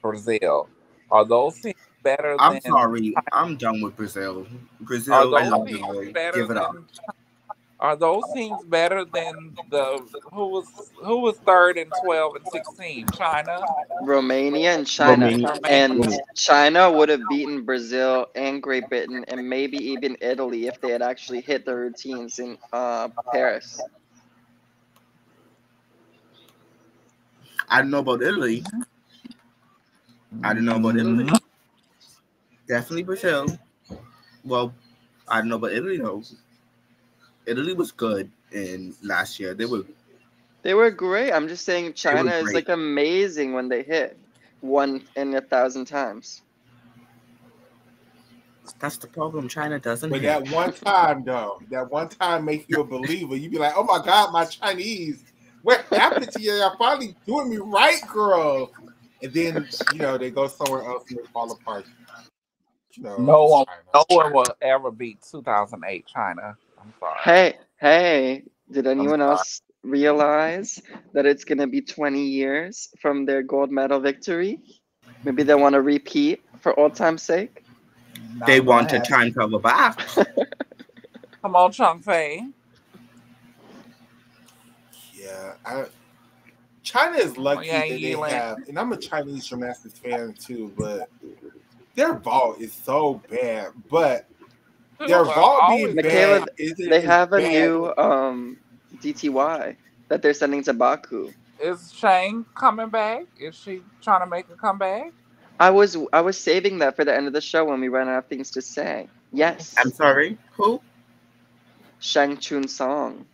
Brazil. Are those teams better I'm than? sorry. I'm done with Brazil. Are Brazil, I those love the teams boy. better Give it up. than? Are those teams better than the who was third in 12 and 16? China. Romania and China. Romania. And Romania. China would have beaten Brazil and Great Britain and maybe even Italy if they had actually hit the routines in Paris. I don't know about Italy. I don't know about Italy. Mm. Definitely Brazil. Well, I don't know about Italy though. Italy was good in last year. They were great. I'm just saying They were China is great. like amazing when they hit one in 1,000 times. That's the problem. China doesn't But hit. that one time, though, that one time make you a believer. You be like, oh my God, my Chinese. What happened to you? You're finally doing me right, girl. And then, they go somewhere else and they fall apart. No It's one, China. no one will ever beat 2008 China. I'm sorry. Hey, did I'm anyone sorry. else realize that it's going to be 20 years from their gold medal victory? Maybe they want to repeat for old time's sake. They Not gonna want a happen. time travel back. Come on, Chung Fei. Yeah, China is Come on, lucky Yang that they Yiling. have, and I'm a Chinese gymnastics fan too, but their vault is so bad. But their vault being Always Michaela, bad isn't they as have a bad. new DTY that they're sending to Baku. Is Shane coming back? Is she trying to make a comeback? I was saving that for the end of the show when we ran out of things to say. I'm Yes, sorry. Who? Shang Chun Song.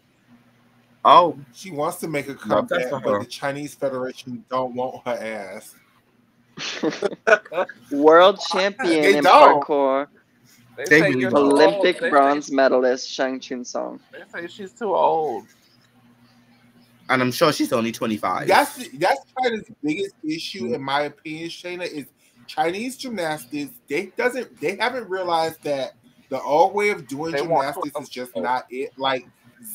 Oh, She wants to make a love that comeback, for but the her. Chinese Federation don't want her ass. World champion They in don't. parkour, They They say really you're too don't. old. Olympic bronze medalist Shang Chun Song. They say she's too old. And I'm sure she's only 25. That's China's biggest issue, in my opinion. Shayna, is Chinese gymnastics. They haven't realized that the old way of doing They want gymnastics 12. is just not it. Like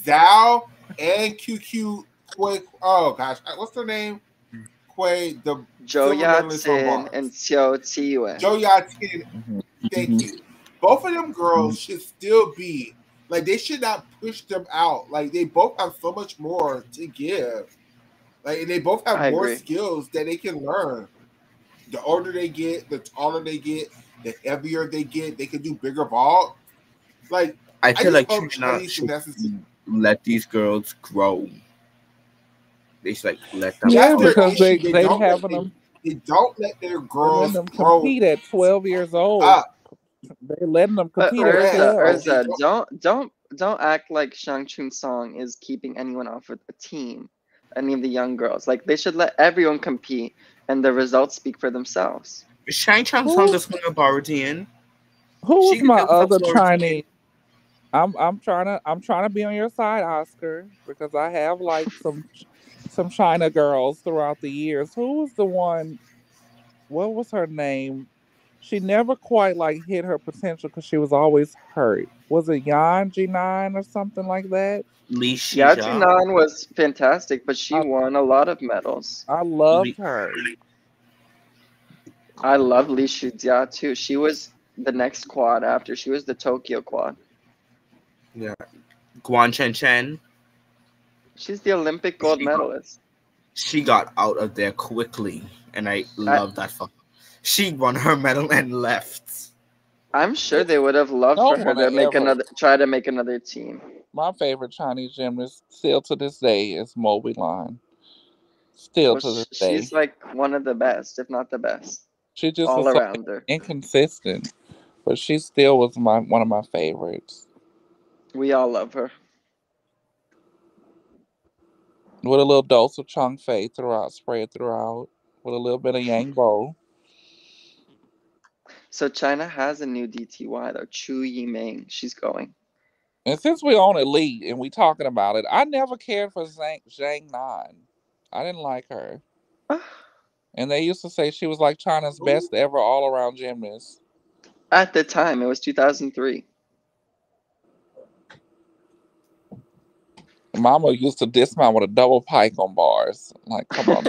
Zhao and QQ Kue. Oh gosh, what's her name? Kue, the Zhou silver medalist on Yatsen and bars. Xiao Ziyue. Joe Yatin. Mhm. Thank you. Both of them girls should still be like, they should not push them out. Like, they both have so much more to give. Like, and they both have I more agree. skills that they can learn. The older they get, the taller they get, the heavier they get, they can do bigger vault. Like, I I feel just like hope China Chinese should gymnastics. let these girls grow. They should like let them That's Yeah, their because evolve. issue. they having them. They don't let their They're letting girls them grow compete at 12 years old. up. They're letting them But compete at Correct. Like, 12. they Don't act like Shang Chun Song is keeping anyone off of the team. Any of the young girls. Like they should let everyone compete and the results speak for themselves. Shang Chang Song Who is one of Florentine. who She was could my do some other Florentine. Chinese? I'm trying to be on your side, Oscar, because I have like some China girls throughout the years. Who was the one? What was her name? She never quite like hit her potential because she was always hurt. Was it Yan G9 or something like that? Li Yeah, Shija. Jinan was fantastic, but she I won a lot of medals. I loved Li, her. I love Li Shujia too. She was the next quad after. She was the Tokyo quad. yeah. Guan Chen Chen. She's the Olympic gold medalist. She got out of there quickly, and I I, love that for her. She won her medal and left. I'm sure they would have loved No for her one to make ever. try to make another team. My favorite Chinese gymnast still to this day is Moby Line. Still Well, to this day. she's like one of the best, if not the best, She just all was so arounder. inconsistent, but she still was one of my favorites. We all love her. With a little dose of Chung Fei throughout, spread throughout, with a little bit of Yang Bo. So China has a new DTY though, Chu Yiming. She's going. And since we're on Elite and we talking about it, I never cared for Zhang Nan. I didn't like her. And they used to say she was like China's best ever all around gymnast. At the time, it was 2003. Mama used to dismount with a double pike on bars. Like, come on.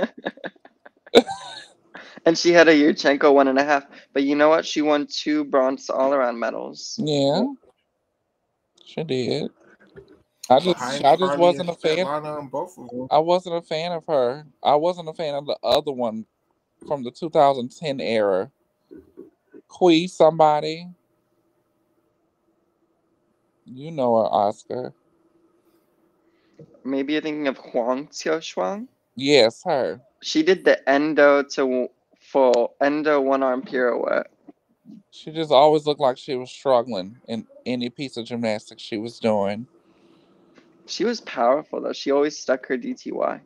And she had a Yurchenko 1.5. But you know what? She won 2 bronze all around medals. Yeah, she did. I just Behind I just Carly and wasn't a fan. Svetlana on both of them. I wasn't a fan of her. I wasn't a fan of the other one from the 2010 era. Kui somebody. You know her, Oscar. Maybe you're thinking of Huang Xiaoshuang? Yes, her. She did the endo to full endo one arm pirouette. She just always looked like she was struggling in any piece of gymnastics she was doing. She was powerful though. She always stuck her DTY.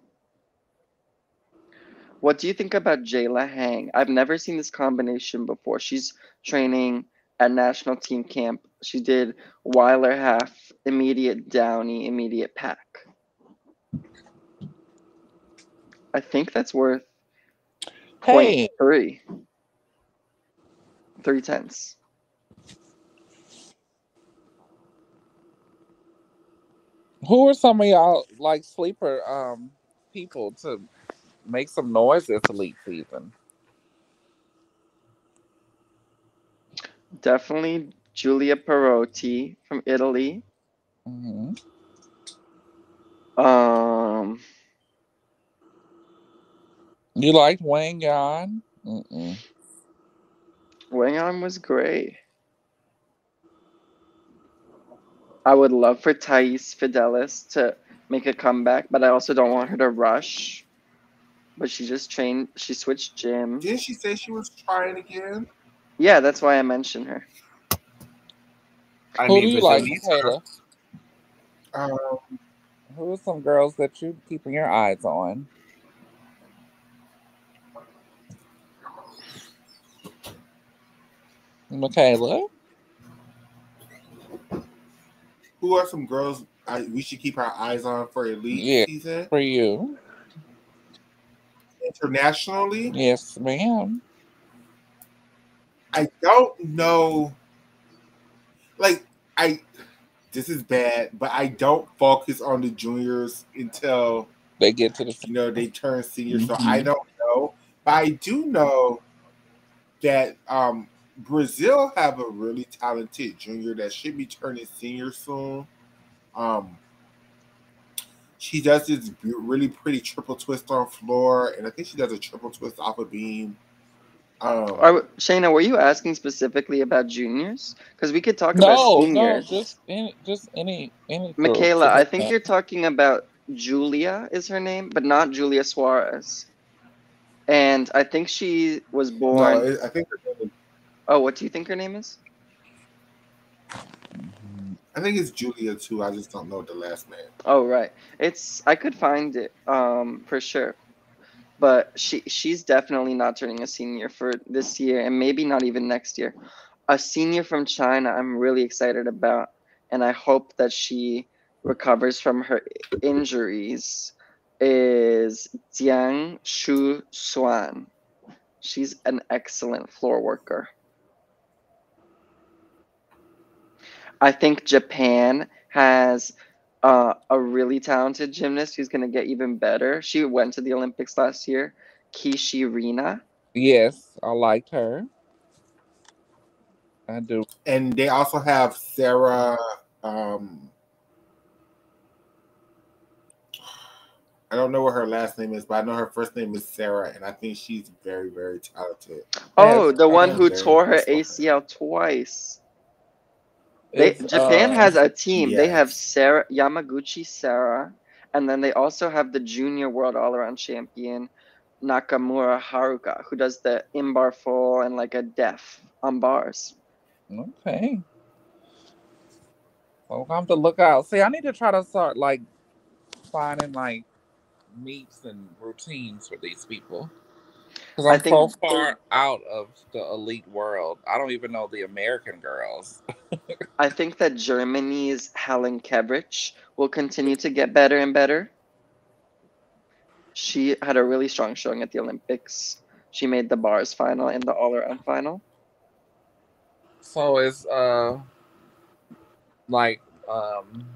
What do you think about Jayla Hang? I've never seen this combination before. She's training at national team camp. She did Weiler half, immediate Downey, immediate pack. I think that's worth Hey, 0.3. 3/10. who are some of y'all like sleeper people to make some noise this elite season? Definitely Giulia Perotti from Italy. Hmm. Um, You liked Wang Yan? Mm-mm. Wang On was great. I would love for Thais Fidelis to make a comeback, but I also don't want her to rush. But she just trained, she switched gym. Didn't she say she was trying again? Yeah, that's why I mentioned her. I Who do mean, you Brazil like, needs her. Michaela? Um, Who are some girls that you keeping your eyes on? Michaela? who are some girls we should keep our eyes on for elite Yeah, season for you. internationally? Yes, ma'am. I don't know. Like I, this is bad, but I don't focus on the juniors until They get to the they turn senior. So I hmm don't know, but I do know that Brazil have a really talented junior that should be turning senior soon. Um, she does this really pretty triple twist on floor, and I think she does a triple twist off a beam. Shayna, were you asking specifically about juniors? Because we could talk about No, seniors. just any group Michaela, for I that think matter. you're talking about Julia is her name, but not Julia Suarez. And I think she was No, born. I think Oh, what do you think her name is? it's Julia too. I just don't know the last name. Oh, right. I could find it for sure. But she's definitely not turning a senior for this year and maybe not even next year. A senior from China I'm really excited about, and I hope that she recovers from her injuries, is Jiang Shu Xuan. She's an excellent floor worker. I think Japan has a really talented gymnast who's going to get even better. She went to the Olympics last year, Kishi Rina. Yes, I liked her. I do. And they also have Sarah. Um, I don't know what her last name is, but I know her first name is Sarah, and I think she's very, very talented. Oh, Has the one I'm who very tore her impressed with her. ACL twice. is Japan has a team. They have Yes. Sarah Yamaguchi Sarah, and then they also have the junior world all around champion Nakamura Haruka, who does the in-bar full and like a def on bars. okay. So I'm to look out. See, I need to try to start like finding like meets and routines for these people because I I'm so think far out of the elite world. I don't even know the American girls. I think that Germany's Helen Kebrich will continue to get better and better. She had a really strong showing at the Olympics. She made the bars final and the all-around final. So it's like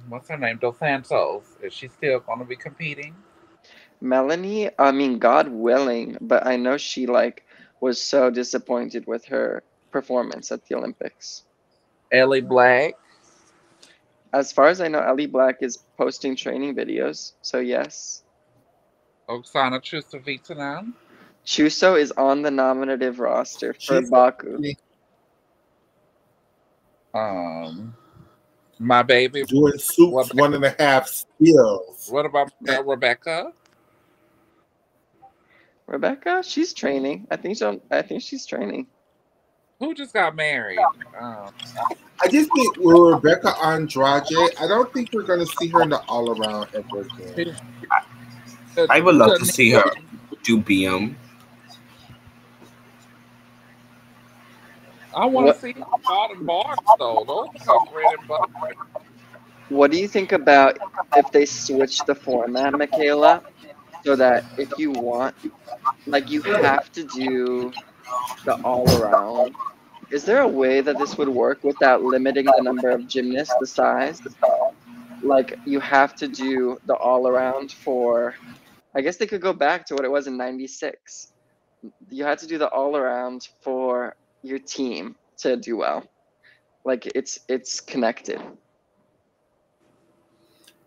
what's her name? Dos Santos. Is she still going to be competing? Melanie, I mean, God willing, but I know she like was so disappointed with her performance at the Olympics. Ellie Black. As far as I know, Ellie Black is posting training videos, so yes. Oksana Chusovitina. Chuso is on the nominative roster for She's Baku. Um, my baby. doing What? soups 1.5 skills. What about Eh, Rebecca? Rebecca, she's training. I think she's training. Who just got married? I just think with Rebecca Andrade, I don't think we're going to see her in the all around ever again. She- I would love to see Tanika. her do BM. I want to What see bottom bars though. Those are bread and butter. What do you think about if they switch the format, Michaela, so that if you want, like, you have to do the all around? Is there a way that this would work without limiting the number of gymnasts, the size? Like, you have to do the all around for, I guess they could go back to what it was in 96. You had to do the all around for your team to do well. Like, it's connected,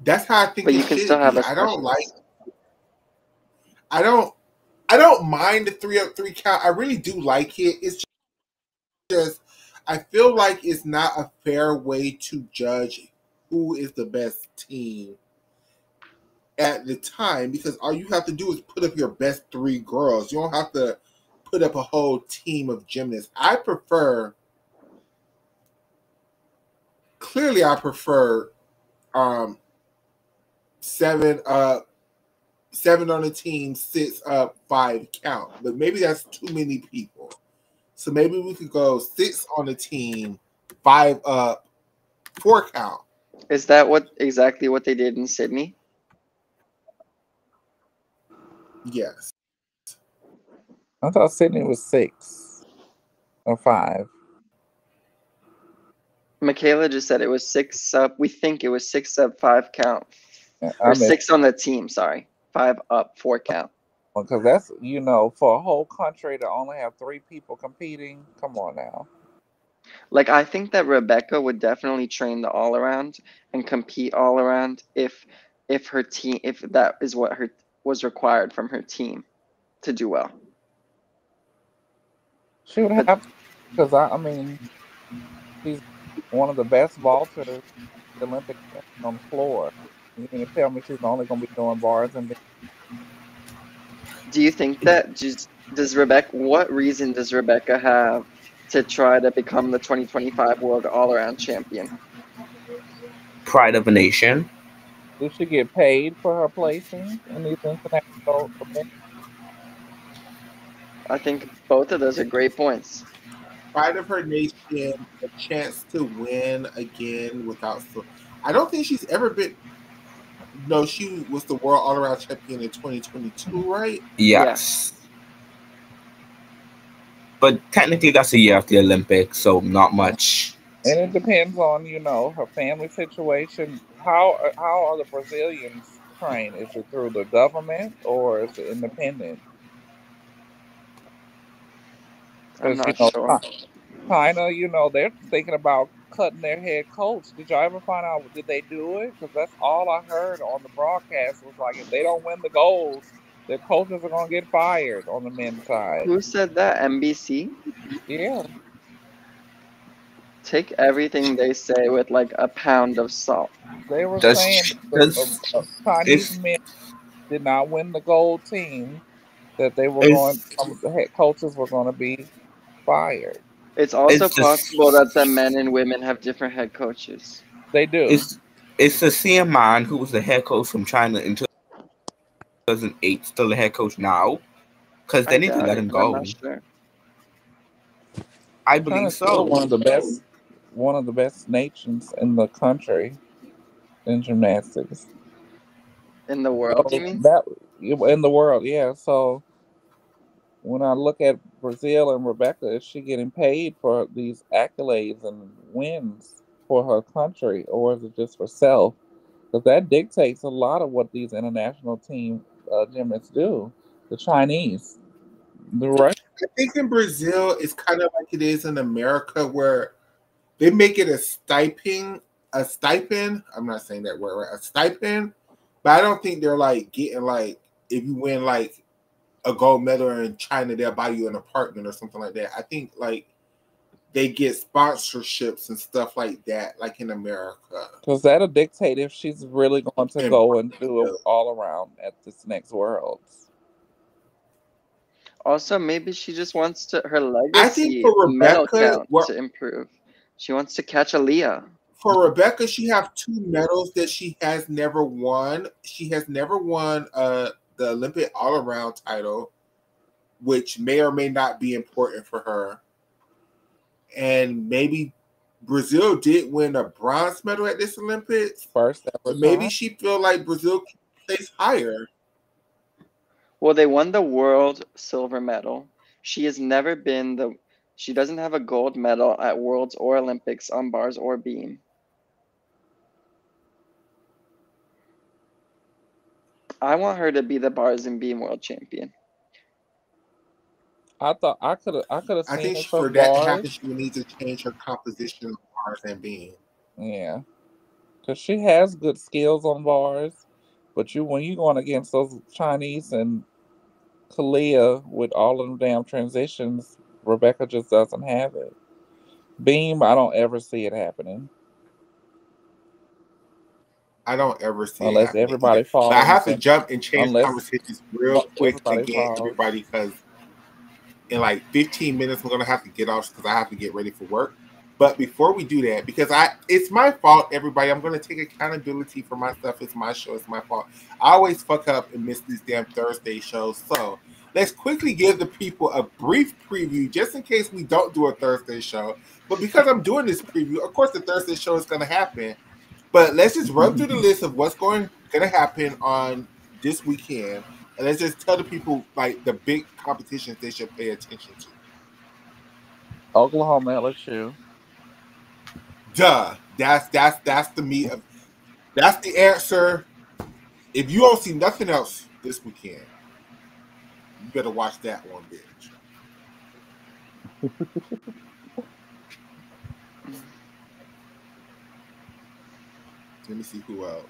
That's how I think but it you can still should have be. a specialist. I don't I don't mind the 3-up 3 count. I really do like it. It's just I feel like it's not a fair way to judge who is the best team at the time because all you have to do is put up your best 3 girls. You don't have to put up a whole team of gymnasts. I prefer clearly I prefer um, 7 up, 7 on the team, 6 up, 5 count. But maybe that's too many people. So maybe we could go 6 on the team, 5 up, 4 count. Is that exactly what they did in Sydney? Yes. I thought Sydney was 6 or 5. Michaela just said it was 6 up. We think it was 6 up, 5 count, I or mean, 6 on the team. Sorry, 5 up, 4 count. because that's, for a whole country to only have 3 people competing. Come on now. Like, I think that Rebecca would definitely train the all around and compete all around if that is what her was required from her team to do well. She would But have to, because I mean, she's one of the best vaulters in the Olympic on the floor. You mean to tell me she's only going to be doing bars and do you think that what reason does Rebecca have to try to become the 2025 world all around champion? Pride of a nation. does she get paid for her placing in these international events? I think both of those are great points. Pride of her nation, a chance to win again without. I don't think she's ever been. No, she was the world all around champion in 2022, right? Yes. But technically, that's a year after the Olympics, so not much. And it depends on, her family situation. How are the Brazilians trained? Is it through the government or is it independent? I'm Because, not sure. China, they're thinking about cutting their head coach. Did y'all ever find out, did they do it? Because that's all I heard on the broadcast was like, if they don't win the gold, their coaches are going to get fired on the men's side. Who said that? NBC? Yeah. Take everything they say with like a pound of salt. They were saying Does the does Chinese is men did not win the gold team, that they were going, is the head coaches were going to be fired. It's also is possible that the this men and women have different head coaches. They do. is the same man who was the head coach from China in 2008 still the head coach now? Because I they need to doubt let it, him but I'm go. not sure. I believe China's still so. one of the best nations in the country in gymnastics. In the world, you So mean? that in the world, yeah. So when I look at Brazil and Rebecca, is she getting paid for these accolades and wins for her country, or is it just for self? Because that dictates a lot of what these international team gymnasts do. The Chinese, the Russians. I think in Brazil it's kind of like it is in America, where they make it a stipend. A stipend. I'm not saying that word right. A stipend, but I don't think they're like getting like if you win like a gold medal in China, they'll buy you an apartment or something like that. I think like they get sponsorships and stuff like that, like in America. Because that'll dictate if she's really going to And go and do it all around at this next Worlds. Also, maybe she just wants her I think legacy for medal Rebecca, count to improve. She wants to catch Aaliyah. she have 2 medals that she has never won. She has never won the Olympic all around title, which may or may not be important for her. And maybe Brazil did win a bronze medal at this Olympics. First ever But maybe time. she feel like Brazil can place higher. Well, they won the world silver medal. She doesn't have a gold medal at Worlds or Olympics on bars or beam. I want her to be the bars and beam world champion. I thought I could have I seen think her for some that to happen, bars. she would need to change her composition of bars and beam. Yeah, because she has good skills on bars, but when you going against those Chinese and Kalia with all of them damn transitions, Rebecca just doesn't have it. Beam, I don't ever see it happening I don't ever see it unless happening either. everybody But I falls in the have to same. jump and change Unless conversations real quick everybody again, falls. everybody, because in like 15 minutes we're gonna have to get off because I have to get ready for work. But before we do that, because it's my fault, everybody. I'm gonna take accountability for my stuff. It's my show. It's my fault. I always fuck up and miss these damn Thursday shows. So let's quickly give the people a brief preview, just in case we don't do a Thursday show. But because I'm doing this preview, of course the Thursday show is gonna happen. But let's just run through the list of what's gonna happen on this weekend, and let's just tell the people like the big competitions they should pay attention to. Oklahoma LSU. Duh. That's the meat of. That's the answer. If you don't see nothing else this weekend, you better watch that one, bitch. Let me see who else.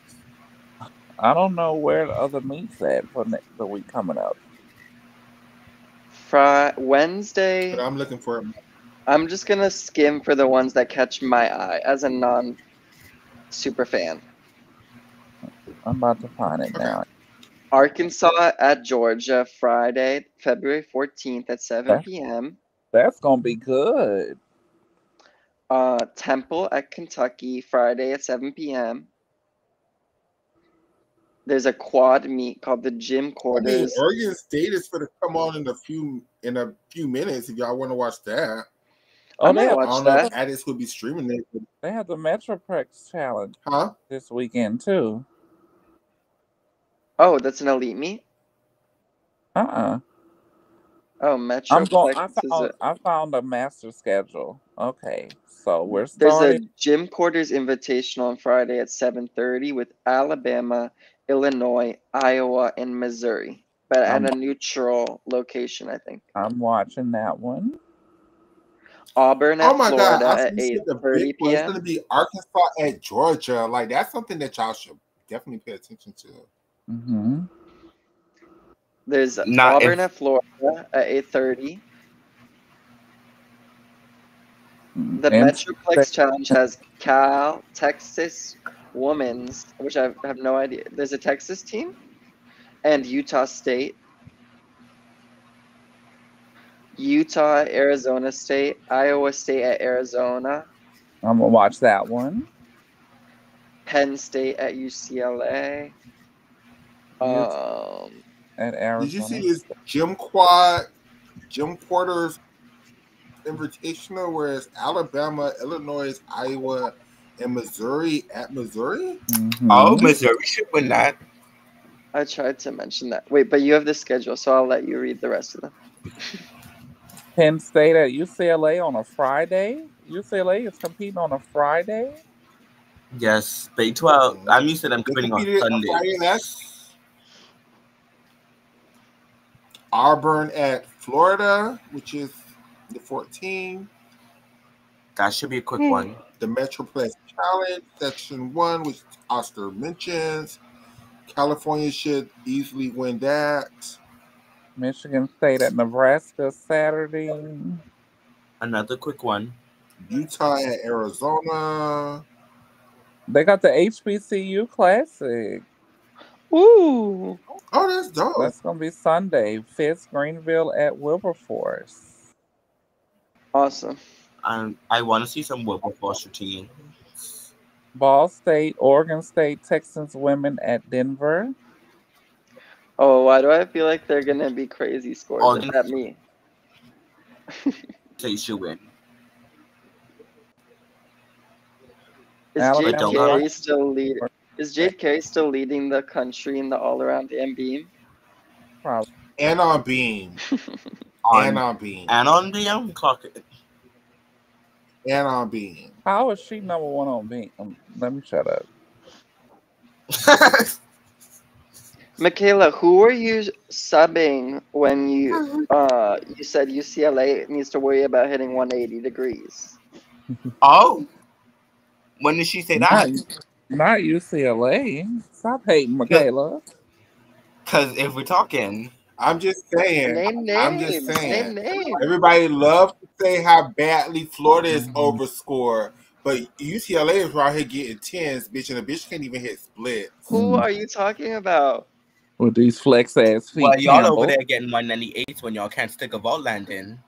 I don't know where the other meets at for the week coming up. Wednesday. But I'm looking for it. I'm just gonna skim for the ones that catch my eye as a non-super fan. I'm about to find it now. Arkansas at Georgia, Friday, February 14th at 7 p.m. That's gonna be good. Temple at Kentucky, Friday at 7 p.m. There's a quad meet called the Gym Quarters. Oregon State is going to come on in a few minutes. If y'all want to watch that. I might watch that. Addis will be streaming it. They have the Metroplex Challenge this weekend too. Oh, that's an elite meet? Oh, Metroplex. I found a master schedule. Okay, so we're starting. There's a Gym Quarters Invitational on Friday at 7:30 with Alabama, Illinois, Iowa, and Missouri, but at a neutral location, I think. I'm watching that one. Auburn at Florida at 8:30 p.m. It's going to be Arkansas at Georgia. Like, that's something that y'all should definitely pay attention to. Mm-hmm. There's Auburn at Florida at 8:30. The Metroplex Challenge has Cal, Texas Women's, which I have no idea. There's a Texas team, and Utah State. Utah at Arizona State, Iowa State at Arizona. I'm gonna watch that one. Penn State at UCLA. At Arizona. Did you see this Gym Quarters Invitational, where it's Alabama, Illinois, Iowa, and Missouri at Missouri? Mm-hmm. Oh, Missouri should win that. I tried to mention that. Wait, but you have the schedule, so I'll let you read the rest of them. Penn State at UCLA on a Friday. UCLA is competing on a Friday. Yes, Big 12. I'm used to them competing on Sunday. Auburn at Florida, which is the 14th. That should be a quick one. The Metroplex Challenge, Section 1, which Oscar mentions. California should easily win that. Michigan State at Nebraska Saturday. Another quick one. Utah at Arizona. They got the HBCU Classic. Ooh. Oh, that's dope. That's going to be Sunday. Fitz Greenville at Wilberforce. Awesome. I want to see some Wilberforce routine. Ball State, Oregon State, Texans women at Denver. Oh, why do I feel like they're going to be crazy scores at me? So you should win. Is Jade Carey still leading the country in the all-around and beam? Probably. And on beam. And on beam. Clock it. And on beam. How is she number one on beam? Let me shut up. Michaela, who are you subbing when you said UCLA needs to worry about hitting 180 degrees? Oh. When did she say that? Not UCLA. Stop hating, Michaela. Because if we're talking... I'm just saying. Name names. Everybody loves to say how badly Florida is overscored, but UCLA is right here getting tens, bitch, and the bitch can't even hit splits. Who are you talking about? With these flex ass feet. Well, y'all over there getting 198s when y'all can't stick a vault landing.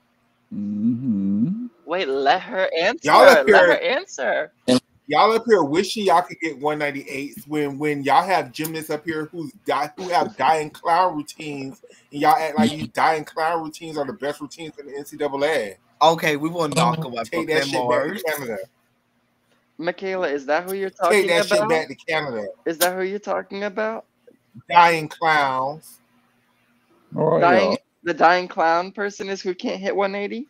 Mm-hmm. Wait, let her Y'all up answer. Let her here, answer. y'all up here wishing y'all could get 198s when y'all have gymnasts up here who have dying clown routines, and y'all act like these dying clown routines are the best routines in the NCAA. Okay, we will not go at Take that Brooklyn shit back to Mars. Canada. Michaela, is that who you're Take talking that shit about? back to Canada. Is that who you're talking about? Dying clowns. Oh, yeah. The dying clown person is who can't hit 180?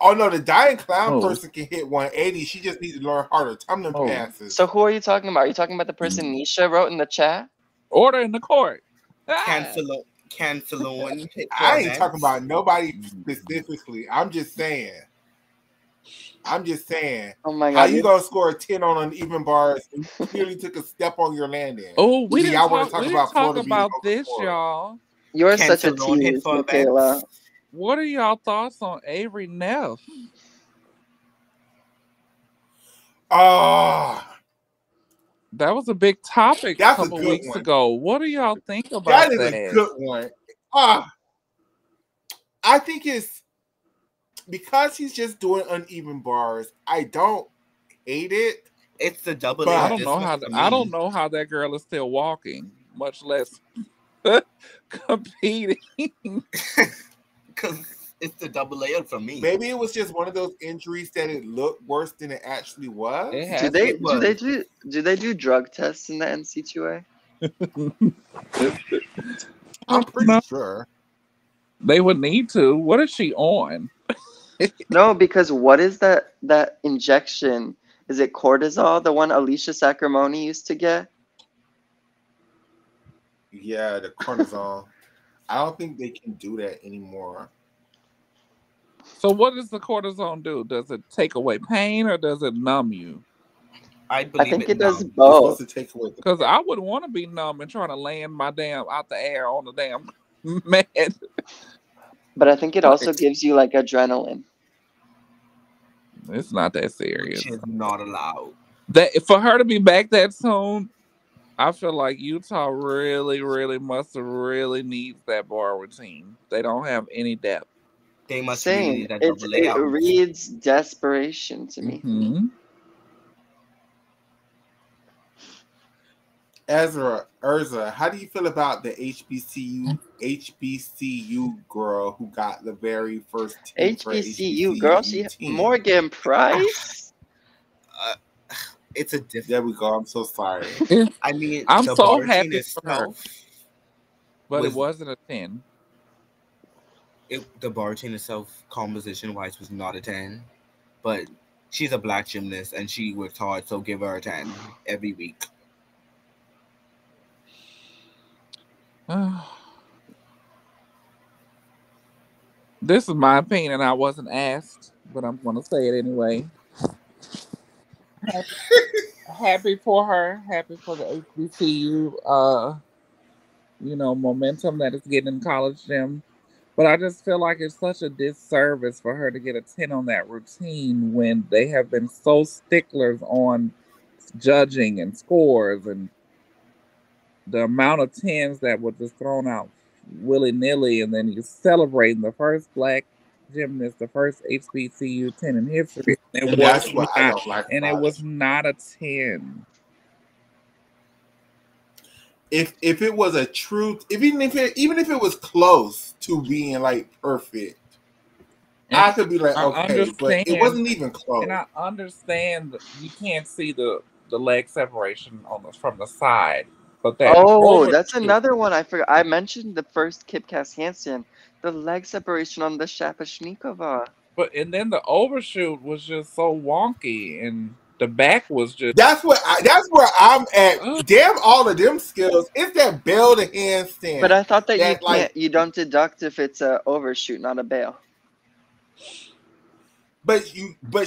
Oh no, the dying clown Oh. person can hit 180. She just needs to learn how to time them Oh. passes. So who are you talking about? Are you talking about the person Nisha wrote in the chat? Order in the court. Can Salone hit for I ain't talking events? about nobody specifically. I'm just saying. Oh my How god. you gonna score a 10 on uneven bars and you clearly took a step on your landing? Oh, we And didn't y'all want talk. to talk We didn't about talk Florida being about Coca this, Cola. y'all. You're Can such a Salone hit tease, for Michaela. events? What are y'all thoughts on Avery Neff? Ah, That was a big topic a that's a couple good weeks one. ago. What do y'all think That about is a that? good one. Ah, I think it's because he's just doing uneven bars. I don't hate it. It's the double But I A don't know how. for I don't me. know how that girl is still walking, much less competing. Because it's the double A for me. Maybe it was just one of those injuries that it looked worse than it actually was. It Do has they to do be. they do they do drug tests in the NC2A? I'm pretty No, sure. they would need to. What is she on? No, because what is that injection? Is it cortisol, the one Alicia Sacramone used to get? Yeah, the cortisone. I don't think they can do that anymore. So what does the cortisone do? Does it take away pain or does it numb you? I I believe think it it does numbs. It's supposed both. to take away the Because I would want to be numb and trying to land my damn out the air on the damn mat. But I think it also gives you like adrenaline. It's not that Which serious. is not allowed. That for her to be back that soon, I feel like Utah really, really must have really needs that bar routine. They don't have any depth. They must really Same. need that It double it layout. reads desperation to me. Hmm. Urza, how do you feel about the HBCU girl who got the very first team for HBCU girl, HBCU she team? Morgan Price. Uh, it's a There different. we go. I'm so sorry. I mean, I'm the so bar routine happy for her, itself but it was wasn't a 10. the bar routine itself, composition wise, was not a 10. But she's a black gymnast and she worked hard, so give her a 10 every week. This is my opinion. I wasn't asked, but I'm going to say it anyway. Happy for her. Happy for the HBCU. Momentum that is getting in college gym. But I just feel like it's such a disservice for her to get a 10 on that routine when they have been so sticklers on judging and scores and the amount of 10s that were just thrown out willy nilly. And then you're celebrating the first black gymnast, the first HBCU 10 in history. And that's what I don't like And it about was it. not a 10. If it was a true, even if it was close to being like perfect, And I could be like, I okay, but it understand. wasn't even close. And I understand that you can't see the leg separation from the side, but that Oh, that's overshoot. another one I forgot. I mentioned the first Kipkas handstand, the leg separation on the Shapashnikova. And then the overshoot was just so wonky, and the back was just. That's where I'm at. Ugh. Damn all of them skills. It's that bell to But handstand I thought that that like, you don't deduct if it's a overshoot, not a bail. but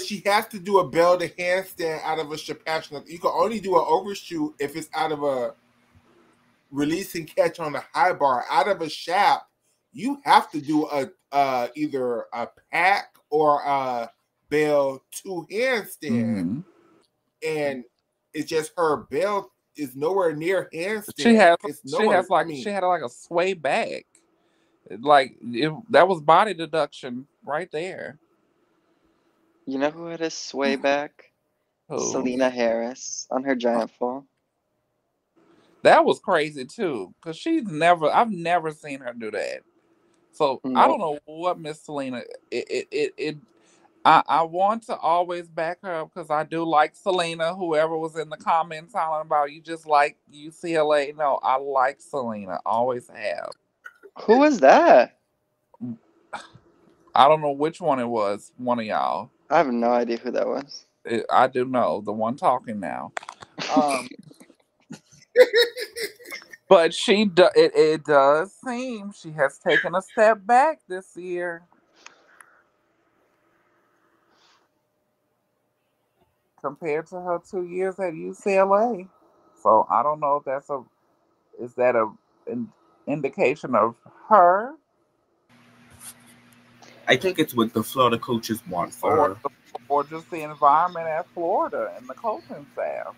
she has to do a bell to handstand out of a Shapashnik. You can only do an overshoot if it's out of a release and catch on the high bar. Out of a shap, you have to do a either a pack or a bell to handstand, Mm-hmm. and it's just her bell is nowhere near She handstand. has It's she nowhere. has like she had like a sway back. That was body deduction right there. You know who had a sway back? Who? Selena Harris on her giant fall. That was crazy too, because I've never seen her do that. So I don't Nope. know what Miss Selena. I want to always back her up because I do like Selena. Whoever was in the comments hollering about you just like UCLA. No, I like Selena. Always have. Who was that? I don't know which one it was. One of y'all. I have no idea who that was. I do know the one talking now. Um, but it does seem she has taken a step back this year compared to her 2 years at UCLA. So I don't know if is that an indication of her I think it's what the Florida coaches want for or her. or just the environment at Florida and the coaching staff.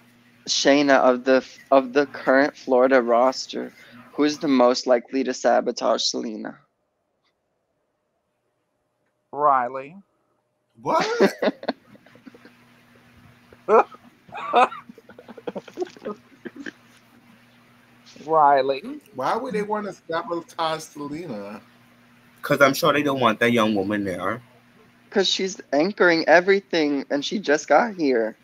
Shayna, of the current Florida roster, who's the most likely to sabotage Selena? Riley. What? Riley. Why would they want to sabotage Selena? Because I'm sure they don't want that young woman there. Because she's anchoring everything and she just got here.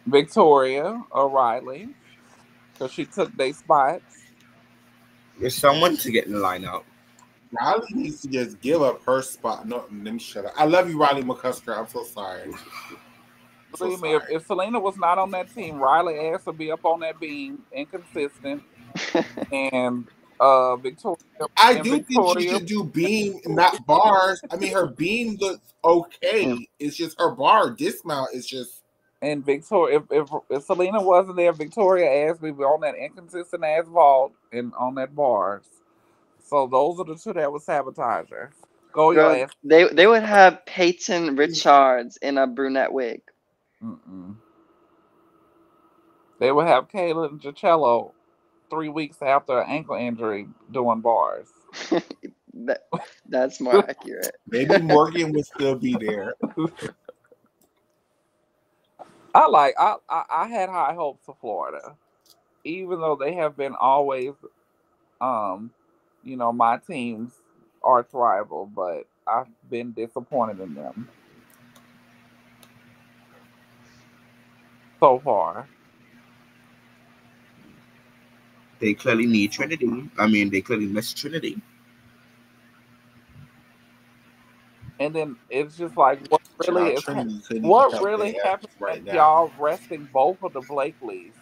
Victoria or Riley. Because she took their spots. There's someone to get in the lineup. Riley needs to just give up her spot. No, let me shut up. I love you, Riley McCusker. I'm so sorry. I'm so Believe me, sorry. if Selena was not on that team, Riley ass would be up on that beam, inconsistent, and Victoria I and do think she Victoria should do beam, not bars. I mean, her beam looks okay. It's just her bar dismount is just. and Victoria. If Selena wasn't there, Victoria ass would be on that inconsistent ass vault and on that bars. So those are the two that would sabotage her. Go your Girl, ass. they would have Peyton Richards in a brunette wig. Mm-mm. They would have Kayla and Gicello 3 weeks after an ankle injury doing bars. that, that's more accurate. Maybe Morgan would still be there. I had high hopes for Florida, even though they have been always um, my team's arch rival, but I've been disappointed in them so far. They clearly need Trinity. I mean, they clearly miss Trinity. And then it's just like Child Trinity couldn't even what help really their ass happened that right now. y'all resting both of the Blakeleys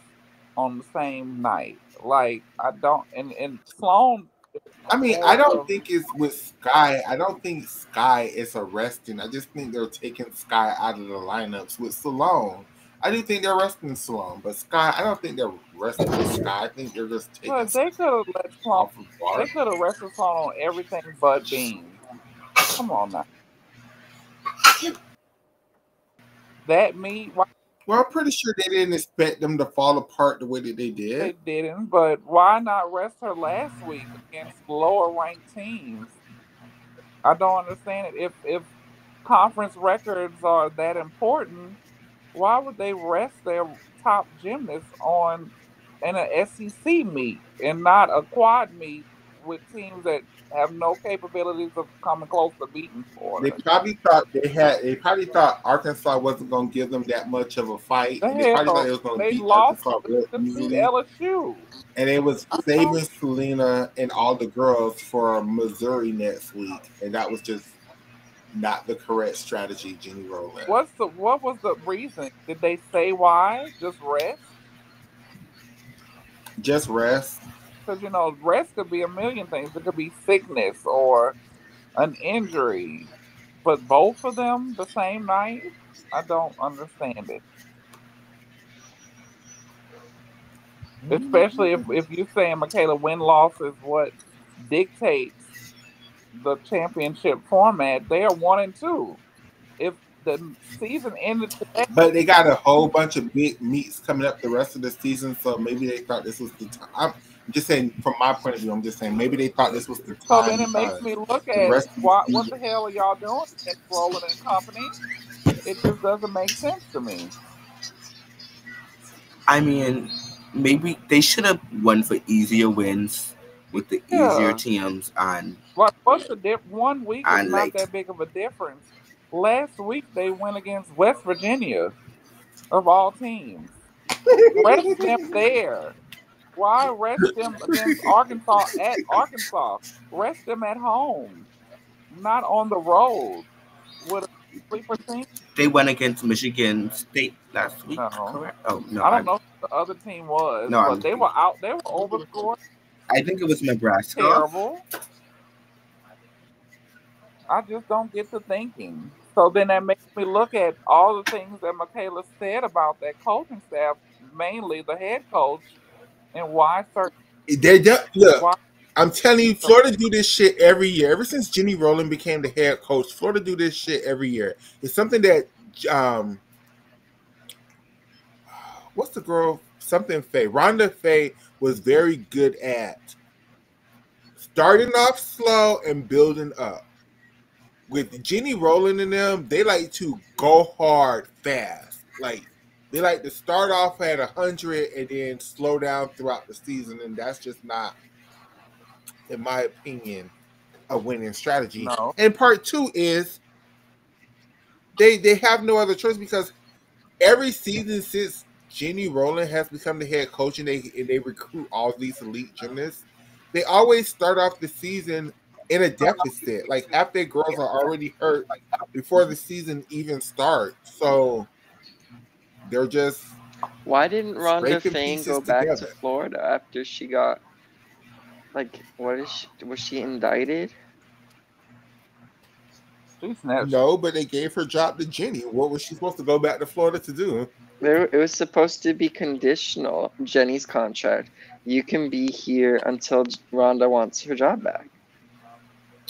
on the same night? Like I don't and Sloan I mean, I more don't of think it's with Sky. I don't think Sky is arresting. I just think they're taking Sky out of the lineups with Salone. I do think they're resting Salone, but Sky, I don't think they're resting Sky. I think they're just taking but Sky they could have let Sloan off of bar. they could have rested Sloan on everything but beans. Come on now. That meat Well, I'm pretty sure they didn't expect them to fall apart the way that they they did. didn't, but why not rest her last week against lower ranked teams? I don't understand it. If conference records are that important, why would they rest their top gymnasts on in an SEC meet and not a quad meet with teams that have no capabilities of coming close to beating They Florida? probably thought they had. They probably thought Arkansas wasn't going to give them that much of a fight, and they The probably thought hell, they was going to they beat lost Arkansas to real beat easily. LSU. And it was saving Selena and all the girls for Missouri next week, and that was just not the correct strategy, Jenny Rowland. What was the reason? Did they say why? Just rest? Just rest. Because rest could be a million things. It could be sickness or an injury, but both of them the same night. I don't understand it. Especially if you're saying Michaela win loss is what dictates the championship format. They are 1-2. If the season ended today, But they got a whole bunch of big meets coming up the rest of the season, so maybe they thought this was the time. I'm just saying, from my point of view, I'm just saying maybe they thought this was the So time then it makes because me look the at rest of the what season. the hell are y'all doing against Roland and Company? It just doesn't make sense to me. I mean, maybe they should have won for easier wins with the easier Yeah. teams What's the 1 week is and not like that big of a difference. Last week they went against West Virginia of all teams. Rest them there. Why rest them against Arkansas at Arkansas? Rest them at home, not on the road with a sleeper team. they went against Michigan State last week, No, correct? Oh no, I don't know who the other team was, I'm but they were out. They were overscored. I think it was Nebraska. Terrible. I just don't get to thinking. So then that makes me look at all the things that Michaela said about that coaching staff, mainly the head coach, and why certain Look. why. I'm telling you, Florida do this shit every year. Ever since Jenny Rowland became the head coach, Florida do this shit every year. It's something that what's the girl? Something Faye. Rhonda Faye was very good at starting off slow and building up. With Jenny Rowland and them, they like to go hard fast. Like they like to start off at 100 and then slow down throughout the season, and that's just not, in my opinion, a winning strategy. No, And part two is they have no other choice because every season since Jenny Rowland has become the head coach and they recruit all these elite gymnasts, they always start off the season in a deficit. Like half their girls are already hurt before the season even starts. So they're just Why didn't Rhonda scraping Fane pieces go back to together. Florida after she got like what is she was she indicted? she snatched. No, but they gave her job to Jenny. What was she supposed to go back to Florida to do? It was supposed to be conditional, Jenny's contract. You can be here until Rhonda wants her job back.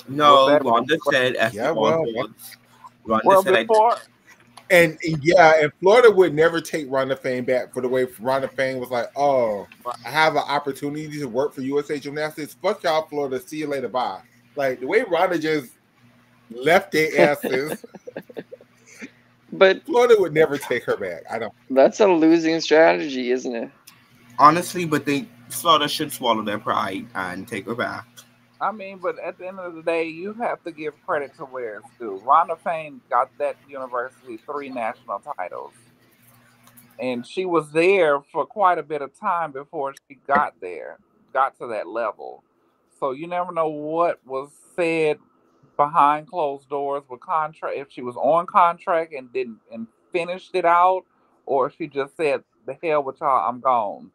Well, No, that Rhonda said as Yeah, all well, goes. Rhonda well said before and Florida would never take Rhonda Fane back for the way Rhonda Fane was like, oh, I have an opportunity to work for USA Gymnastics. Fuck y'all, Florida. See you later. Bye. Like the way Rhonda just left their asses, But Florida would never take her back. I don't. that's a losing strategy, isn't it? honestly, but Florida should swallow their pride and take her back. I mean, but at the end of the day, you have to give credit to where it's due. Rhonda Fane got that university 3 national titles, and she was there for quite a bit of time before she got to that level. So you never know what was said behind closed doors with contract. If she was on contract and didn't and finished it out, or if she just said, "The hell with y'all, I'm gone,"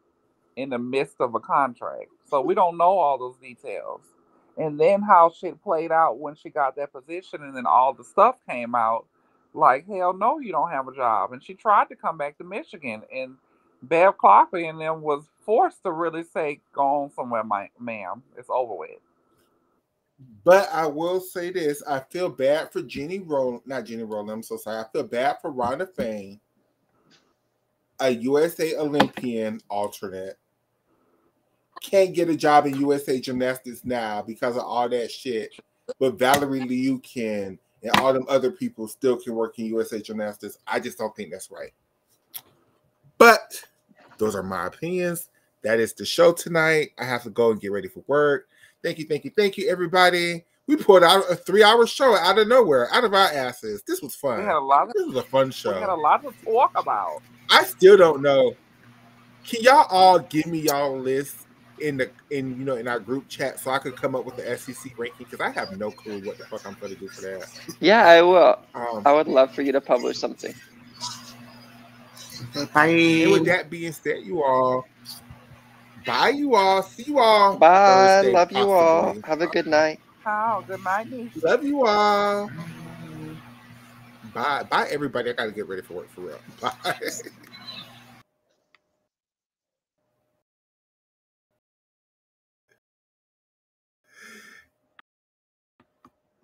in the midst of a contract. So we don't know all those details. And then how shit played out when she got that position and then all the stuff came out. Like, hell no, you don't have a job. And she tried to come back to Michigan. And Bev Clopper and them was forced to really say, go on somewhere, ma'am. It's over with. But I will say this: I feel bad for Jenny Rowland. Not Jenny Rowland. I'm so sorry. I feel bad for Rhonda Fane, a USA Olympian alternate. Can't get a job in USA Gymnastics now because of all that shit. But Valerie Liu can, and all them other people still can work in USA Gymnastics. I just don't think that's right. But those are my opinions. That is the show tonight. I have to go and get ready for work. Thank you, everybody. We pulled out a 3-hour show out of nowhere, out of our asses. This was fun. This was a fun show. We had a lot to talk about. I still don't know. Can y'all all give me y'all lists in our group chat so I could come up with the SEC ranking? Because I have no clue what the fuck I'm going to do for that. Yeah, I will. I would love for you to publish something. Bye. And with that being said, you all, bye, you all. See you all Bye. Thursday, Love you all. possibly. Have a good night. Oh, good night, Nisha. Love you all. Bye, everybody. I got to get ready for work for real. Bye.